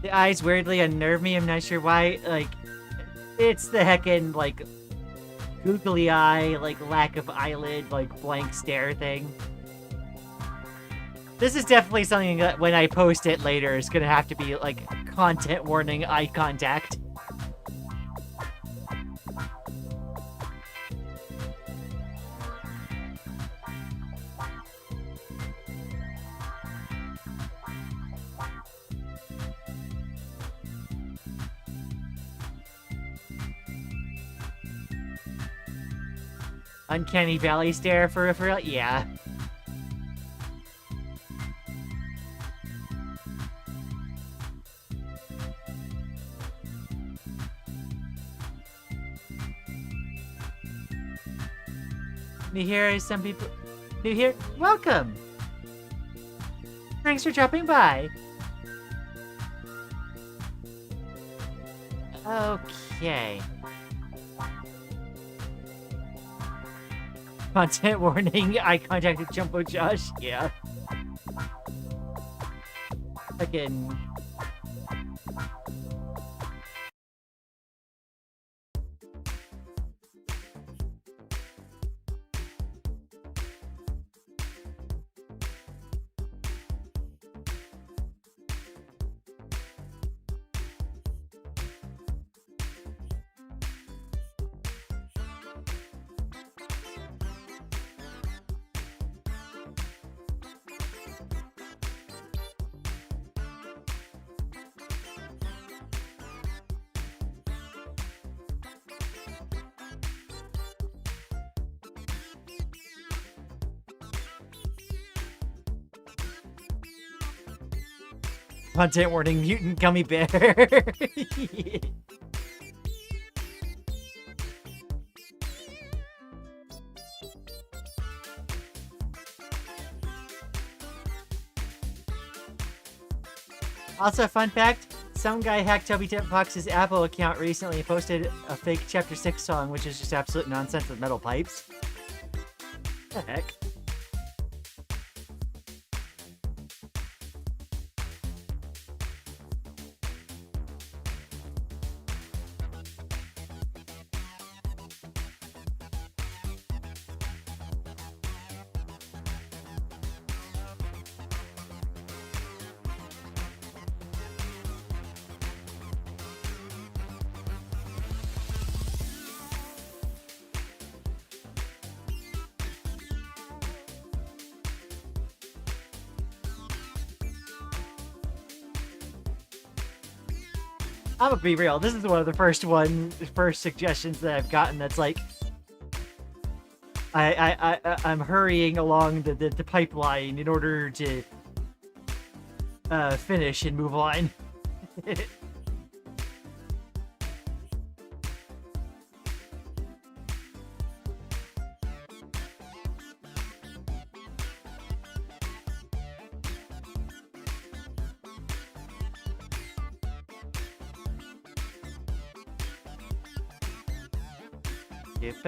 The eyes weirdly unnerve me. I'm not sure why. Like, it's the heckin', like, googly eye, like, lack of eyelid, like, blank stare thing. This is definitely something that when I post it later is gonna have to be, like, content warning eye contact. Uncanny Valley stare for real? Yeah. New here, some people... New here? Welcome! Thanks for dropping by. Okay. Content warning, eye contact with Jumbo Josh, yeah. Again. Content warning, mutant gummy bear. Also, fun fact, some guy hacked Toby Tipbox's Apple account recently and posted a fake Chapter 6 song, which is just absolute nonsense with metal pipes. What the heck? I'm gonna be real. This is one of the first suggestions that I've gotten that's like, I'm hurrying along the pipeline in order to finish and move on. Yep.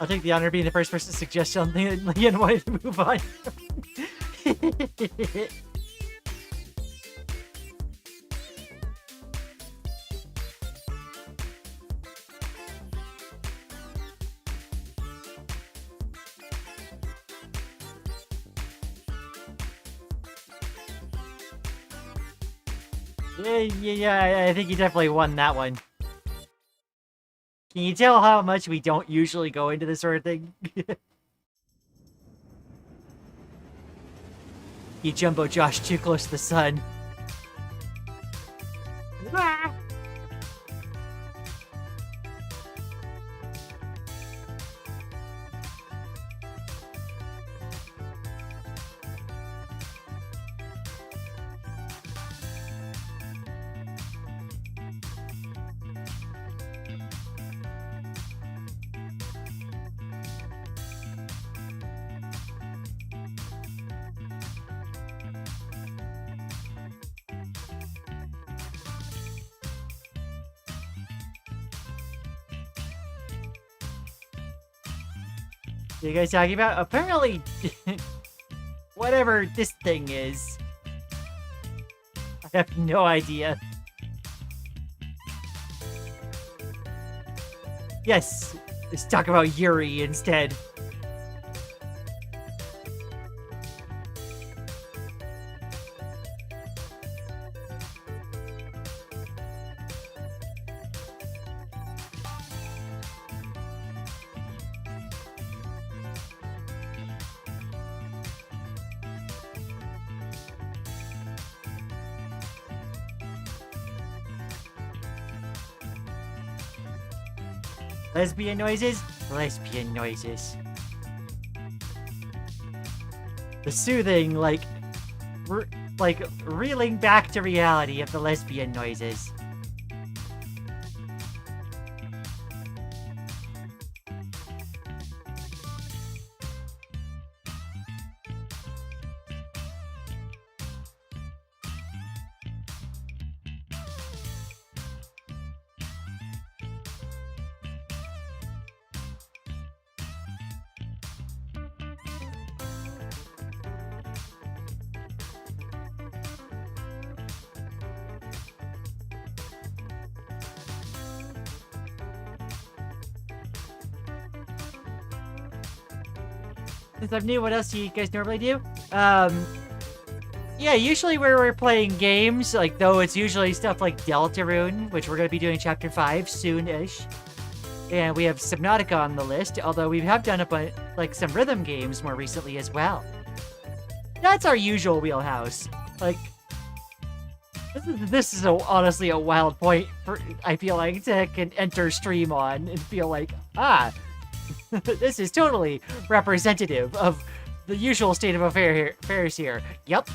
I'll take the honor of being the first person to suggest something that Lian wanted to move on. Yeah, I think you definitely won that one. Can you tell how much we don't usually go into this sort of thing? You jumbo Josh too close to the sun. What are you guys talking about? Apparently, whatever this thing is, I have no idea. Yes, let's talk about Yuri instead. Lesbian noises? Lesbian noises. The soothing, like reeling back to reality of the lesbian noises. Since I'm new, what else do you guys normally do? Yeah, usually where we're playing games, like, though it's usually stuff like Deltarune, which we're going to be doing Chapter 5 soon-ish. And we have Subnautica on the list, although we have done like some rhythm games more recently as well. That's our usual wheelhouse. Like, this is honestly a wild point, for, I feel like, to enter stream on and feel like, this is totally representative of the usual state of affairs here. Yep.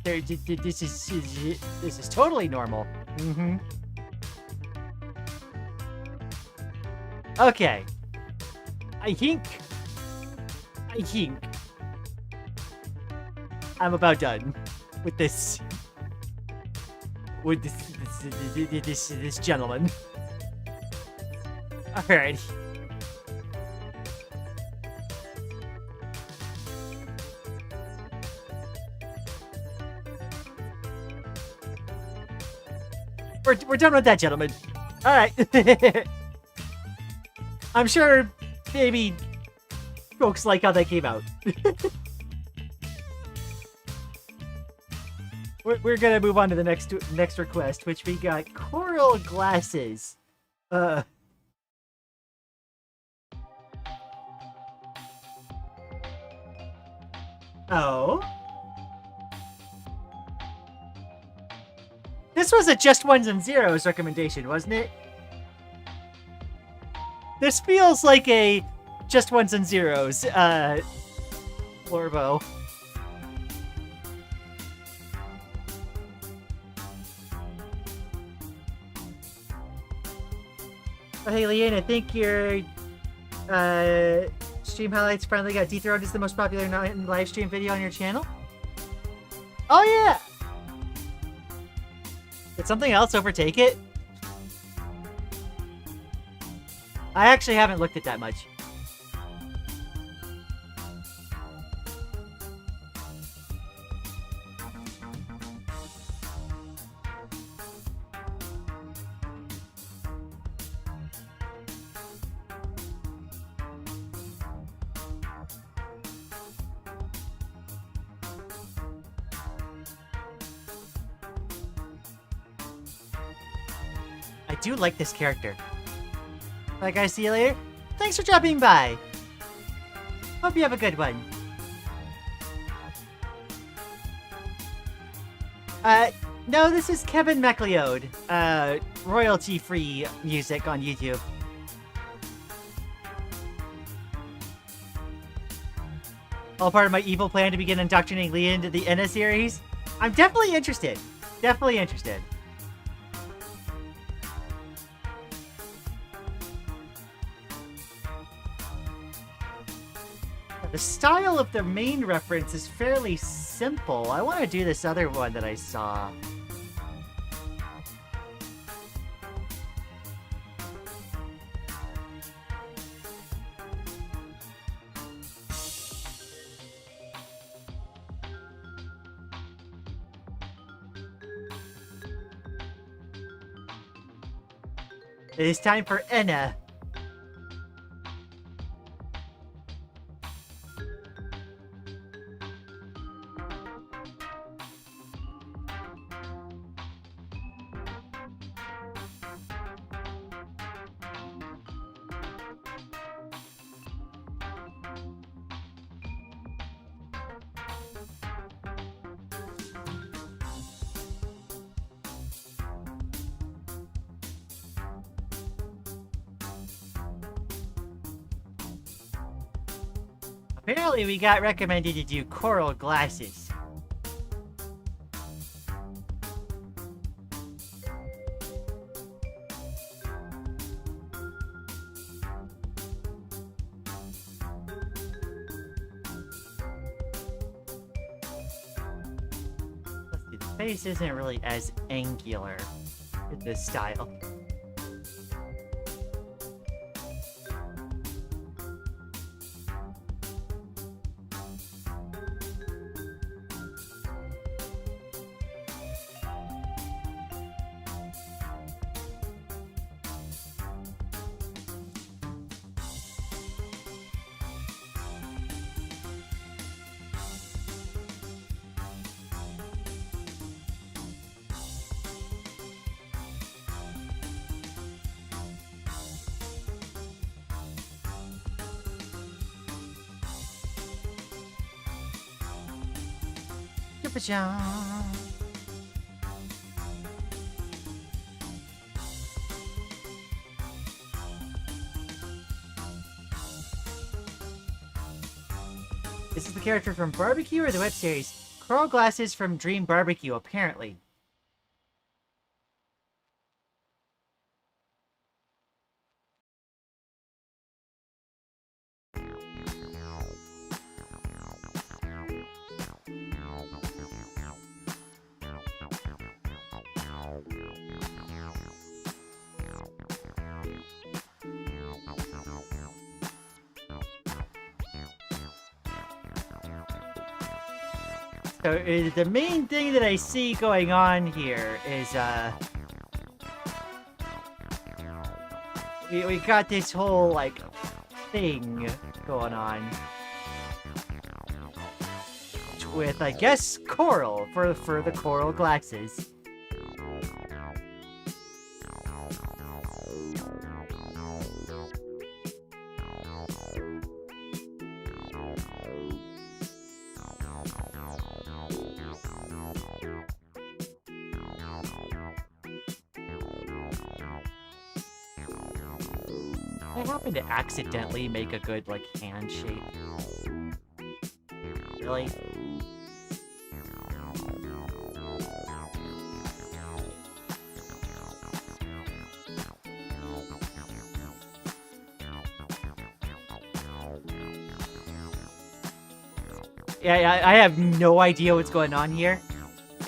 This is totally normal. Okay. I think I'm about done with this. With this gentleman. Alright. We're done with that, gentlemen. All right. I'm sure maybe folks like how that came out. we're gonna move on to the next request, which we got coral glasses. Oh. This was a Just Ones and Zeros recommendation, wasn't it? This feels like a Just Ones and Zeros, Lorbo. Oh, hey, Lian, I think your stream highlights finally got dethroned as the most popular live stream video on your channel. Oh, yeah! Did something else overtake it? I actually haven't looked at that much. I do like this character. Bye guys, see you later. Thanks for dropping by. Hope you have a good one. No, this is Kevin MacLeod. Royalty-free music on YouTube. All part of my evil plan to begin indoctrinating Lian into the Enna series. I'm definitely interested. Definitely interested. The style of the main reference is fairly simple. I want to do this other one that I saw. It is time for Enna. Apparently we got recommended to do coral glasses. Let's see, the face isn't really as angular in this style. This is the character from Barbecue or the web series? Coral glasses from Dream Barbecue, apparently. So the main thing that I see going on here is we got this whole like thing going on. with, I guess, coral for the coral glasses. I happen to accidentally make a good, like, hand shape. Really? Yeah, I have no idea what's going on here.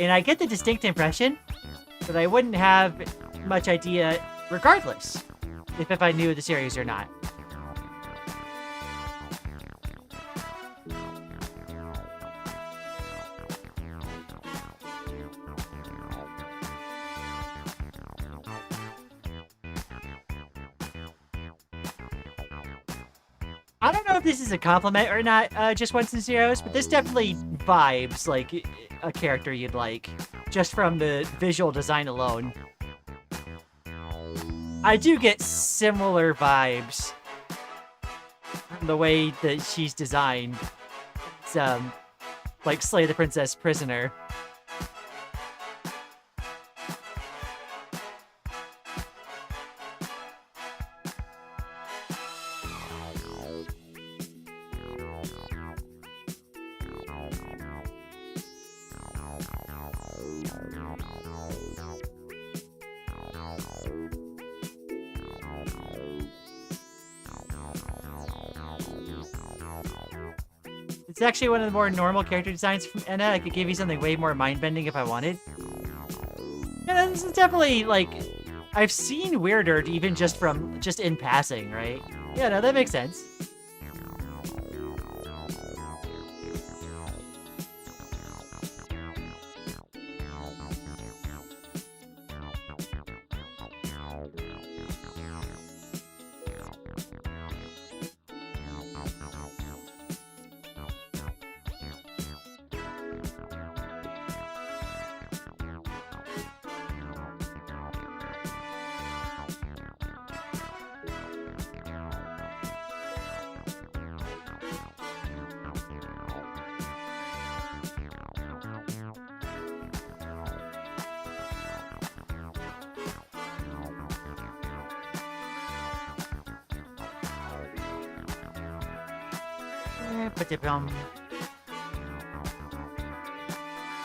And I get the distinct impression that I wouldn't have much idea regardless if I knew the series or not. I don't know if this is a compliment or not, just Ones and Zeros, but this definitely vibes like a character you'd like, just from the visual design alone. I do get similar vibes from the way that she's designed. It's, like Slay the Princess Prisoner. It's actually one of the more normal character designs from Enna. I could give you something way more mind-bending if I wanted. Yeah, this is definitely, like, I've seen weirder even just in passing, right? Yeah, no, that makes sense.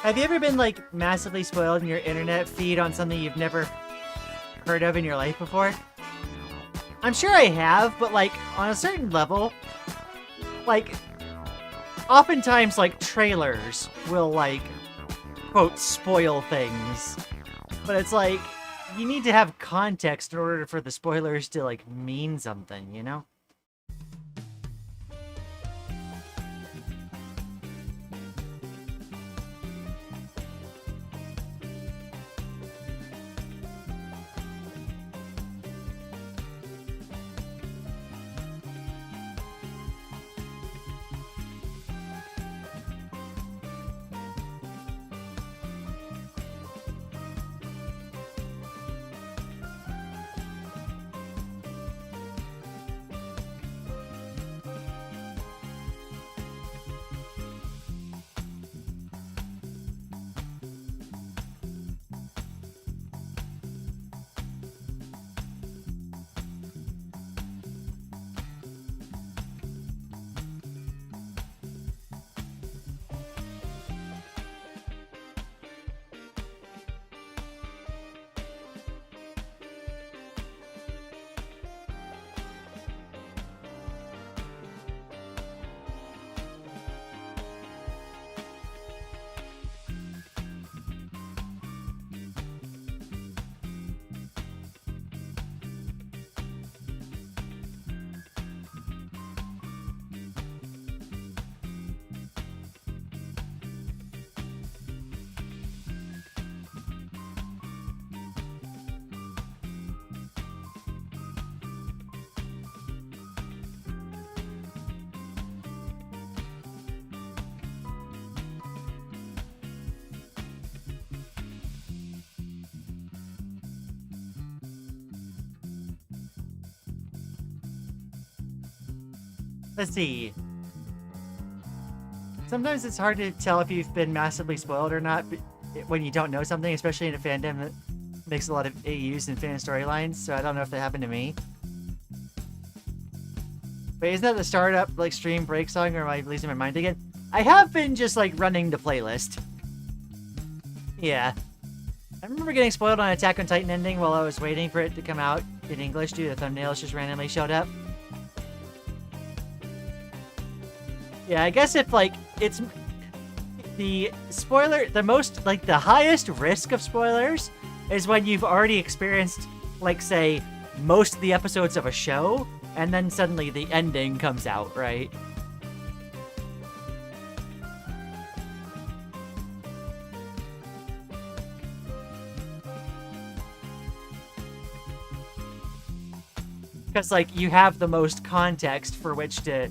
Have you ever been, like, massively spoiled in your internet feed on something you've never heard of in your life before? I'm sure I have, but, like, on a certain level, like, oftentimes, like, trailers will, like, quote, spoil things. But it's like, you need to have context in order for the spoilers to, like, mean something, you know? Let's see. Sometimes it's hard to tell if you've been massively spoiled or not when you don't know something, especially in a fandom that makes a lot of AUs and fan storylines, so I don't know if that happened to me. Wait, isn't that the startup, like, stream break song, or am I losing my mind again? I have been just, like, running the playlist. Yeah. I remember getting spoiled on Attack on Titan ending while I was waiting for it to come out in English due to the thumbnails just randomly showed up. Yeah, I guess if, like, it's... The spoiler... The most, like, the highest risk of spoilers is when you've already experienced, like, say, most of the episodes of a show, and then suddenly the ending comes out, right? Because, like, you have the most context for which to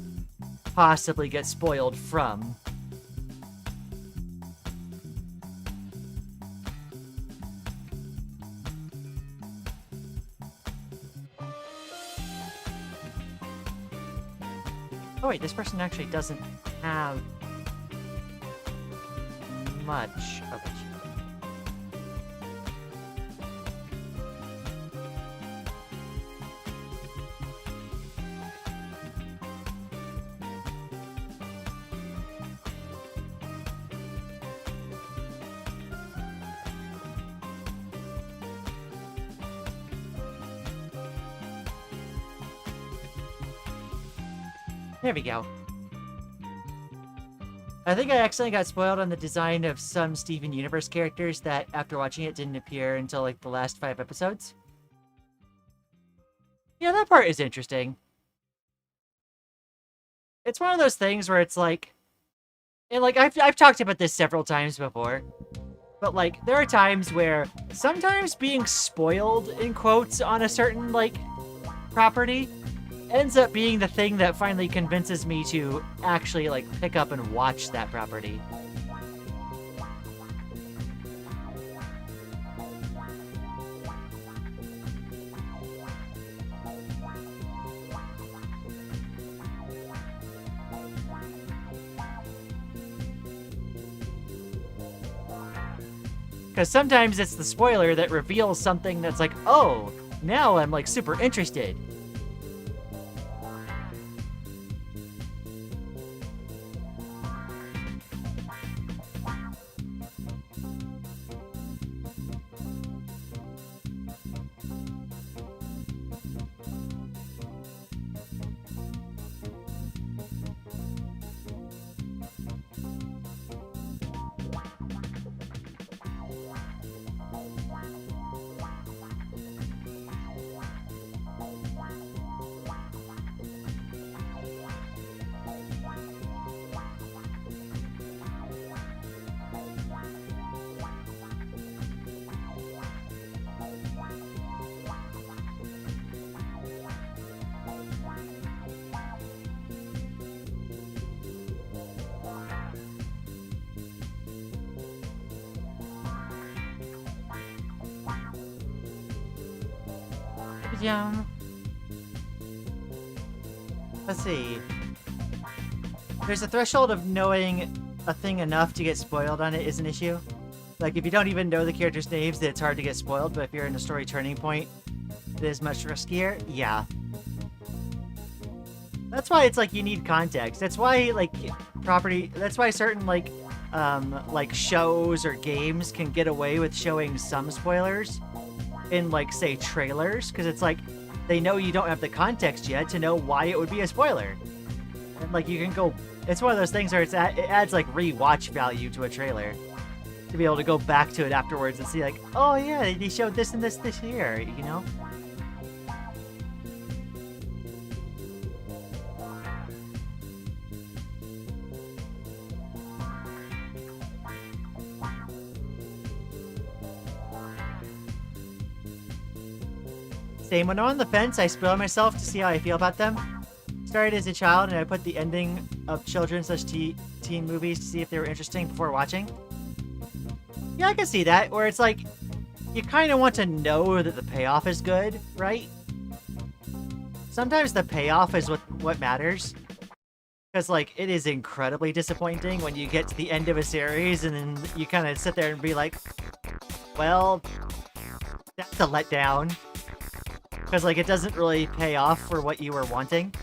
possibly get spoiled from. Oh wait, this person actually doesn't have much of it. There we go. I think I accidentally got spoiled on the design of some Steven Universe characters that, after watching it, didn't appear until, like, the last 5 episodes. Yeah, that part is interesting. It's one of those things where it's like... And, like, I've talked about this several times before. But, like, there are times where sometimes being spoiled, in quotes, on a certain, like, property ends up being the thing that finally convinces me to actually, like, pick up and watch that property. Because sometimes it's the spoiler that reveals something that's like, oh, now I'm, like, super interested. Let's see. There's a threshold of knowing a thing enough to get spoiled on it is an issue. Like, if you don't even know the characters' names, then it's hard to get spoiled, but if you're in a story turning point, it is much riskier. Yeah. That's why it's like you need context. That's why, like, that's why certain, like shows or games can get away with showing some spoilers in, like, say, trailers, because it's like, they know you don't have the context yet to know why it would be a spoiler. And, like, you can go... It's one of those things where it adds, like, rewatch value to a trailer. To be able to go back to it afterwards and see, like, oh, yeah, they showed this and this year, you know? Same, when I'm on the fence, I spoil myself to see how I feel about them. Started as a child, and I put the ending of children's/teen movies to see if they were interesting before watching. Yeah, I can see that, where it's like, you kind of want to know that the payoff is good, right? Sometimes the payoff is what matters. Because, like, it is incredibly disappointing when you get to the end of a series and then you kind of sit there and be like, well, that's a letdown. Because, like, it doesn't really pay off for what you were wanting.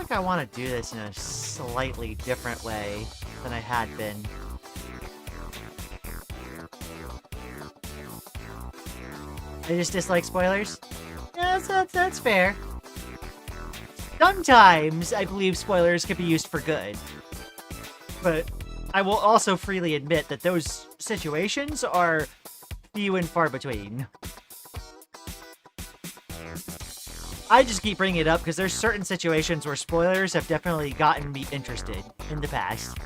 I want to do this in a slightly different way than I had been. I just dislike spoilers? Yeah, that's fair. Sometimes I believe spoilers can be used for good. But I will also freely admit that those situations are few and far between. I just keep bringing it up because there's certain situations where spoilers have definitely gotten me interested in the past.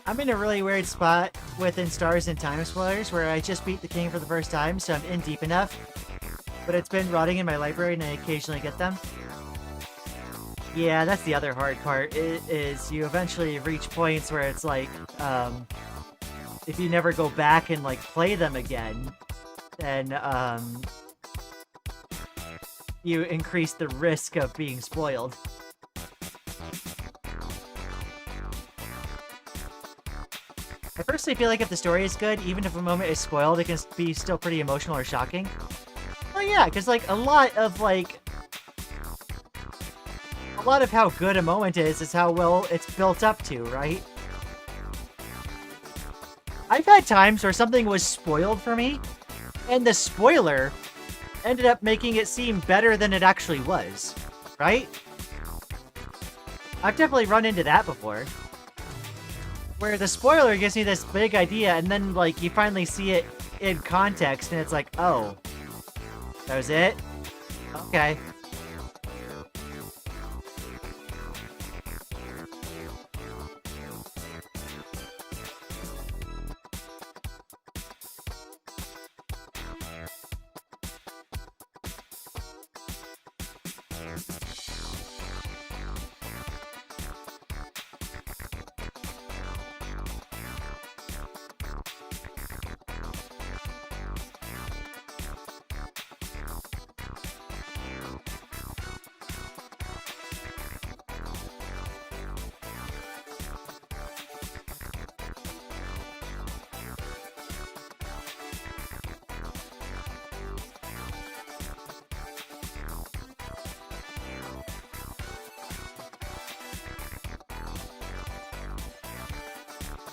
I'm in a really weird spot within Stars and Time spoilers where I just beat the game for the first time, so I'm in deep enough. But it's been rotting in my library and I occasionally get them. Yeah, that's the other hard part, is you eventually reach points where it's like, if you never go back and, like, play them again, then, you increase the risk of being spoiled. I personally feel like if the story is good, even if a moment is spoiled, it can be still pretty emotional or shocking. Well, yeah, because, like, a lot of how good a moment is how well it's built up to, right? I've had times where something was spoiled for me, and the spoiler ended up making it seem better than it actually was, right? I've definitely run into that before. Where the spoiler gives me this big idea, and then, like, you finally see it in context, and it's like, oh, that was it? Okay.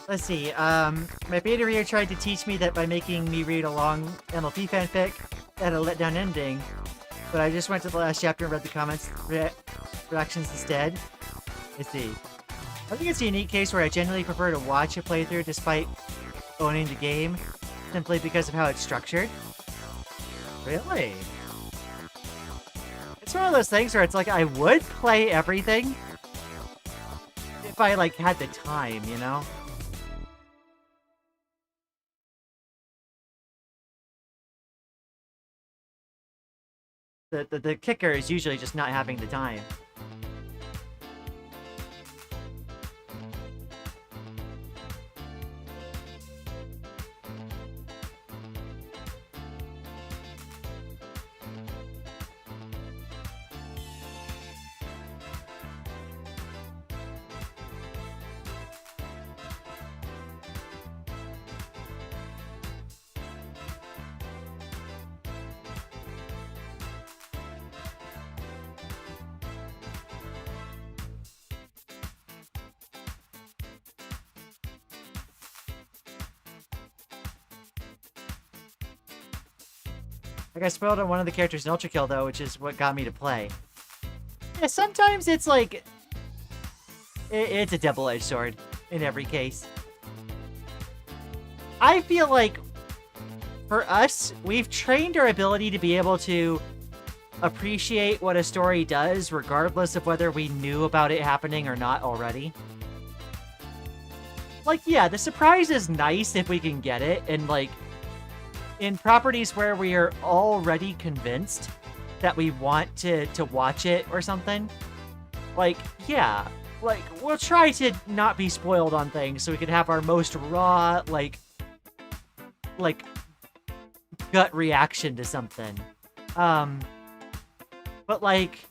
Let's see, my beta reader tried to teach me that by making me read a long MLP fanfic, that had a letdown ending, but I just went to the last chapter and read the comments, reactions instead. Let's see. I think it's a unique case where I generally prefer to watch a playthrough despite owning the game, simply because of how it's structured. Really? It's one of those things where it's like, I would play everything if I, like, had the time, you know? The kicker is usually just not having the time. I got spoiled on one of the characters in Ultra Kill, though, which is what got me to play. Yeah, sometimes it's like... It's a double-edged sword in every case. I feel like, for us, we've trained our ability to be able to appreciate what a story does, regardless of whether we knew about it happening or not already. Like, yeah, the surprise is nice if we can get it, and, like, in properties where we are already convinced that we want to watch it or something, like, yeah, like, we'll try to not be spoiled on things so we can have our most raw, like, gut reaction to something. But, like,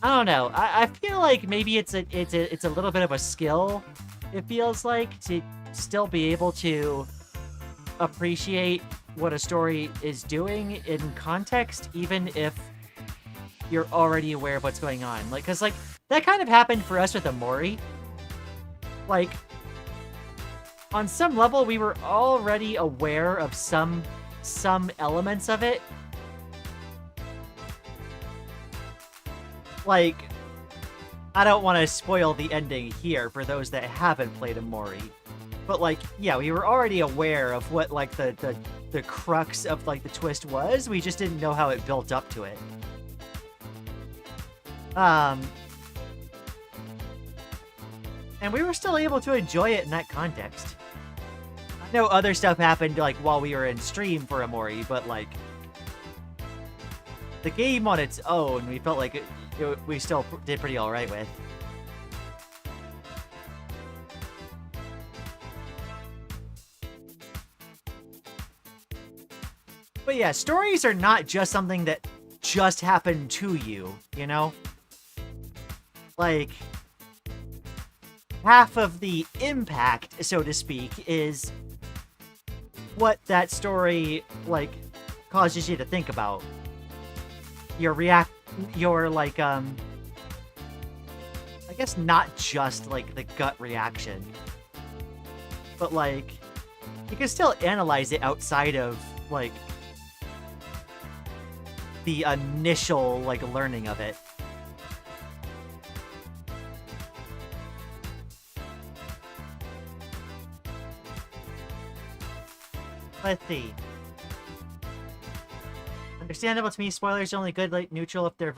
I don't know. I feel like maybe it's a little bit of a skill, it feels like, to still be able to appreciate what a story is doing in context, even if you're already aware of what's going on. Like, because, like, that kind of happened for us with Amori. Like, on some level, we were already aware of some elements of it. Like, I don't want to spoil the ending here for those that haven't played Amori. But, like, yeah, we were already aware of what, like, the crux of, like, the twist was. We just didn't know how it built up to it. And we were still able to enjoy it in that context. I know other stuff happened, like, while we were in stream for Amori, but, like, the game on its own, we felt like we still did pretty alright with. But yeah, stories are not just something that just happened to you, you know? Like, half of the impact, so to speak, is what that story, like, causes you to think about. Your like, I guess not just, like, the gut reaction, but, like, you can still analyze it outside of, like, the initial, like, learning of it. Let's see. Understandable to me, spoilers are only good, like, neutral if they're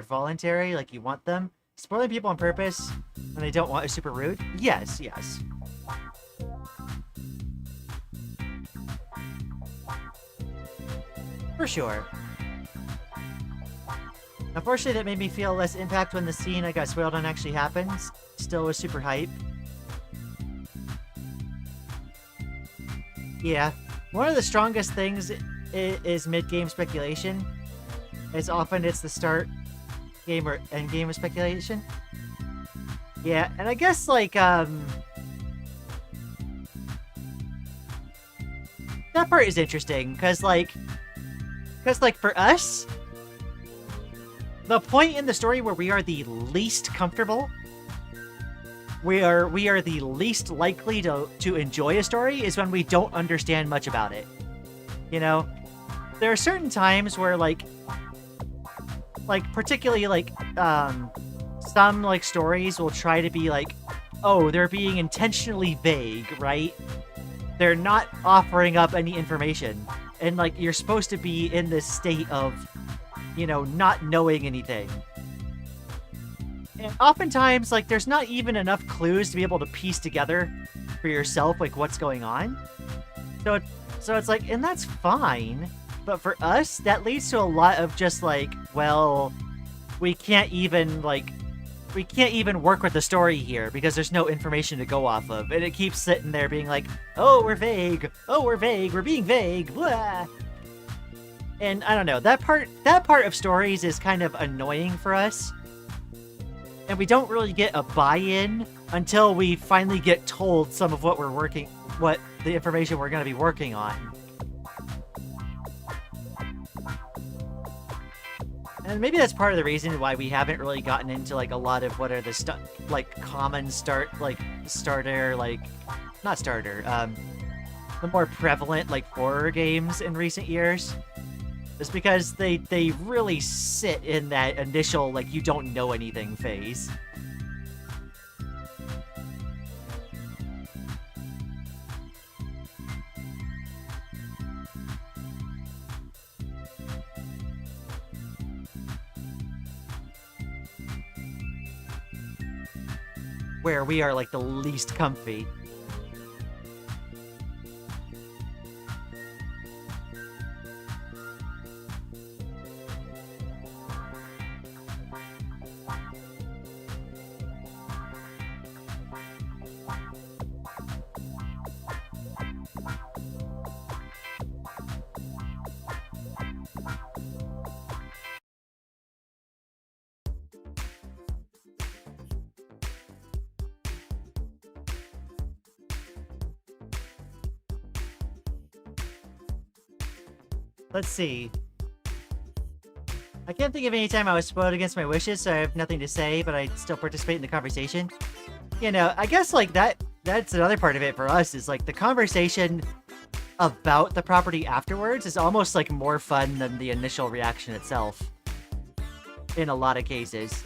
voluntary, like you want them. Spoiling people on purpose when they don't want is super rude. Yes, yes. For sure. Unfortunately, that made me feel less impact when the scene I got spoiled on actually happens. Still was super hype. Yeah. One of the strongest things is mid-game speculation. As often it's the start game or end game of speculation. Yeah, and I guess, like, that part is interesting, because, like, for us, the point in the story where we are the least comfortable, we are the least likely to enjoy a story is when we don't understand much about it. You know? There are certain times where, like, particularly, like, some, like, stories will try to be, like, oh, they're being intentionally vague, right? They're not offering up any information. And, like, you're supposed to be in this state of, you know, not knowing anything. And oftentimes, like, there's not even enough clues to be able to piece together for yourself, like, what's going on. So it's like, and that's fine. But for us, that leads to a lot of just, like, well, we can't even work with the story here because there's no information to go off of. And it keeps sitting there being like, oh, we're vague. Oh, we're vague. We're being vague. Blah. And I don't know, that part of stories is kind of annoying for us. And we don't really get a buy-in until we finally get told some of what the information we're going to be working on. And maybe that's part of the reason why we haven't really gotten into, like, a lot of what are the common not starter, the more prevalent like horror games in recent years. Is because they really sit in that initial like you don't know anything phase. Where we are like the least comfy. Let's see. I can't think of any time I was spoiled against my wishes, so I have nothing to say, but I still participate in the conversation. You know, I guess, like, that's another part of it for us, is, like, the conversation about the property afterwards is almost, like, more fun than the initial reaction itself. In a lot of cases.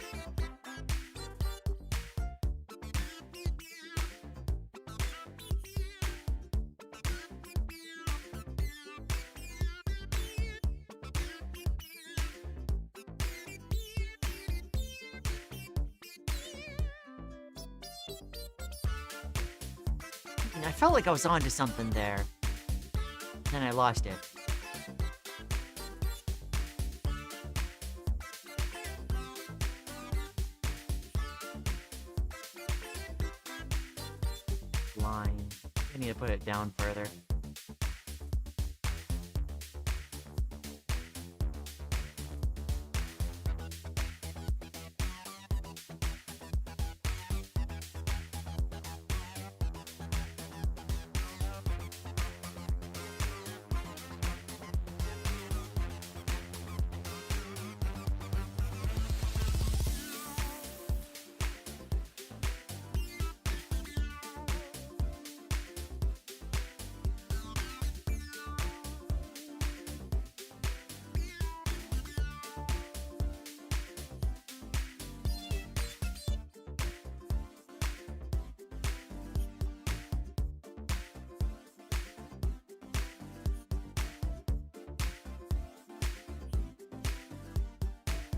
I felt like I was onto something there. Then I lost it. Line. I need to put it down further.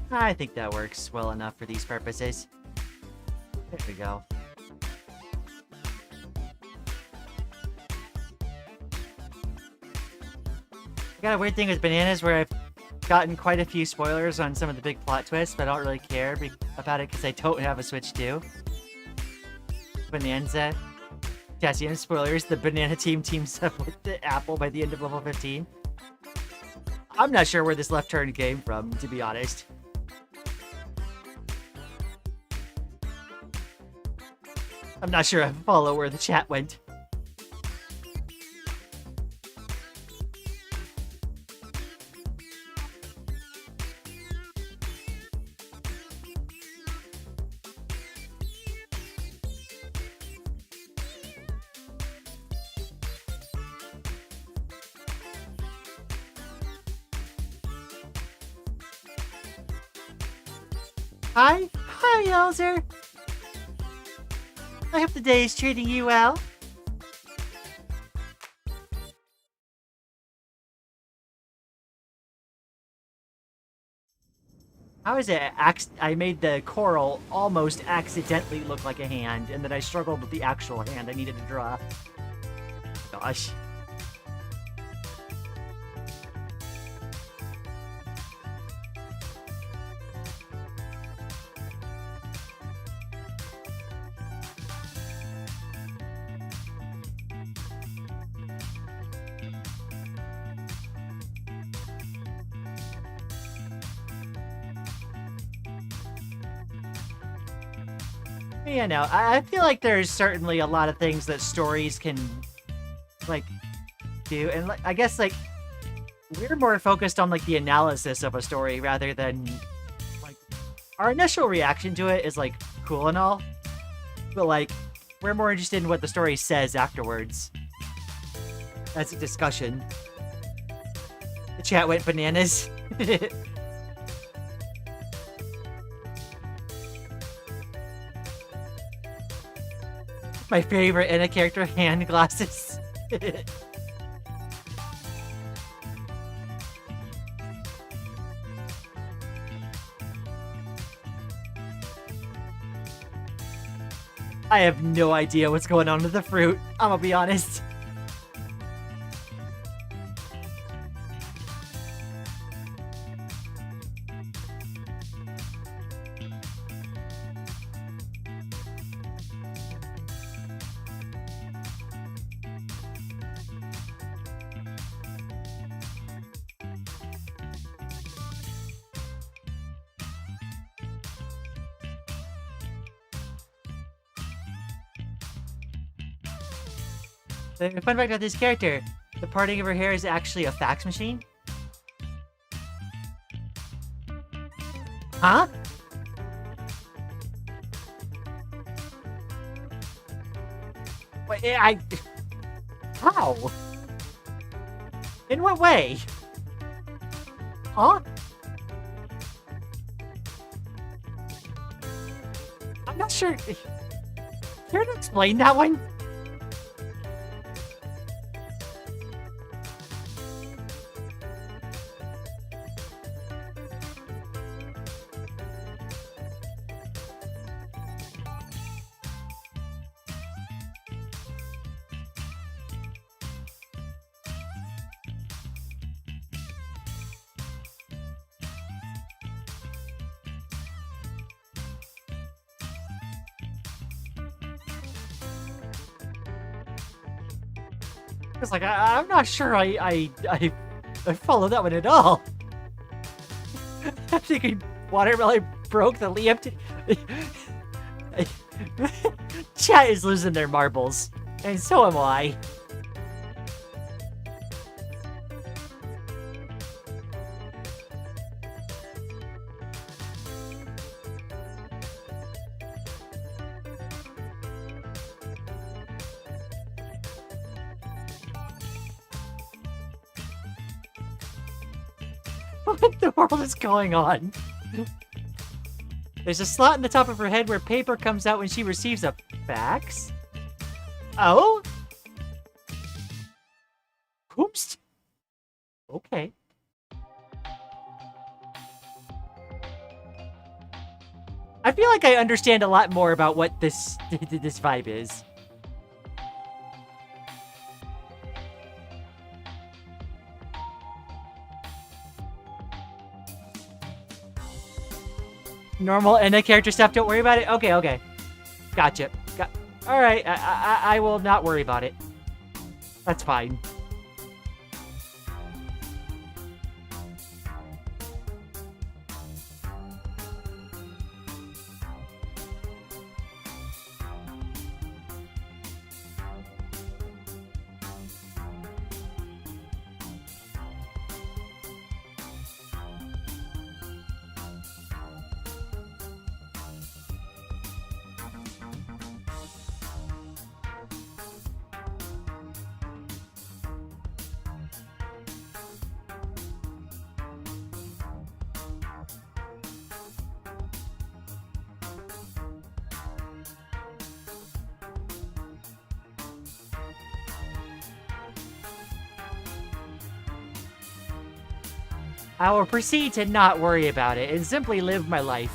I think that works well enough for these purposes. There we go. I got a weird thing with bananas where I've gotten quite a few spoilers on some of the big plot twists, but I don't really care about it because I don't have a Switch 2. Bonanza. Cassian spoilers, the banana team teams up with the apple by the end of level 15. I'm not sure where this left turn came from, to be honest. I'm not sure I follow where the chat went. Hi? Hi, Elzer! I hope the day is treating you well. How is it I made the coral almost accidentally look like a hand, and then I struggled with the actual hand I needed to draw? Gosh. You know, I feel like there's certainly a lot of things that stories can, like, do. And, like, I guess, like, we're more focused on, like, the analysis of a story rather than, like, our initial reaction to it is, like, cool and all. But, like, we're more interested in what the story says afterwards. That's a discussion. The chat went bananas. My favorite in a character, hand glasses. I have no idea what's going on with the fruit. I'm gonna be honest. The fun fact about this character, the parting of her hair is actually a fax machine. Huh? Wait, how? In what way? Huh? I'm not sure. Care to explain that one? It's like I'm not sure I follow that one at all. I think Watermelon broke the Lian. Chat is losing their marbles, and so am I. What the world is going on? There's a slot in the top of her head where paper comes out when she receives a fax? Oh? Oops. Okay. I feel like I understand a lot more about what this vibe is. Normal and character stuff, don't worry about it? Okay. Gotcha. Alright, I will not worry about it. That's fine. I will proceed to not worry about it and simply live my life.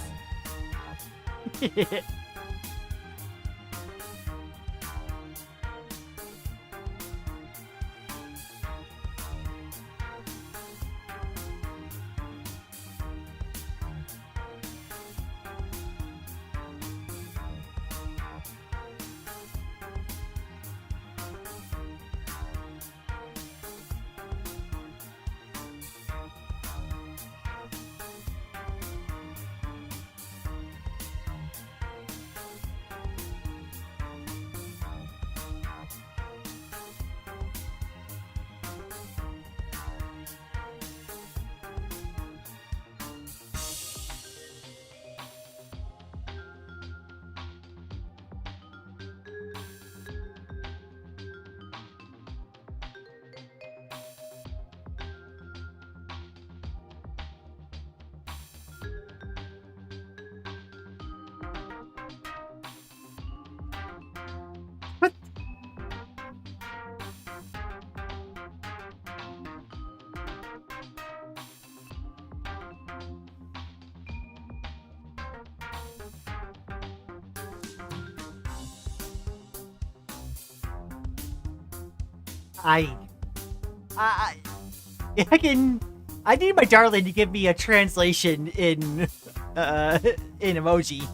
I, I, I can. I need my darling to give me a translation in emoji.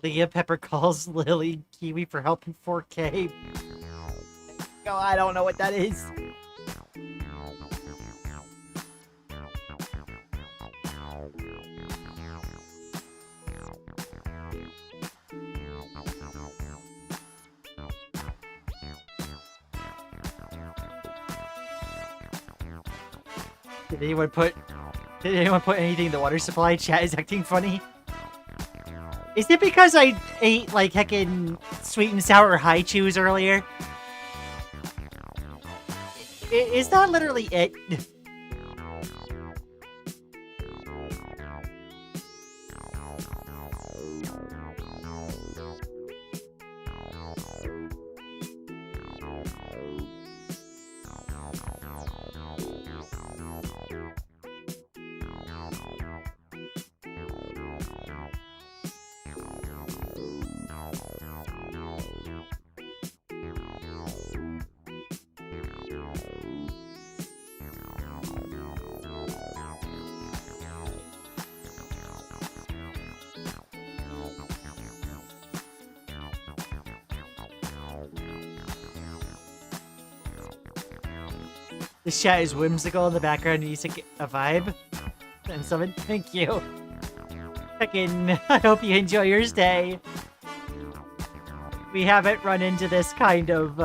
Leah Pepper calls Lily Kiwi for helping 4K. Oh, I don't know what that is. Did anyone put anything in the water supply? Chat is acting funny. Is it because I ate, like, heckin' sweet and sour high chews earlier? Is that literally it? The chat is whimsical in the background and you get a vibe. And someone, thank you. Heckin', I hope you enjoy your stay. We haven't run into this kind of,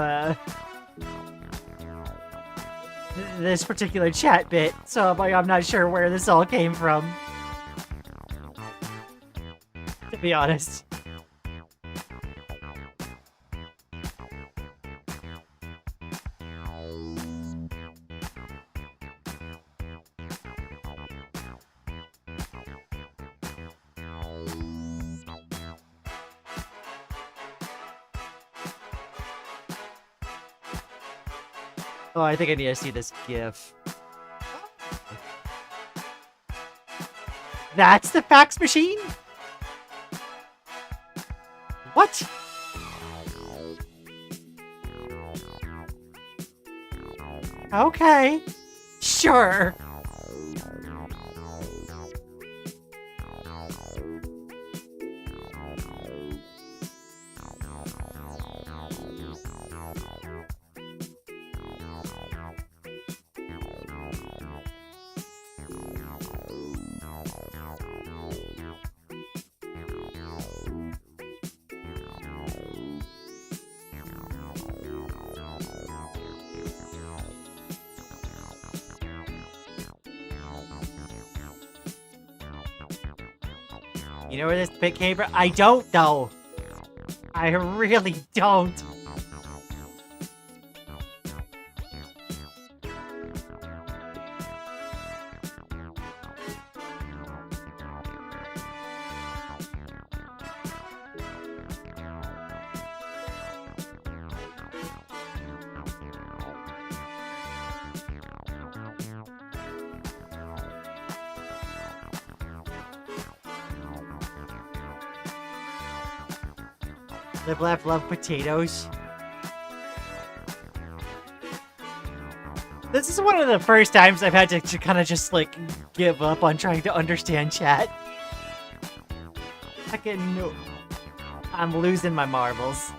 this particular chat bit, so I'm not sure where this all came from. To be honest. Oh, I think I need to see this GIF. That's the fax machine? What? Okay. Sure. You know where this bit came from? I don't know. I really don't. Live, laugh, love potatoes. This is one of the first times I've had to kind of just, like, give up on trying to understand chat. I'm losing my marbles.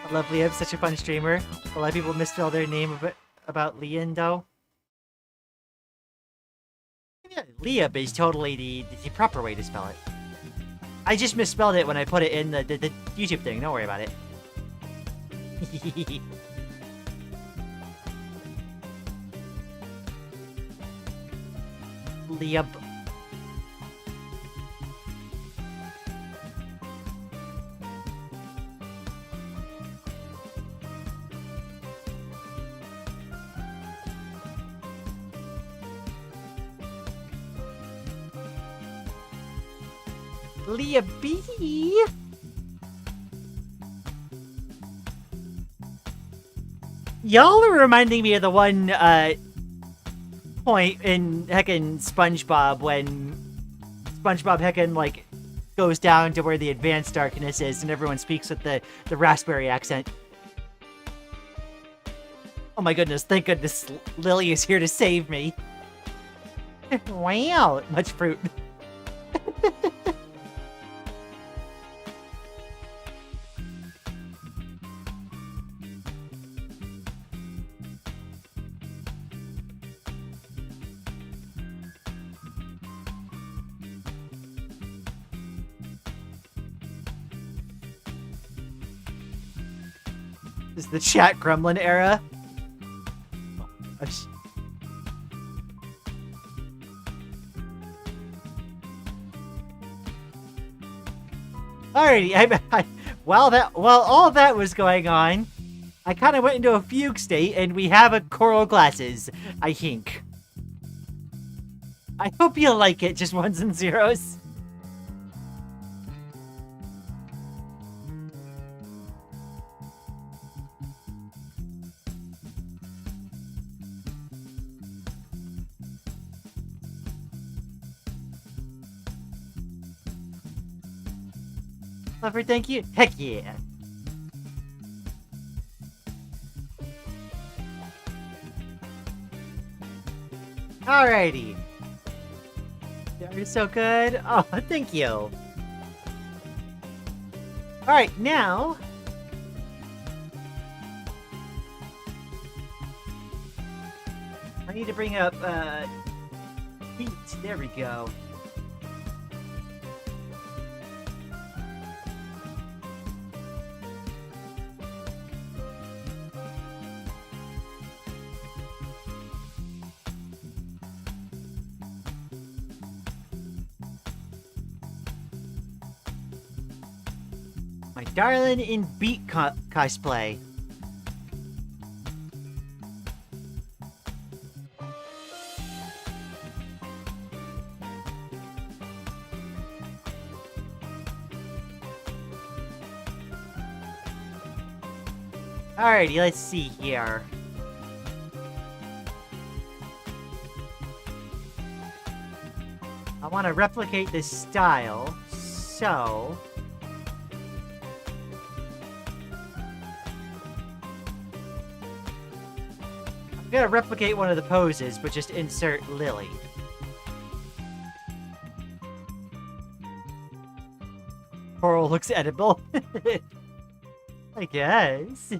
I love Liam, such a fun streamer. A lot of people misspell their name about Lian, though. Yeah, Liam is totally the proper way to spell it. I just misspelled it when I put it in the YouTube thing. Don't worry about it. Liam. Leah B. Y'all are reminding me of the one point in heckin' SpongeBob when SpongeBob heckin' like goes down to where the advanced darkness is and everyone speaks with the raspberry accent. Oh my goodness, thank goodness Lily is here to save me. Wow, much fruit. This is the chat gremlin era. Oh my gosh. Alrighty, while all that was going on, I kind of went into a fugue state, and we have a coral glasses, I think. I hope you like it, just ones and zeros. Lover, thank you. Heck yeah. Alrighty. You're so good. Oh, thank you. Alright, now... I need to bring up, feet. There we go. My darling in beat cosplay. Alrighty, let's see here. I want to replicate this style, so... I'm gonna replicate one of the poses, but just insert Lily. Coral looks edible. I guess.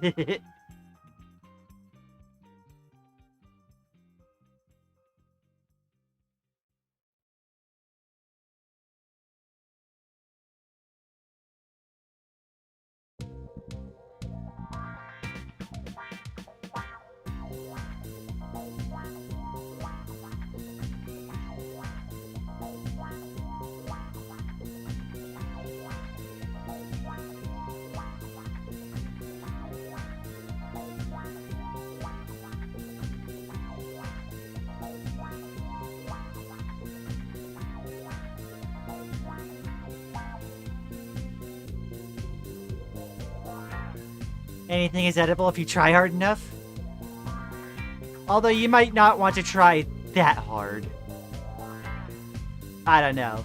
Anything is edible if you try hard enough. Although you might not want to try that hard. I don't know.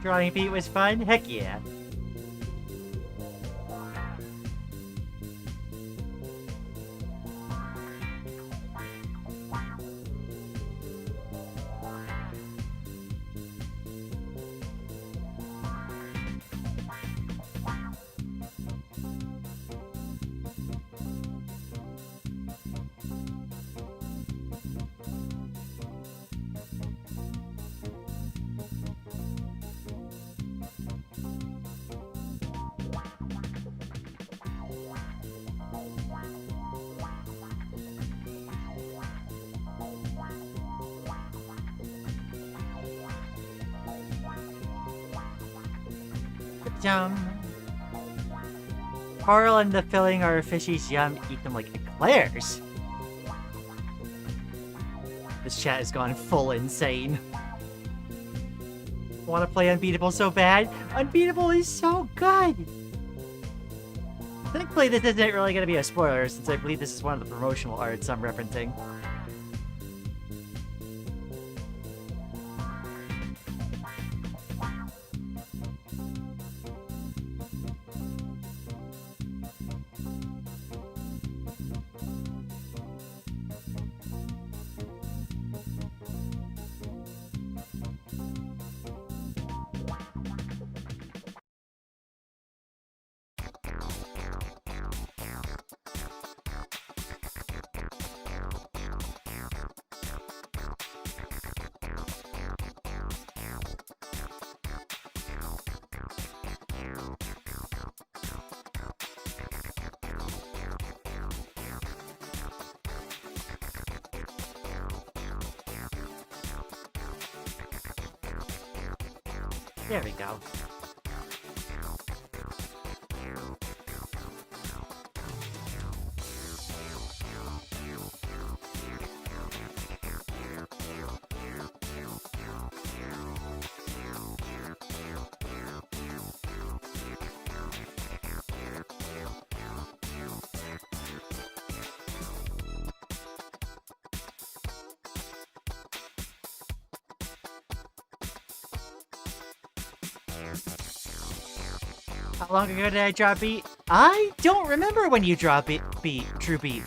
Drawing feet was fun? Heck yeah. Coral and the filling are fishies. Yum. Eat them like eclairs. This chat has gone full insane. Want to play Unbeatable so bad? Unbeatable is so good! Thankfully, this isn't really going to be a spoiler, since I believe this is one of the promotional arts I'm referencing. There we go. How long ago did I drop beat? I don't remember when you drop beat, True Beat.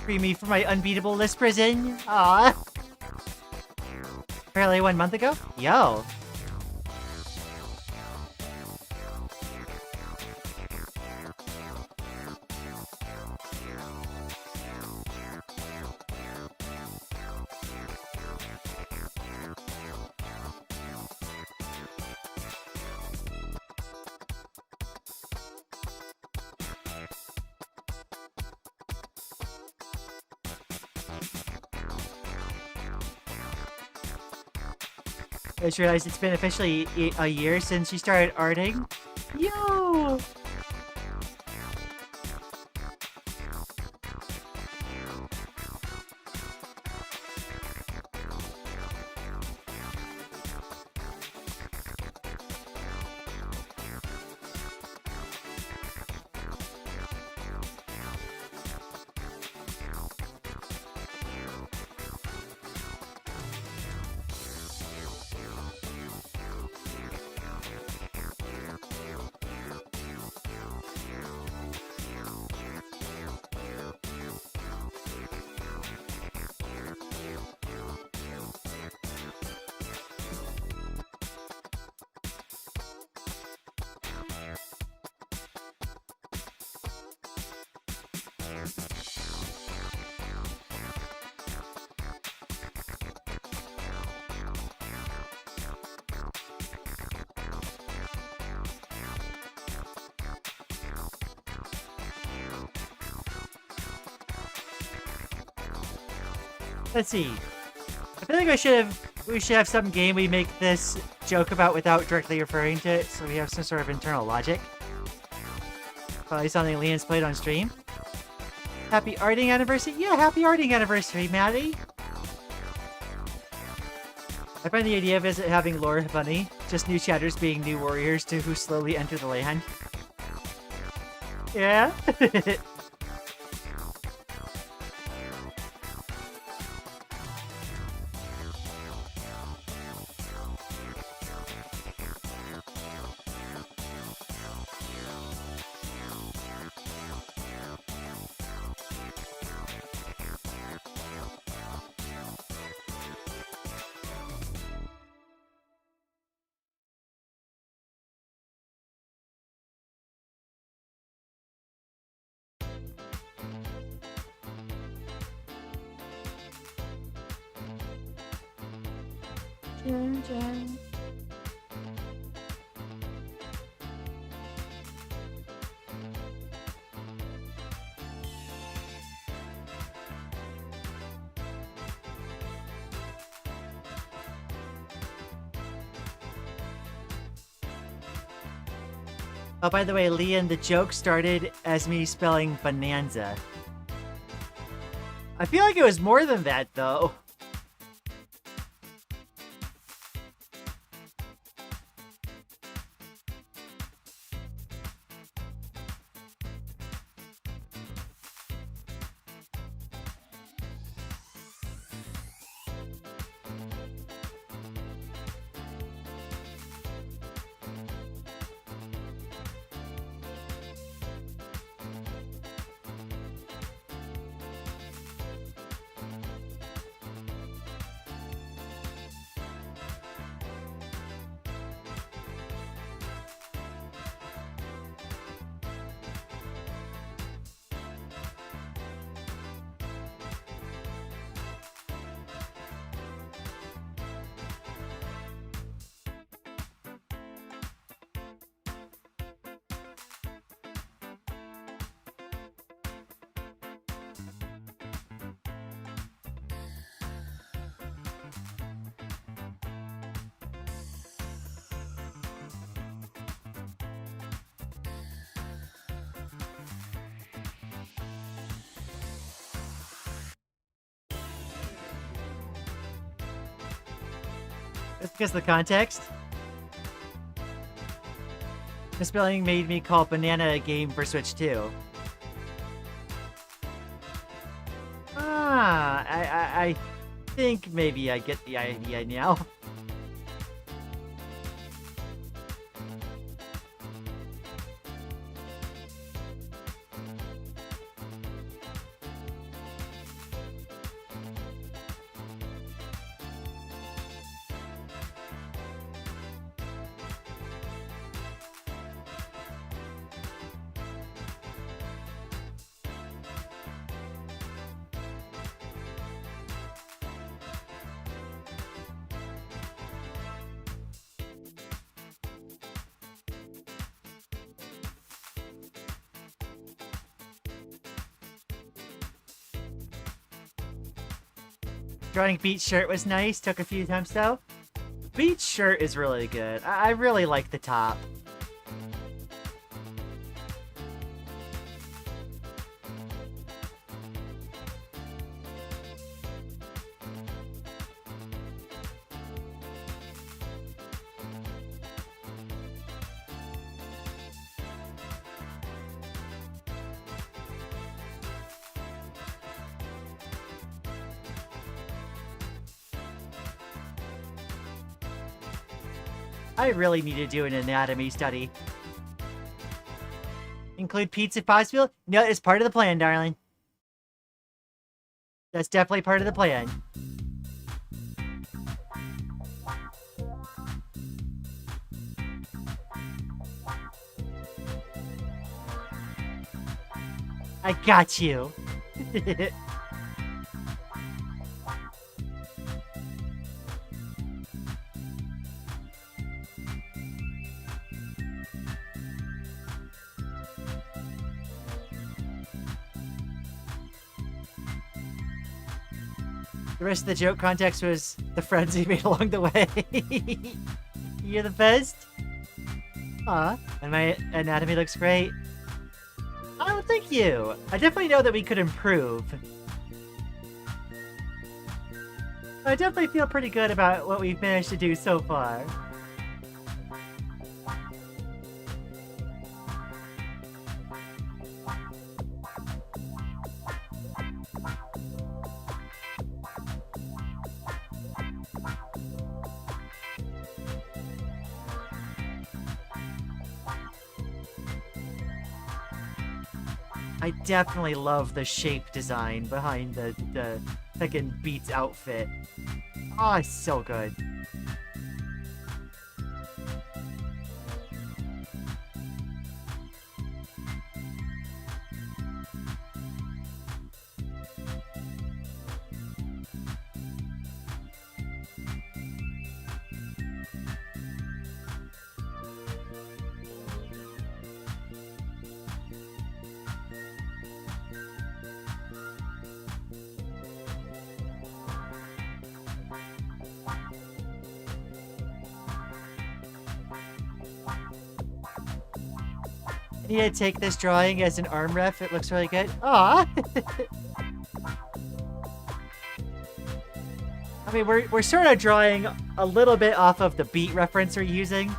Free me from my unbeatable list prison. Aww. Apparently 1 month ago? Yo. I just realized it's been officially a year since you started arting. Yo! Let's see. I feel like we should have some game we make this joke about without directly referring to it, so we have some sort of internal logic. Probably something Lian's played on stream. Happy arting anniversary? Yeah, happy arting anniversary, Maddie! I find the idea of it having lore funny. Just new chatters being new warriors to who slowly enter the land. Yeah? Oh, by the way, Lian, the joke started as me spelling bonanza. I feel like it was more than that, though. It's because of the context. Misspelling made me call Banana a game for Switch 2. I think maybe I get the idea now. Drawing Beach shirt was nice. Took a few attempts though. Beach shirt is really good. I really like the top. I really need to do an anatomy study. Include pizza if possible? No, it's part of the plan, darling. That's definitely part of the plan. I got you. The rest of the joke context was the friends he made along the way. You're the best. Aw, and my anatomy looks great. Oh, thank you. I definitely know that we could improve. I definitely feel pretty good about what we've managed to do so far. I definitely love the shape design behind the fucking Beats outfit. Oh, it's so good. I need to take this drawing as an arm ref. It looks really good. Aw! I mean, we're sort of drawing a little bit off of the beat reference we're using,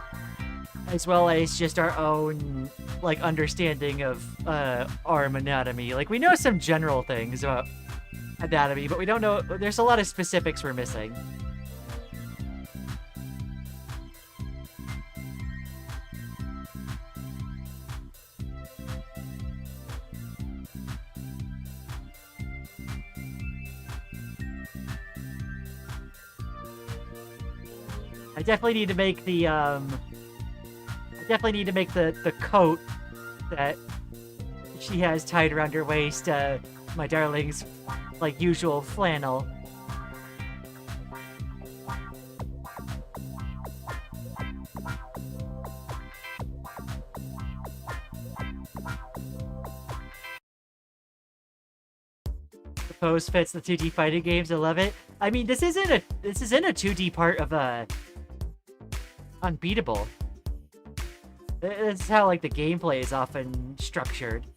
as well as just our own, like, understanding of arm anatomy. Like, we know some general things about anatomy, but we don't know. There's a lot of specifics we're missing. I definitely need to make the the coat that she has tied around her waist, my darling's, like, usual flannel. The pose fits the 2D fighting games. I love it. I mean, this isn't a 2D part of Unbeatable. This is how, like, the gameplay is often structured.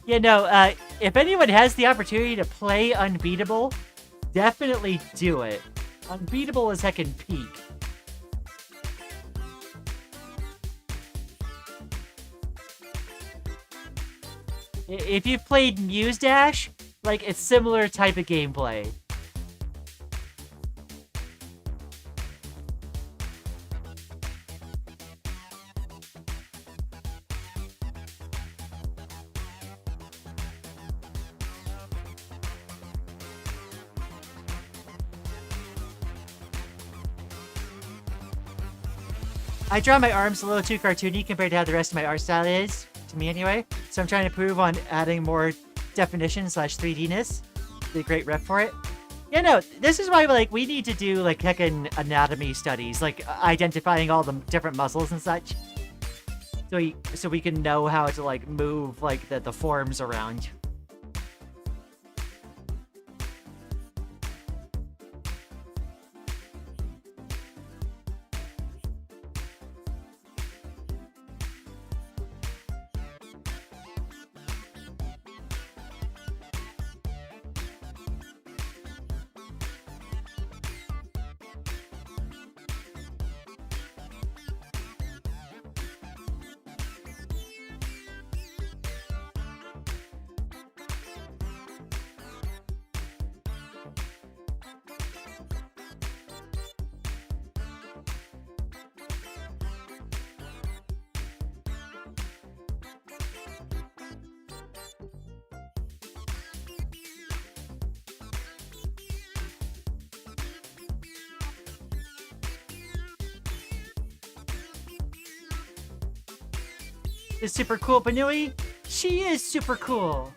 You know, if anyone has the opportunity to play Unbeatable, definitely do it. Unbeatable is heckin' peak. If you've played Muse Dash, like, it's similar type of gameplay. I draw my arms a little too cartoony compared to how the rest of my art style is, to me anyway, so I'm trying to improve on adding more definition / 3D-ness. Be a great rep for it. Yeah, no, this is why, like, we need to do, like, heckin' anatomy studies, like, identifying all the different muscles and such. So we can know how to, like, move, like, the forms around. The super cool Banui? She is super cool.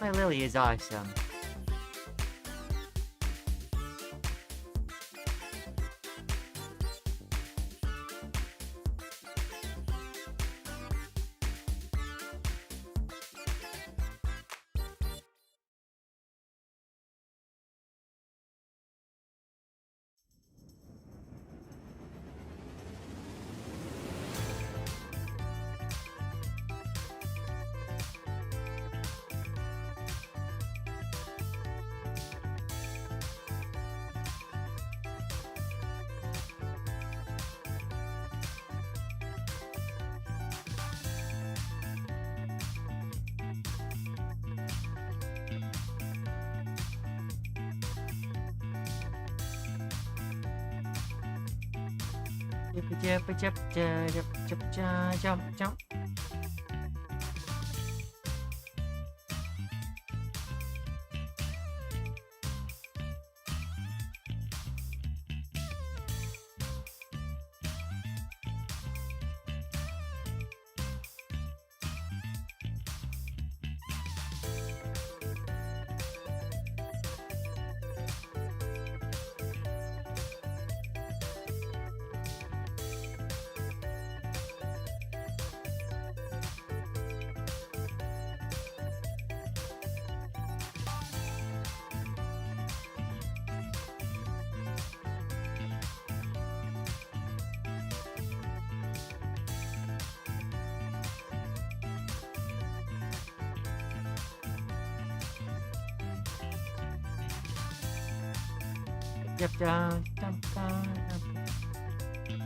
My Lily is awesome. Jump.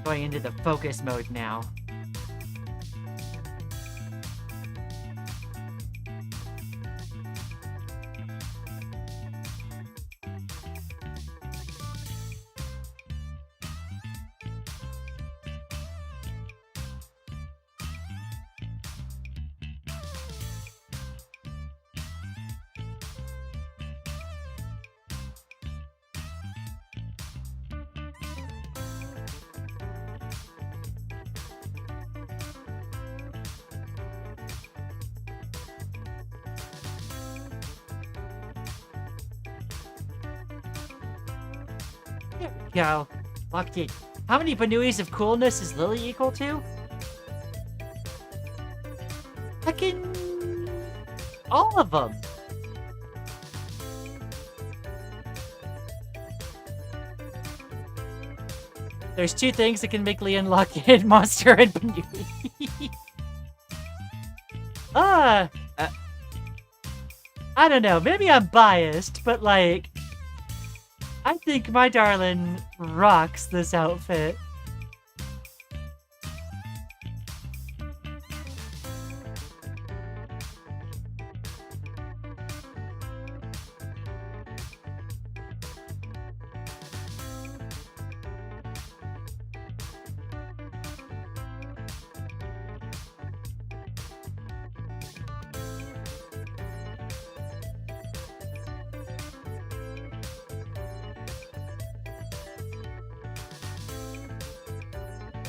Going into the focus mode now. Go. Locked in. How many Banuis of coolness is Lily equal to? Heckin' all of them. There's two things that can make Lian lock in: monster and Banui. I don't know. Maybe I'm biased, but like, I think my darling rocks this outfit.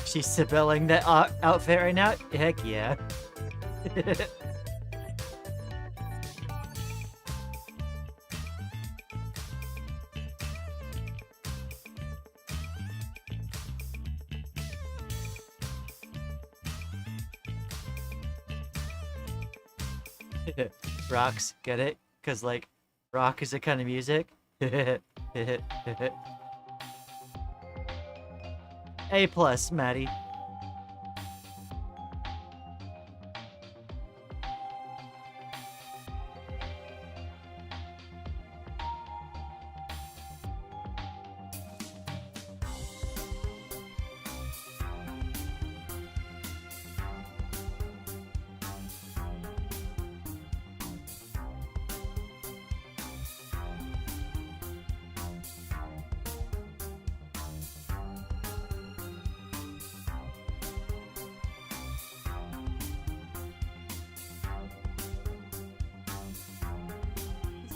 She's sibylling that outfit right now? Heck yeah. Rocks, get it? Cause like, rock is a kind of music. A+, Maddie.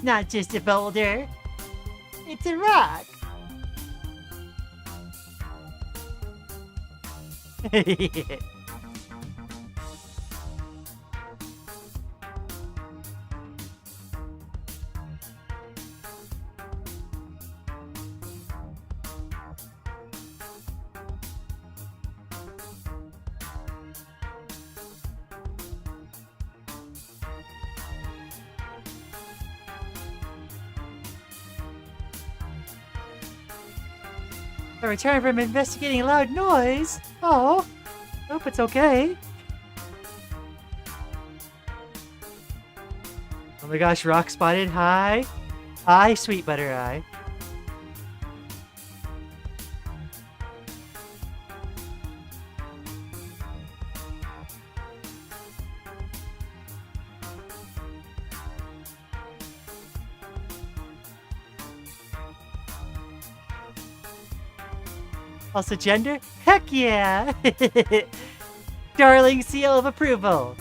Not just a boulder. It's a rock. I returned from investigating a loud noise. Oh, hope it's okay. Oh my gosh, rock spotted. Hi. Hi, sweet butter eye. Also gender? Heck yeah! Darling seal of approval.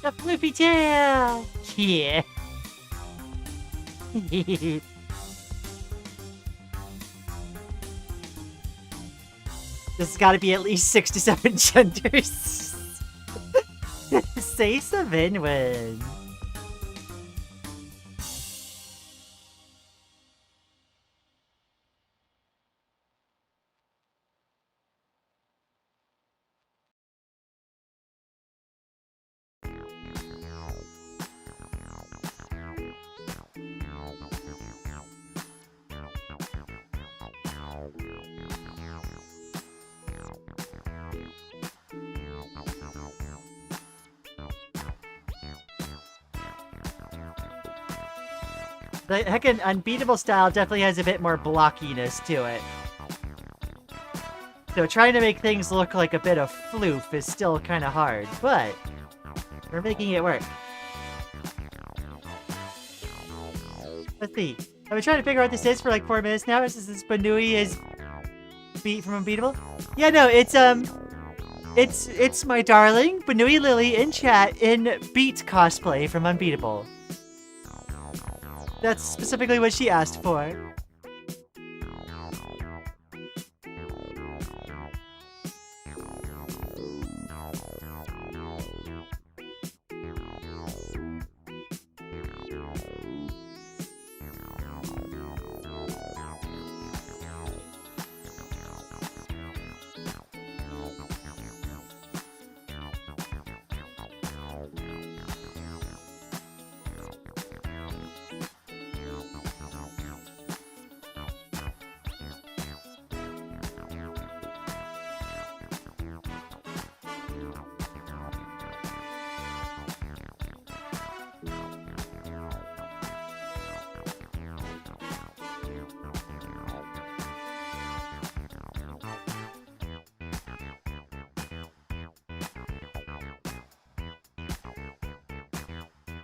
The floopy tail! Yeah. There's gotta be at least 6 to 7 genders. Say 7 when. The heckin' unbeatable style definitely has a bit more blockiness to it. So trying to make things look like a bit of floof is still kind of hard, but we're making it work. Let's see. I've been trying to figure out what this is for like 4 minutes now. Is this Banui is Beat from Unbeatable? Yeah, no, it's my darling Banui Lily in chat in Beat cosplay from Unbeatable. That's specifically what she asked for.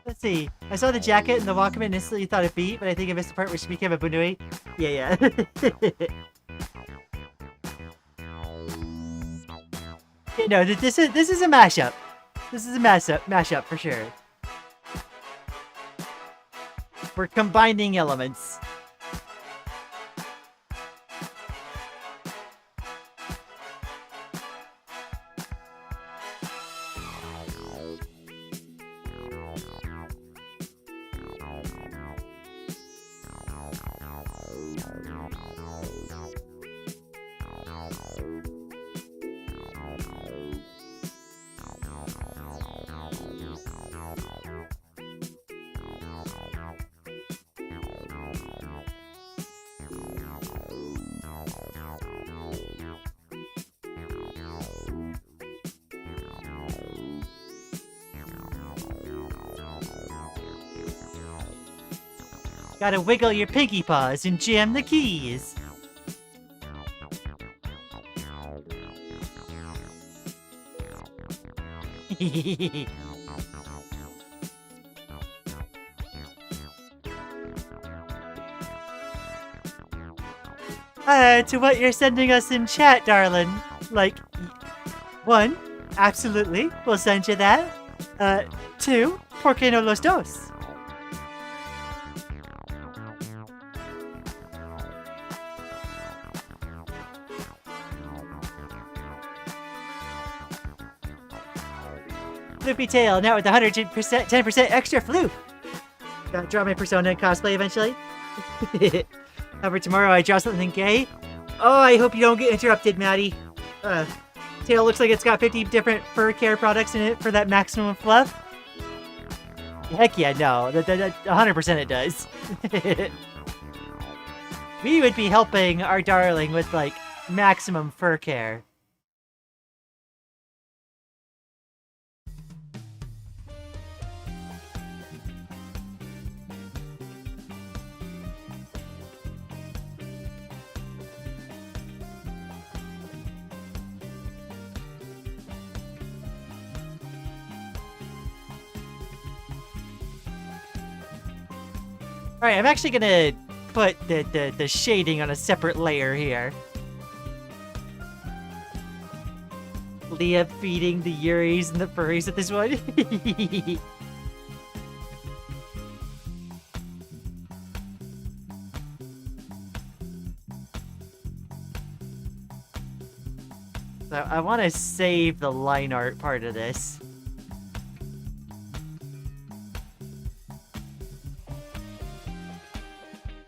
Let's see. I saw the jacket and the Walkman and instantly thought of Beat, but I think I missed the part where she became a Bunui. Yeah. You know, this is a mashup. This is a mashup for sure. We're combining elements. Gotta wiggle your pinky paws and jam the keys. To what you're sending us in chat, darling. Like, 1, absolutely, we'll send you that. 2, ¿por qué no los dos? Floopy tail, now with 100%, 10% extra floof. Gotta draw my persona in cosplay eventually. However, tomorrow I draw something gay. Oh, I hope you don't get interrupted, Maddie. Tail looks like it's got 50 different fur care products in it for that maximum fluff. Heck yeah, no. 100% it does. We would be helping our darling with, like, maximum fur care. Alright, I'm actually gonna put the shading on a separate layer here. Leah feeding the Yuris and the furries at this one. So I want to save the line art part of this.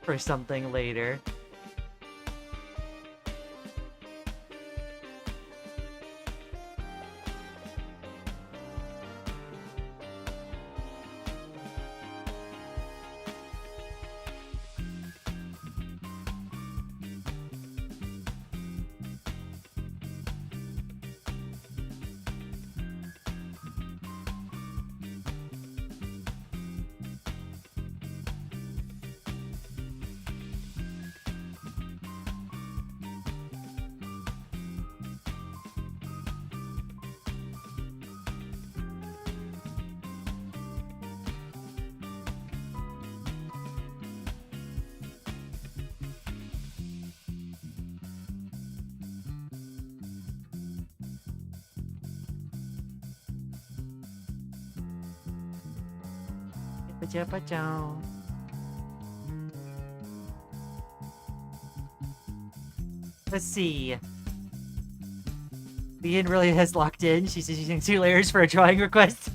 For something later. Let's see. Lian really has locked in. She's using 2 layers for a drawing request.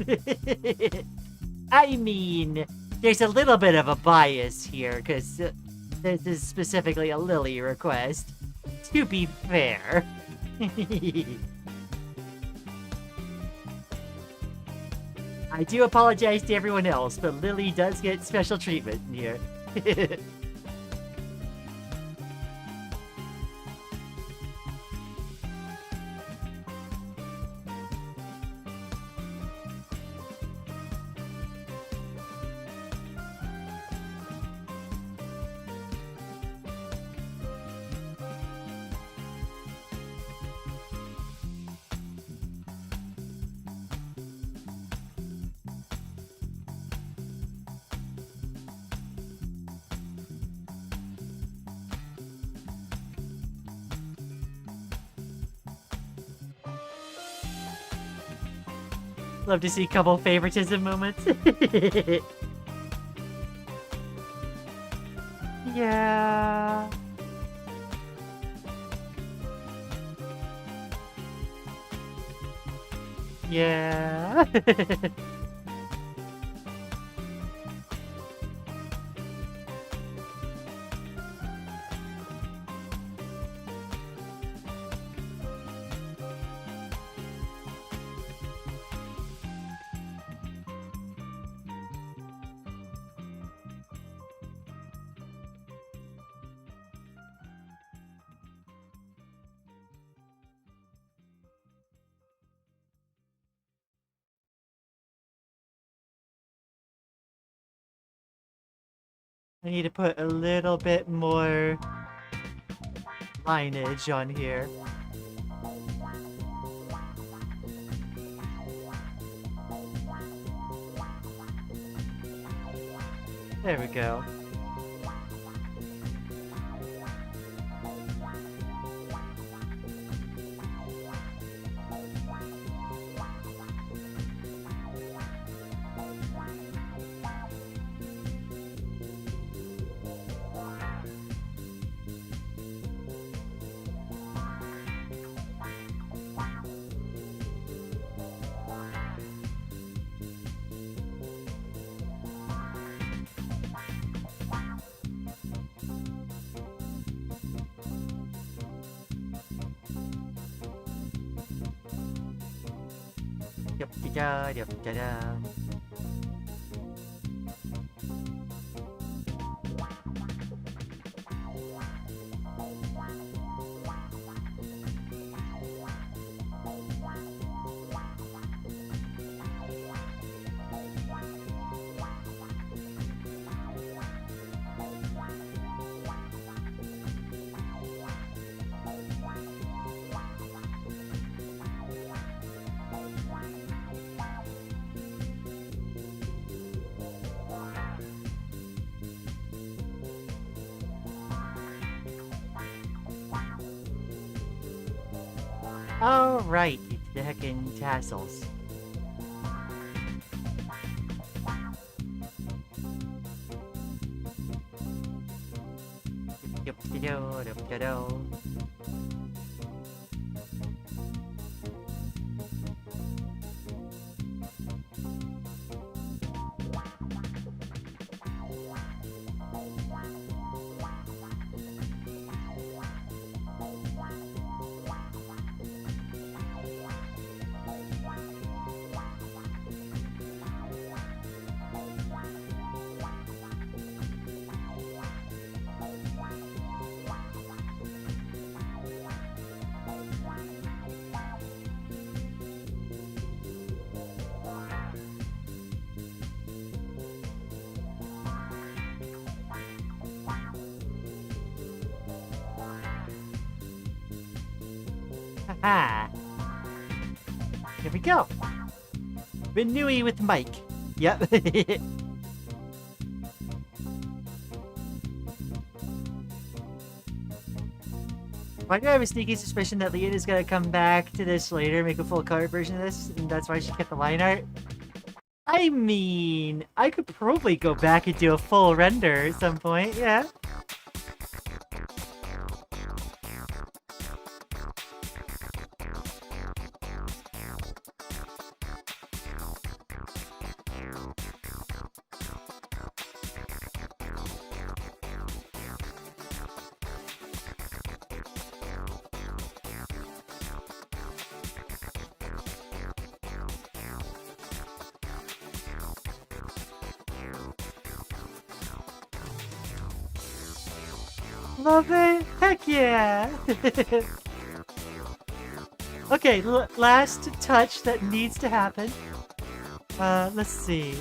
I mean, there's a little bit of a bias here, because this is specifically a Lily request. To be fair. I do apologize to everyone else, but Lily does get special treatment in here. Love to see couple favoritism moments. Yeah. Yeah. I need to put a little bit more lineage on here. There we go. Yep, da yep, da da. All right, the heckin' tassels. Yep, da-do. Haha. Here we go. Renewing with Mike. Yep. Why do I have a sneaky suspicion that Lian is gonna come back to this later, make a full color version of this, and that's why she kept the line art? I mean, I could probably go back and do a full render at some point, yeah. Love it! Heck yeah! Okay, last touch that needs to happen. Let's see.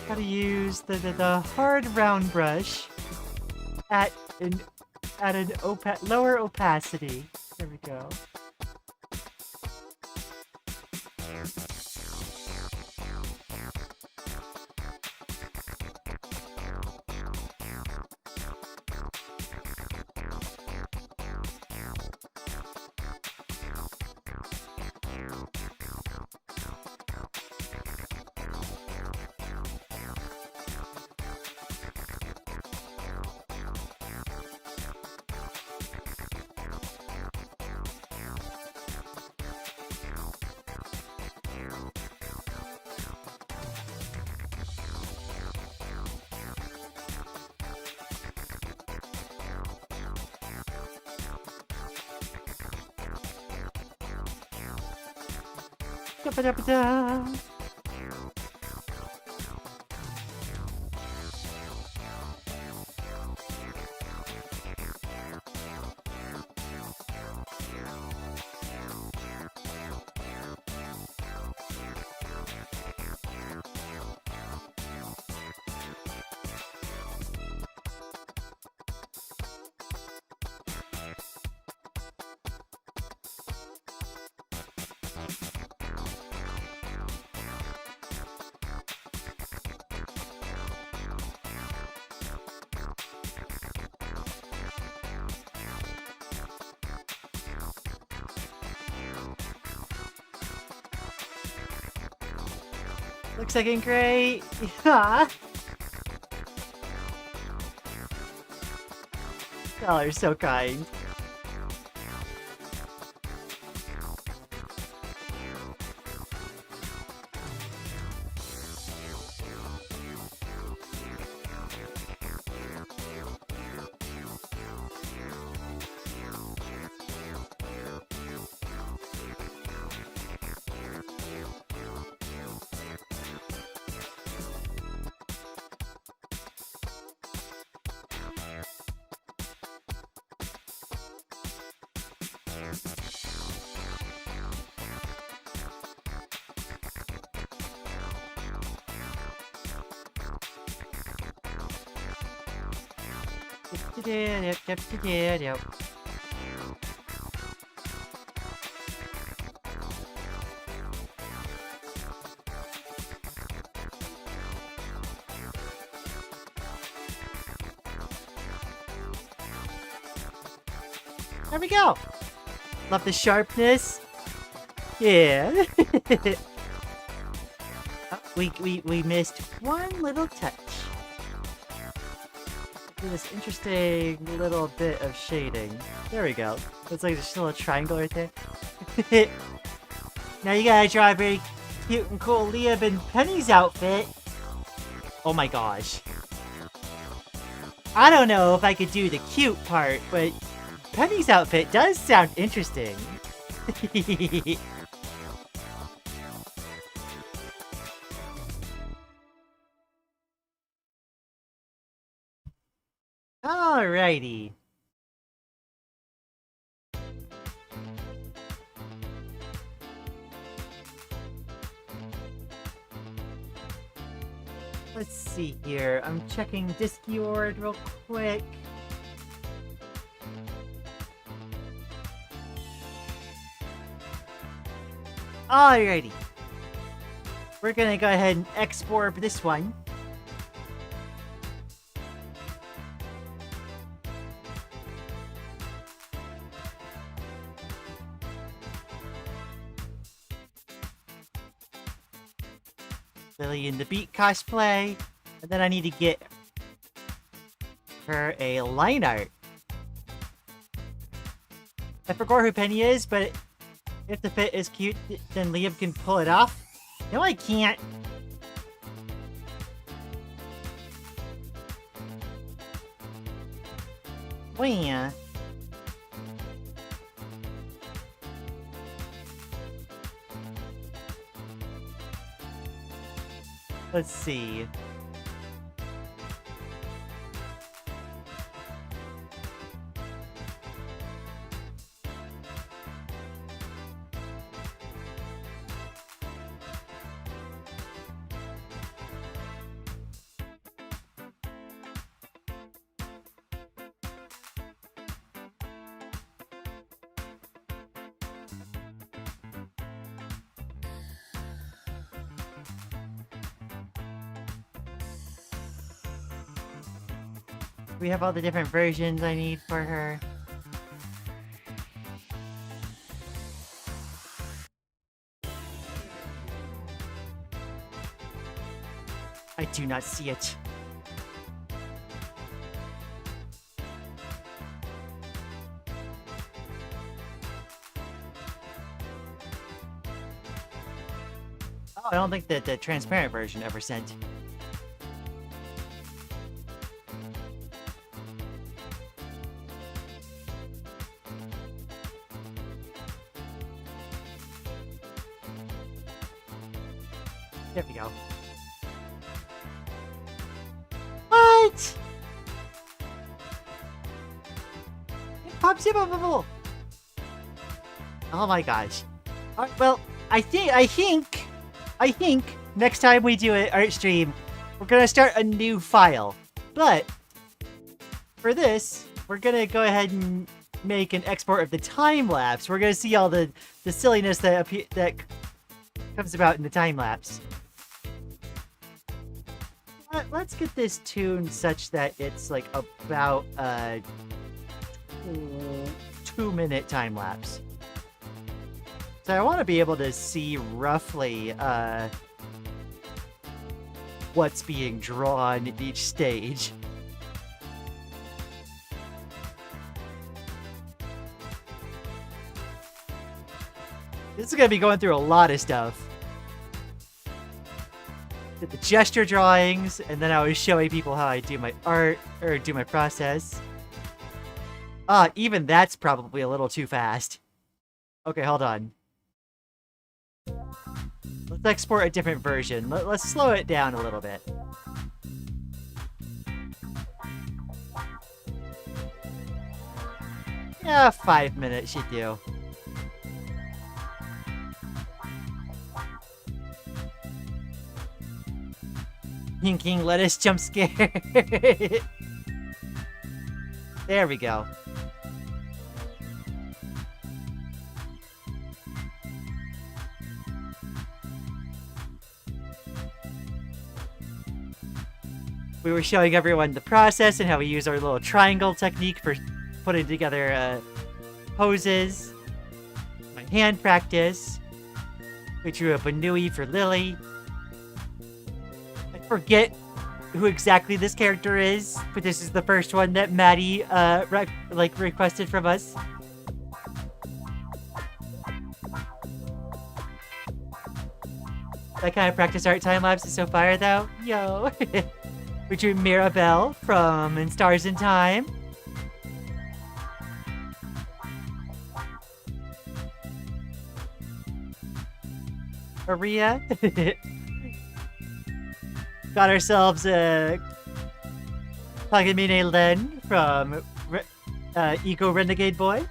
Gotta use the hard round brush at an lower opacity. There we go. Ba-ba-da-ba-da. Looks looking great. Yeah. Y'all are so kind. There we go. Love the sharpness. Yeah. Oh, we missed one little touch. This interesting little bit of shading. There we go. It's like just a little triangle right there. Now you gotta draw a very cute and cool Liam and Penny's outfit. Oh my gosh. I don't know if I could do the cute part, but Penny's outfit does sound interesting. Alrighty. Let's see here. I'm checking Discord real quick. Alrighty. We're gonna go ahead and export this one. Lily in the Beat cosplay. And then I need to get her a line art. I forgot who Penny is, but if the fit is cute, then Liam can pull it off. No, I can't. Wah. Let's see. We have all the different versions I need for her. I do not see it. Oh, I don't think that the transparent version ever sent. There we go. What? Popsicle. Oh my gosh. Alright, well, I think next time we do an art stream, we're gonna start a new file. But for this, we're gonna go ahead and make an export of the time lapse. We're gonna see all the silliness that comes about in the time lapse. Let's get this tuned such that it's like about a 2-minute time lapse. So I want to be able to see roughly what's being drawn at each stage. This is going to be going through a lot of stuff. Did the gesture drawings, and then I was showing people how I do my art, or do my process. Even that's probably a little too fast. Okay, hold on. Let's export a different version. Let's slow it down a little bit. Yeah, 5 minutes should do. Thinking lettuce jump scare. There we go. We were showing everyone the process and how we use our little triangle technique for putting together poses. My hand practice. We drew a Banui for Lily. I forget who exactly this character is, but this is the first one that Maddie requested from us. That kind of practice art time lapse is so fire though. Yo. We drew Mirabelle from In Stars in Time. Maria. Got ourselves a Pagamine Len from Eco Renegade Boy.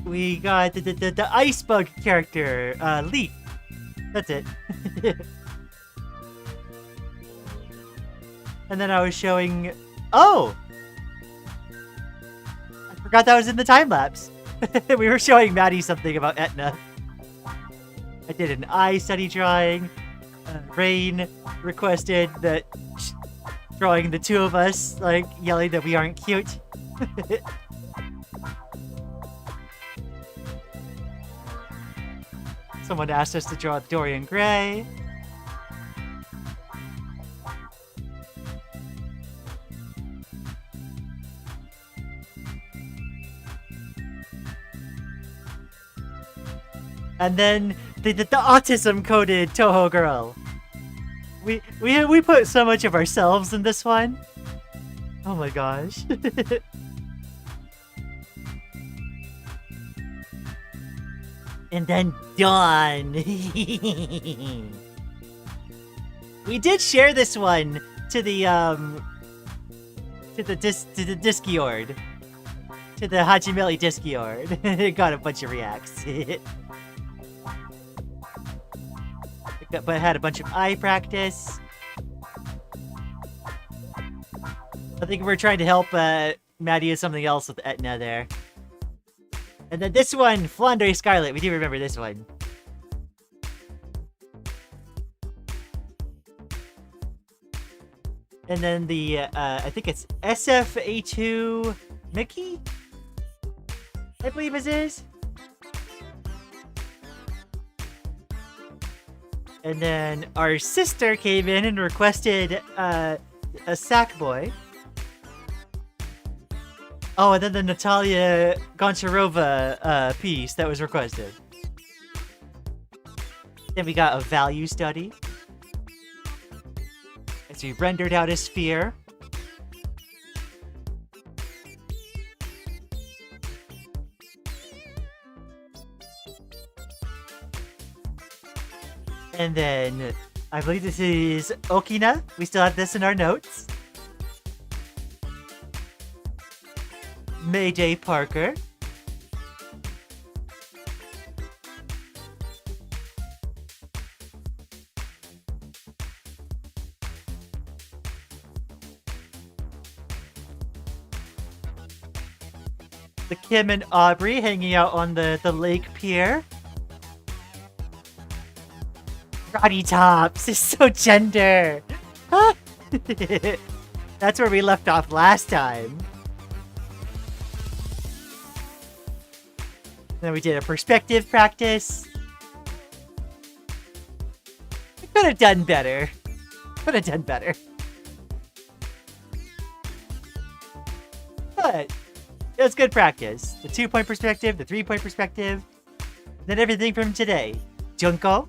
We got the ice bug character, Leaf. That's it. And then I was showing... Oh! I forgot that was in the time lapse. We were showing Maddie something about Etna. I did an eye study drawing. Rain requested that drawing the two of us, like, yelling that we aren't cute. Someone asked us to draw Dorian Gray. And then they did the autism-coded Toho girl. We put so much of ourselves in this one. Oh my gosh. And then done. We did share this one to the Discord. To the Hajimeli Discord. It got a bunch of reacts. But I had a bunch of eye practice. I think we're trying to help Maddie with something else with Etna there. And then this one, Flandre Scarlet. We do remember this one. And then the, I think it's SFA2 Mickey? I believe it is. And then our sister came in and requested a Sackboy. Oh, and then the Natalia Goncharova piece that was requested. Then we got a value study. As we rendered out a sphere. And then I believe this is Okina. We still have this in our notes. Mayday Parker. The Kim and Aubrey hanging out on the lake pier. Roddy Tops is so gender. That's where we left off last time. Then we did a perspective practice. We could have done better. Could have done better. But it was good practice. The 2-point perspective, the 3-point perspective, then everything from today. Junko.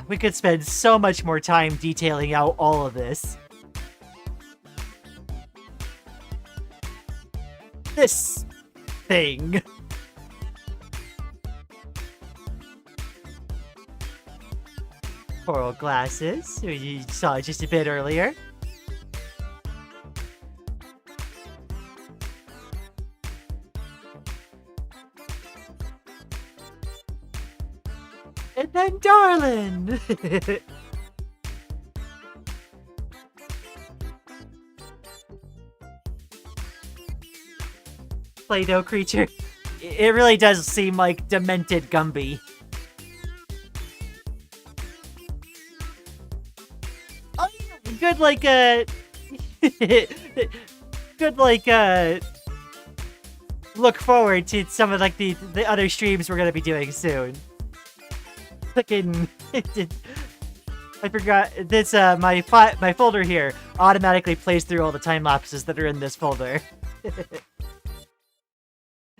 We could spend so much more time detailing out all of this. This thing. Coral glasses, who you saw just a bit earlier. And then Darlin! Play-Doh creature. It really does seem like demented Gumby. Oh, good, like, good, like, look forward to some of, like, the other streams we're gonna be doing soon. Fucking, I forgot, this, my folder here automatically plays through all the time lapses that are in this folder.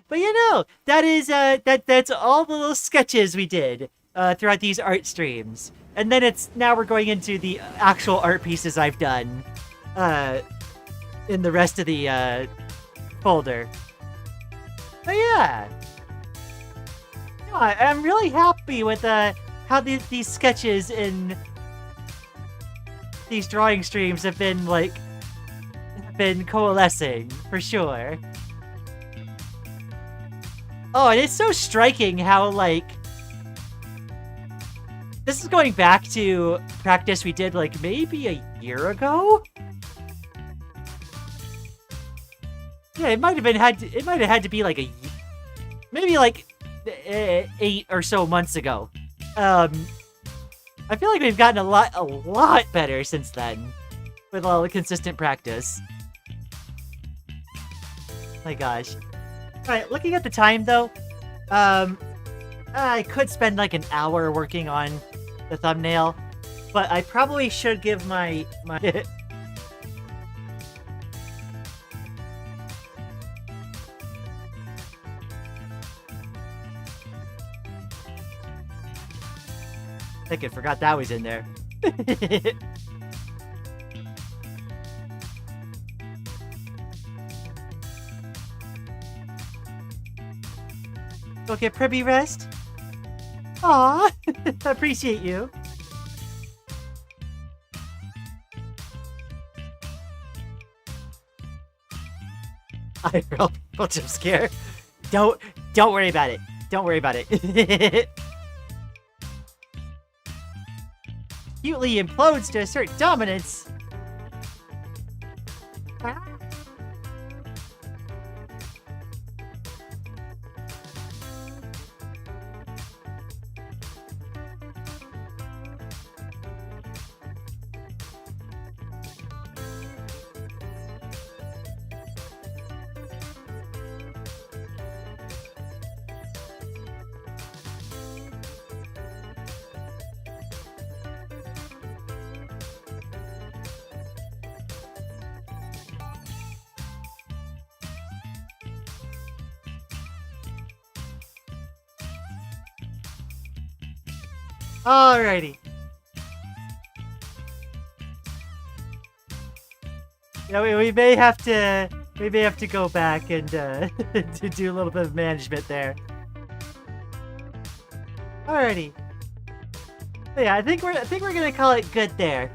But you know, that is, that's all the little sketches we did, throughout these art streams. And then now we're going into the actual art pieces I've done, in the rest of the, folder. But yeah. No, I'm really happy with, how these sketches in these drawing streams have been, like, coalescing, for sure. Oh, and it's so striking how, like, this is going back to practice we did, like, maybe a year ago? Yeah, it might have had to be, like, maybe, like, 8 or so months ago. I feel like we've gotten a lot better since then, with all the consistent practice. My gosh. Alright, looking at the time, though, I could spend, like, an hour working on the thumbnail, but I probably should give my I think I forgot that was in there. Go get Pribby rest? Aw, I appreciate you. I real jump scare. Don't worry about it. Don't worry about it. Cutely implodes to assert dominance. Alrighty. Yeah, we may have to Maybe I have to go back and to do a little bit of management there. Alrighty. But yeah, I think we're gonna call it good there.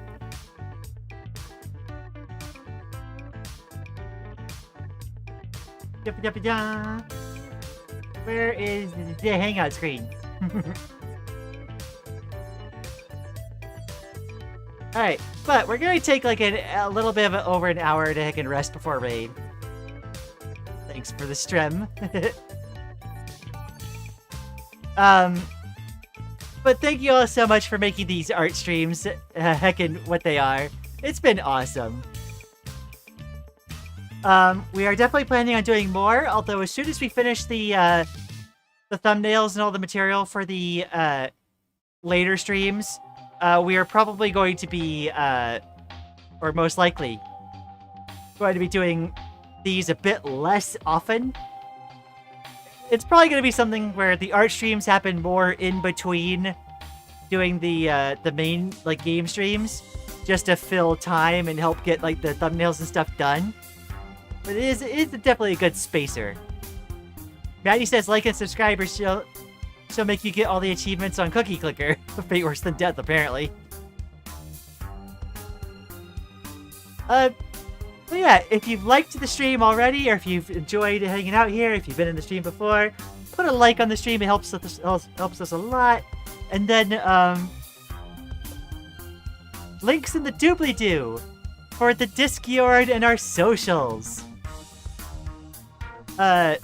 Where is the hangout screen? Alright, but we're gonna take like a little bit of over an hour to heck and rest before raid. Thanks for the stream. But thank you all so much for making these art streams heckin' what they are. It's been awesome. We are definitely planning on doing more, although as soon as we finish the thumbnails and all the material for the later streams, we are probably going to be, or most likely, going to be doing these a bit less often. It's probably going to be something where the art streams happen more in between doing the main like game streams, just to fill time and help get like the thumbnails and stuff done. But it is definitely a good spacer. Maddie says like and subscribe, she'll make you get all the achievements on Cookie Clicker. Fate worse than death, apparently. But yeah, if you've liked the stream already, or if you've enjoyed hanging out here, if you've been in the stream before, put a like on the stream. It helps us a lot. And then, links in the doobly-doo for the Discord and our socials. And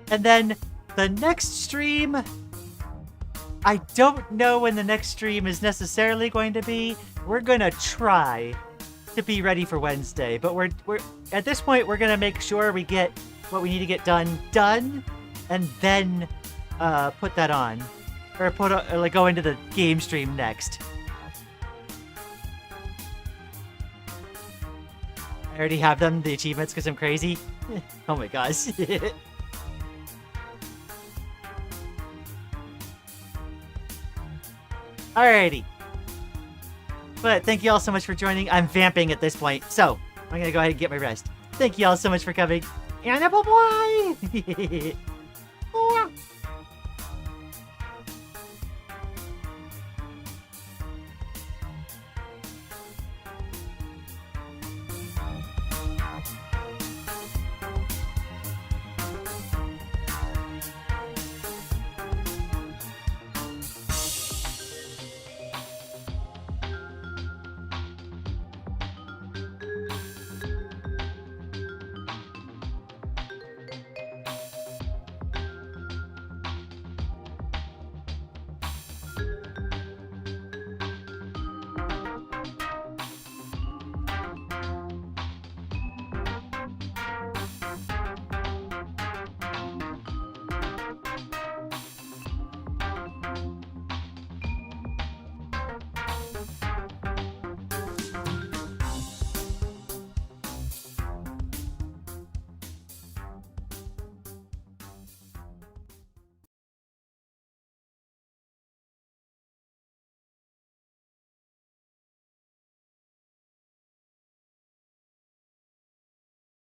then the next stream, I don't know when the next stream is necessarily going to be. We're gonna try to be ready for Wednesday, but we're at this point we're gonna make sure we get what we need to get done, and then put that on, or like go into the game stream next. I already have them, the achievements, because I'm crazy. Oh my gosh. Alrighty. But thank you all so much for joining. I'm vamping at this point, so I'm gonna go ahead and get my rest. Thank you all so much for coming. And bye-bye!